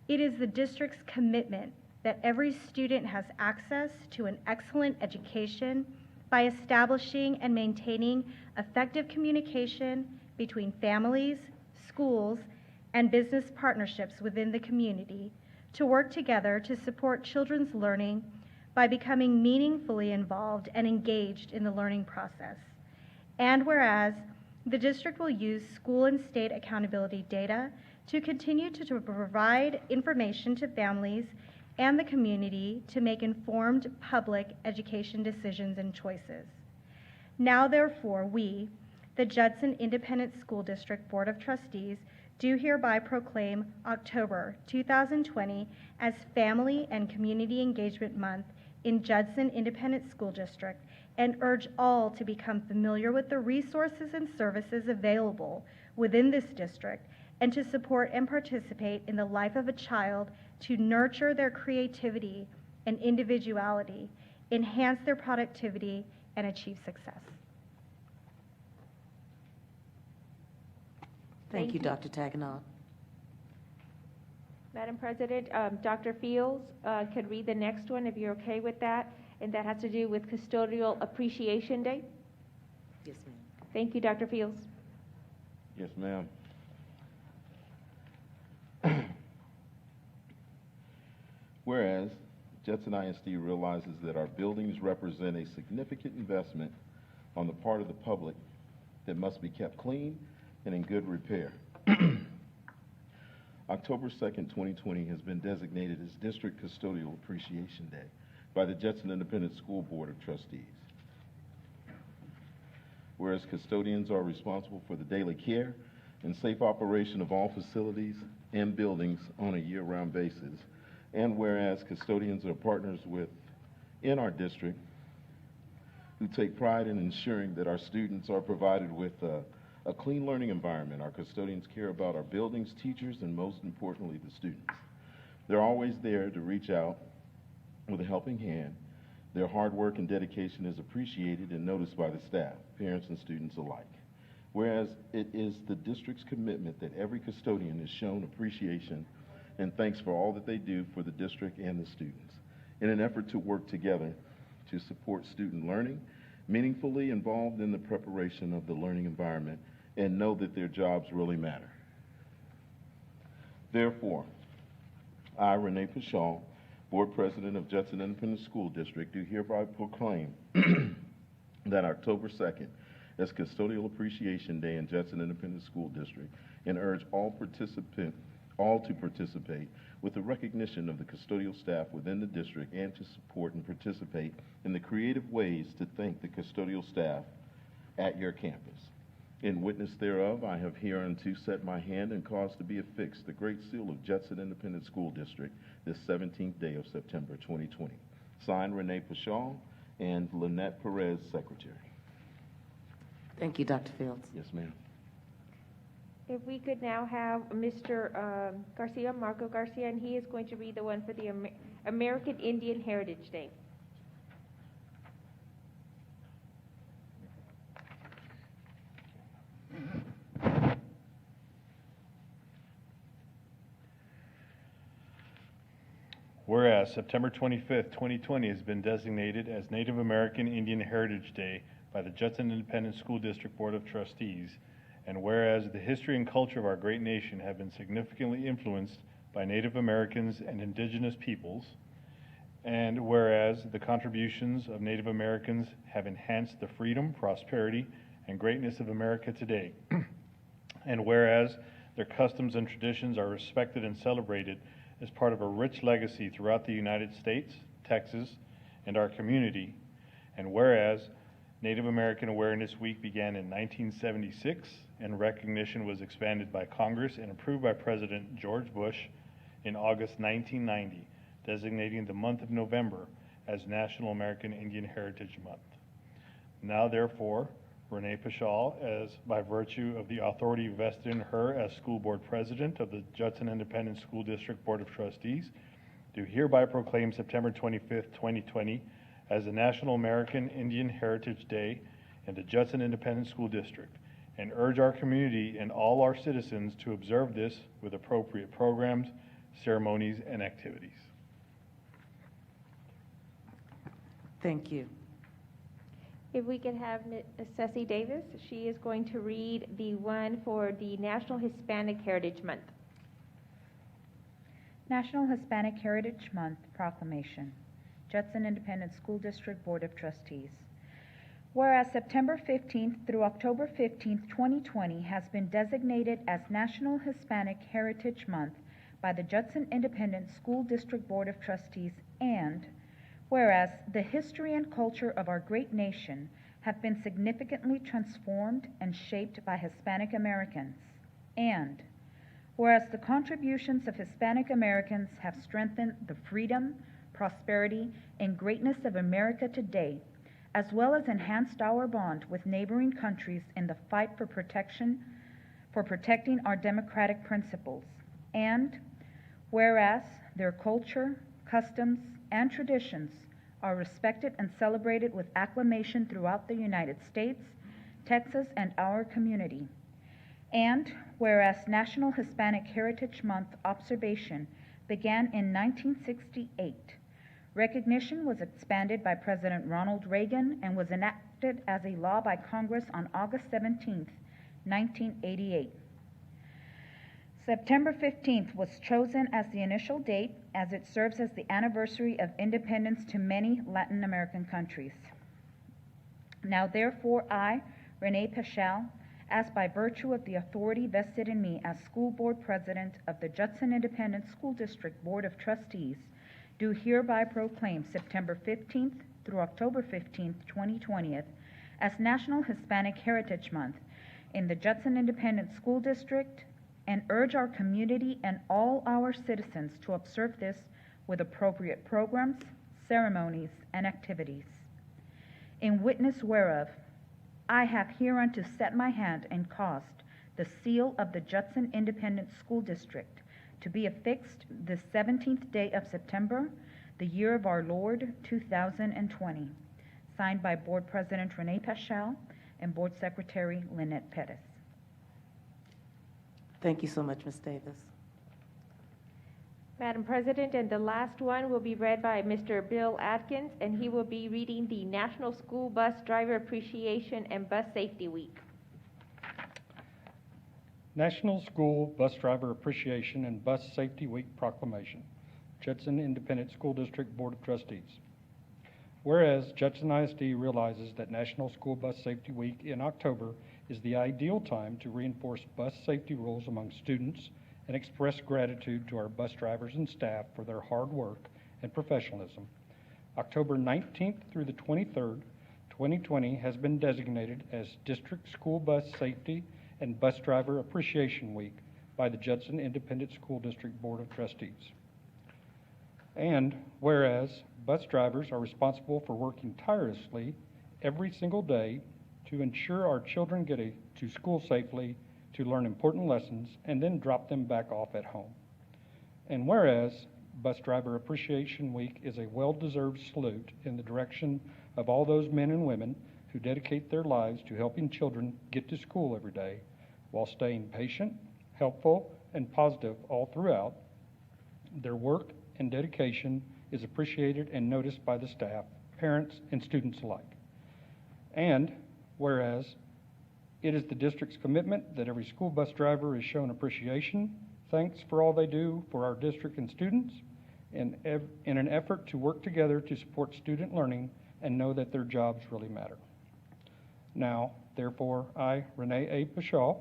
it is the district's commitment that every student has access to an excellent education by establishing and maintaining effective communication between families, schools, and business partnerships within the community to work together to support children's learning by becoming meaningfully involved and engaged in the learning process. And whereas the district will use school and state accountability data to continue to provide information to families and the community to make informed public education decisions and choices. Now, therefore, we, the Judson Independent School District Board of Trustees, do hereby proclaim October 2020 as Family and Community Engagement Month in Judson Independent School District and urge all to become familiar with the resources and services available within this district and to support and participate in the life of a child to nurture their creativity and individuality, enhance their productivity, and achieve success. Thank you, Dr. Taganoff. Madam President, Dr. Fields could read the next one if you're okay with that, and that has to do with Custodial Appreciation Day. Yes, ma'am. Thank you, Dr. Fields. Yes, ma'am. Whereas Judson ISD realizes that our buildings represent a significant investment on the part of the public that must be kept clean and in good repair. October 2nd, 2020 has been designated as District Custodial Appreciation Day by the Judson Independent School Board of Trustees. Whereas custodians are responsible for the daily care and safe operation of all facilities and buildings on a year-round basis, and whereas custodians are partners in our district who take pride in ensuring that our students are provided with a clean learning environment. Our custodians care about our buildings, teachers, and most importantly, the students. They're always there to reach out with a helping hand. Their hard work and dedication is appreciated and noticed by the staff, parents, and students alike. Whereas it is the district's commitment that every custodian is shown appreciation and thanks for all that they do for the district and the students in an effort to work together to support student learning, meaningfully involved in the preparation of the learning environment, and know that their jobs really matter. Therefore, I, Renee Pashal, Board President of Judson Independent School District, do hereby proclaim that October 2nd as Custodial Appreciation Day in Judson Independent School District, and urge all to participate with the recognition of the custodial staff within the district and to support and participate in the creative ways to thank the custodial staff at your campus. In witness thereof, I have hereunto set my hand and caused to be affixed the Great Seal of Judson Independent School District this 17th day of September 2020. Signed, Renee Pashal and Lynette Perez, Secretary. Thank you, Dr. Fields. Yes, ma'am. If we could now have Mr. Garcia, Marco Garcia, and he is going to read the one for the American Indian Heritage Day. Whereas September 25th, 2020 has been designated as Native American Indian Heritage Day by the Judson Independent School District Board of Trustees, and whereas the history and culture of our great nation have been significantly influenced by Native Americans and indigenous peoples, and whereas the contributions of Native Americans have enhanced the freedom, prosperity, and greatness of America today, and whereas their customs and traditions are respected and celebrated as part of a rich legacy throughout the United States, Texas, and our community, and whereas Native American Awareness Week began in 1976 and recognition was expanded by Congress and approved by President George Bush in August 1990, designating the month of November as National American Indian Heritage Month. Now, therefore, Renee Pashal, as by virtue of the authority vested in her as School Board President of the Judson Independent School District Board of Trustees, do hereby proclaim September 25th, 2020 as the National American Indian Heritage Day in the Judson Independent School District, and urge our community and all our citizens to observe this with appropriate programs, ceremonies, and activities. Thank you. If we could have Ms. Ceci Davis, she is going to read the one for the National Hispanic Heritage Month. National Hispanic Heritage Month Proclamation. Judson Independent School District Board of Trustees. Whereas September 15th through October 15th, 2020 has been designated as National Hispanic Heritage Month by the Judson Independent School District Board of Trustees, and whereas the history and culture of our great nation have been significantly transformed and shaped by Hispanic Americans, and whereas the contributions of Hispanic Americans have strengthened the freedom, prosperity, and greatness of America today, as well as enhanced our bond with neighboring countries in the fight for protecting our democratic principles, and whereas their culture, customs, and traditions are respected and celebrated with acclamation throughout the United States, Texas, and our community. And whereas National Hispanic Heritage Month observation began in 1968, recognition was expanded by President Ronald Reagan and was enacted as a law by Congress on August 17, 1988. September 15th was chosen as the initial date as it serves as the anniversary of independence to many Latin American countries. Now therefore I, Renee Pashal, as by virtue of the authority vested in me as School Board President of the Judson Independent School District Board of Trustees, do hereby proclaim September 15th through October 15th, 2020 as National Hispanic Heritage Month in the Judson Independent School District, and urge our community and all our citizens to observe this with appropriate programs, ceremonies, and activities. In witness whereof, I have hereunto set my hand and caused the seal of the Judson Independent School District to be affixed the 17th day of September, the year of our Lord, 2020. Signed by Board President Renee Pashal and Board Secretary Lynette Perez. Thank you so much, Ms. Davis. Madam President, and the last one will be read by Mr. Bill Atkins, and he will be reading the National School Bus Driver Appreciation and Bus Safety Week. National School Bus Driver Appreciation and Bus Safety Week Proclamation, Judson Independent School District Board of Trustees. Whereas Judson ISD realizes that National School Bus Safety Week in October is the ideal time to reinforce bus safety rules among students and express gratitude to our bus drivers and staff for their hard work and professionalism. October 19th through the 23rd, 2020 has been designated as District School Bus Safety and Bus Driver Appreciation Week by the Judson Independent School District Board of Trustees. And whereas bus drivers are responsible for working tirelessly every single day to ensure our children get to school safely, to learn important lessons, and then drop them back off at home. And whereas Bus Driver Appreciation Week is a well-deserved salute in the direction of all those men and women who dedicate their lives to helping children get to school every day while staying patient, helpful, and positive all throughout, their work and dedication is appreciated and noticed by the staff, parents, and students alike. And whereas it is the district's commitment that every school bus driver is shown appreciation, thanks for all they do for our district and students, in an effort to work together to support student learning and know that their jobs really matter. Now, therefore, I, Renee A. Pashaw,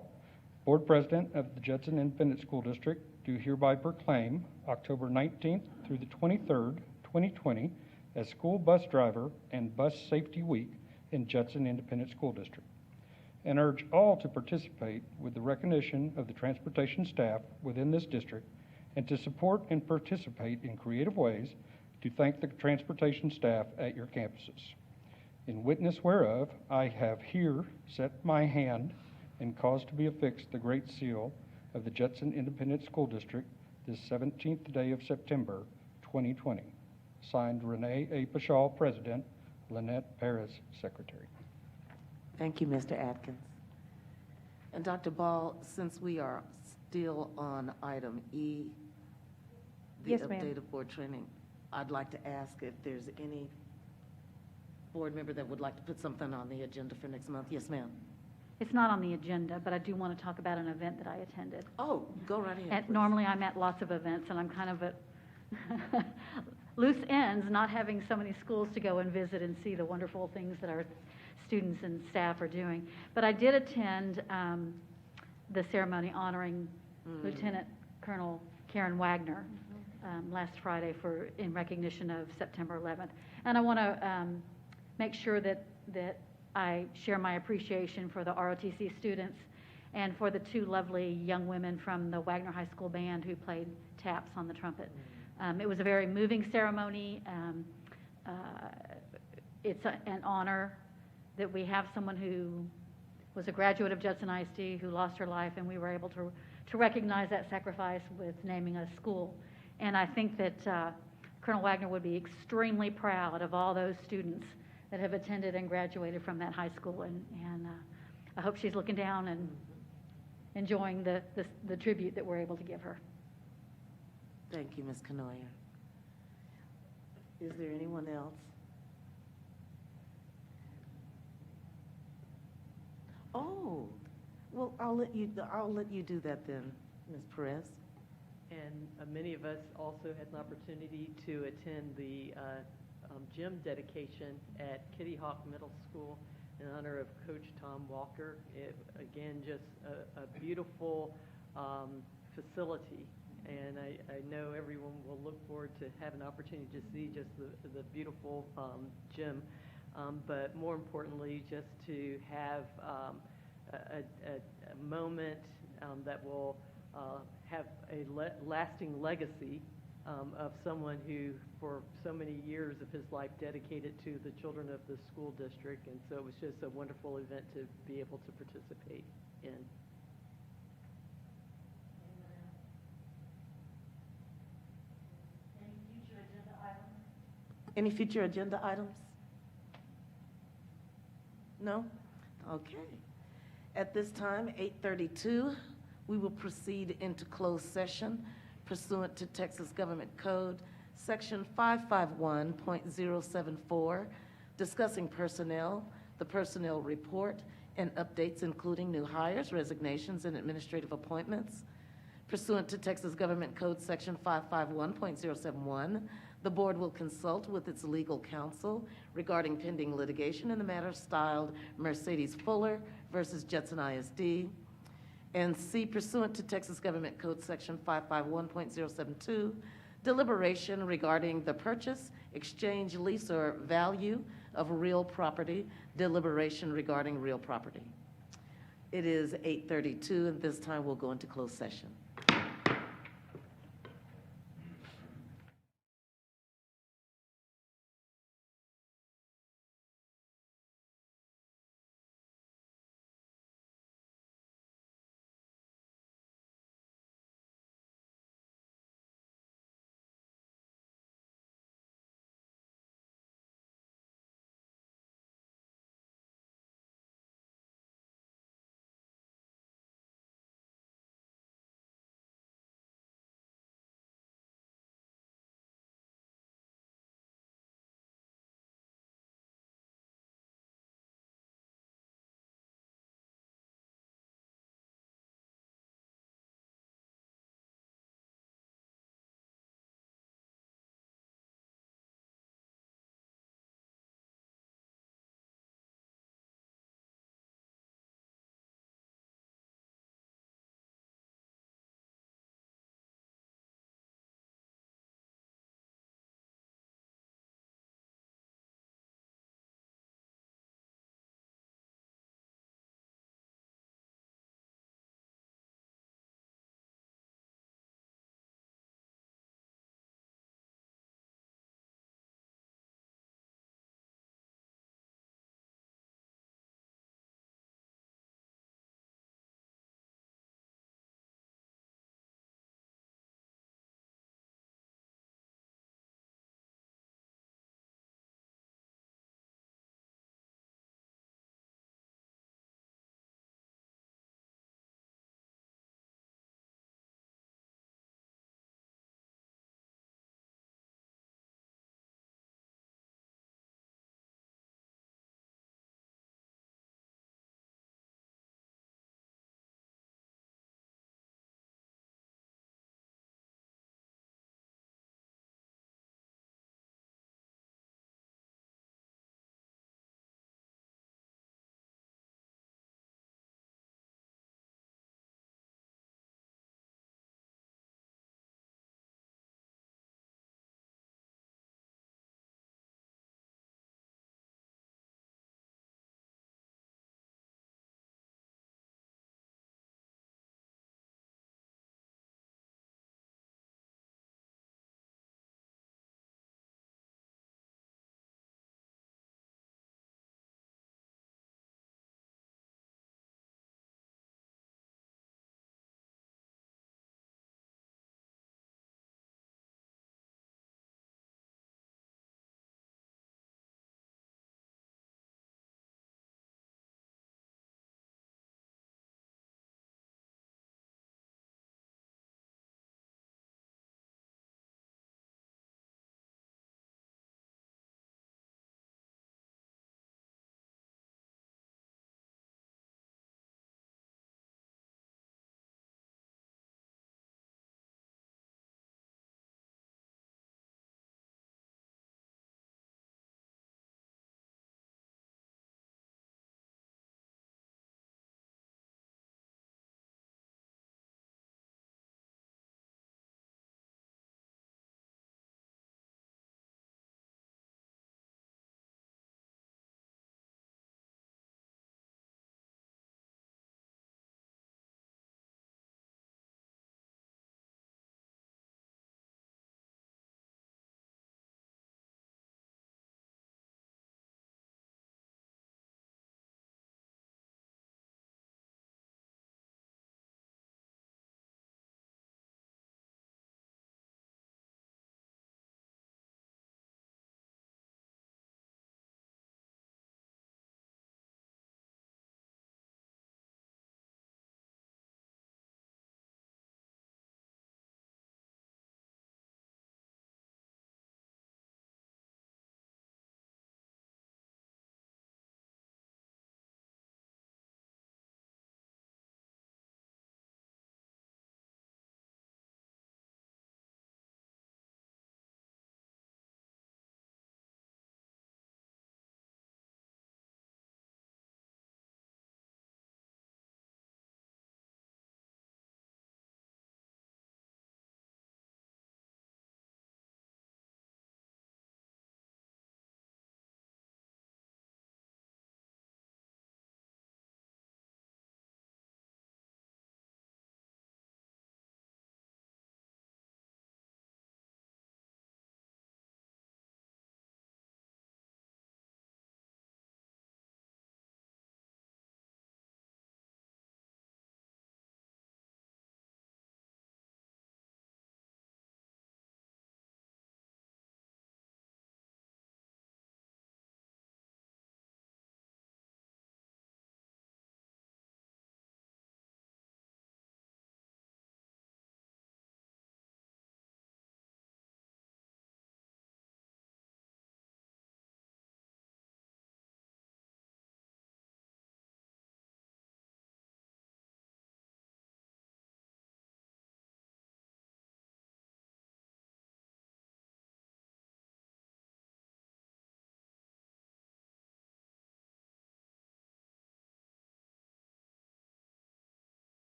Board President of the Judson Independent School District, do hereby proclaim October 19th through the 23rd, 2020, as School Bus Driver and Bus Safety Week in Judson Independent School District, and urge all to participate with the recognition of the transportation staff within this district and to support and participate in creative ways to thank the transportation staff at your campuses. In witness whereof, I have here set my hand and caused to be affixed the Great Seal of the Judson Independent School District this 17th day of September, 2020. Signed, Renee A. Pashaw, President, Lynette Perez, Secretary. Thank you, Mr. Atkins. And Dr. Ball, since we are still on item E, the Yes, ma'am. update of board training, I'd like to ask if there's any board member that would like to put something on the agenda for next month. Yes, ma'am. It's not on the agenda, but I do want to talk about an event that I attended. Oh, go right ahead. And please. normally I'm at lots of events, and I'm kind of at loose ends, not having so many schools to go and visit and see the wonderful things that our students and staff are doing. But I did attend the ceremony honoring Lieutenant Colonel Karen Wagner last Friday in recognition of September 11th. And I want to make sure that I share my appreciation for the ROTC students and for the two lovely young women from the Wagner High School Band who played taps on the trumpet. It was a very moving ceremony. It's an honor that we have someone who was a graduate of Judson ISD who lost her life, and we were able to recognize that sacrifice with naming a school. And I think that Colonel Wagner would be extremely proud of all those students that have attended and graduated from that high school, and I hope she's looking down and enjoying the tribute that we're able to give her. Thank you, Ms. Canoyer. Is there anyone else? Oh, well, I'll let you do that then, Ms. Perez. And many of us also had an opportunity to attend the gym dedication at Kitty Hawk Middle School in honor of Coach Tom Walker. Again, just a beautiful facility, and I know everyone will look forward to have an opportunity to see just the beautiful gym, but more importantly, just to have a moment that will have a lasting legacy of someone who, for so many years of his life, dedicated to the children of the school district. And so it was just a wonderful event to be able to participate in. Any future agenda items? No? Okay. At this time, 8:32, we will proceed into closed session pursuant to Texas Government Code, Section 551.074, discussing personnel, the personnel report, and updates including new hires, resignations, and administrative appointments. Pursuant to Texas Government Code, Section 551.071, the board will consult with its legal counsel regarding pending litigation in the matter styled Mercedes Fuller versus Judson ISD. And C, pursuant to Texas Government Code Section 551.072, deliberation regarding the purchase, exchange, lease, or value of real property, deliberation regarding real property. It is 8:32, and this time we'll go into closed session.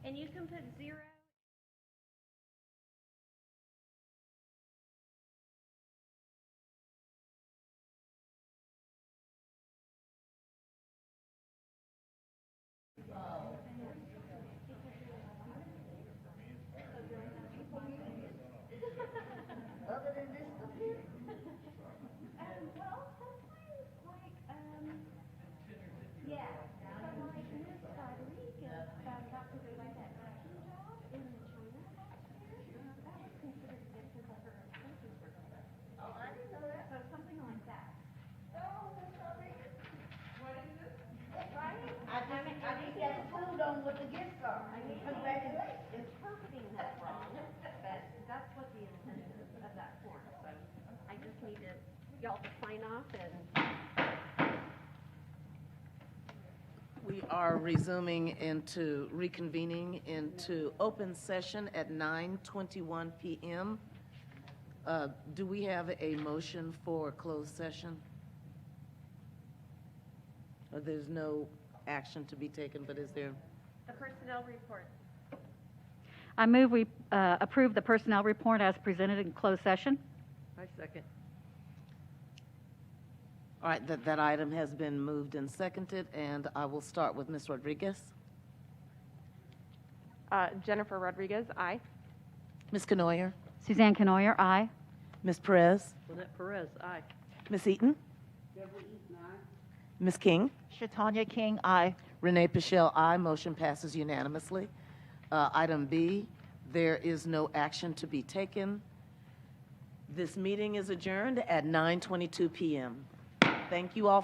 And you can put 0. Other than this stuff here? Well, sometimes, like, yeah, so like Miss Rodriguez got to do like that vacuum job in China last year. That was considered a gift because her expenses were better. Oh, I didn't know that. So something like that. Oh, Miss Rodriguez. What is it? Right? I just got the food on what the gifts are. I mean, Congratulations. interpreting that wrong, but that's what the intent is of that form. So I just need y'all to sign off and. We are reconvening into open session at 9:21 p.m. Do we have a motion for closed session? There's no action to be taken, but is there? The personnel report. I move we approve the personnel report as presented in closed session. I second. All right, that item has been moved and seconded, and I will start with Ms. Rodriguez. Jennifer Rodriguez, aye. Ms. Canoyer? Suzanne Canoyer, aye. Ms. Perez? Lynette Perez, aye. Ms. Eaton? Deborah Eaton, aye. Ms. King? Shatanya King, aye. Renee Pichelle, aye. Motion passes unanimously. Item B, there is no action to be taken. This meeting is adjourned at 9:22 p.m. Thank you all.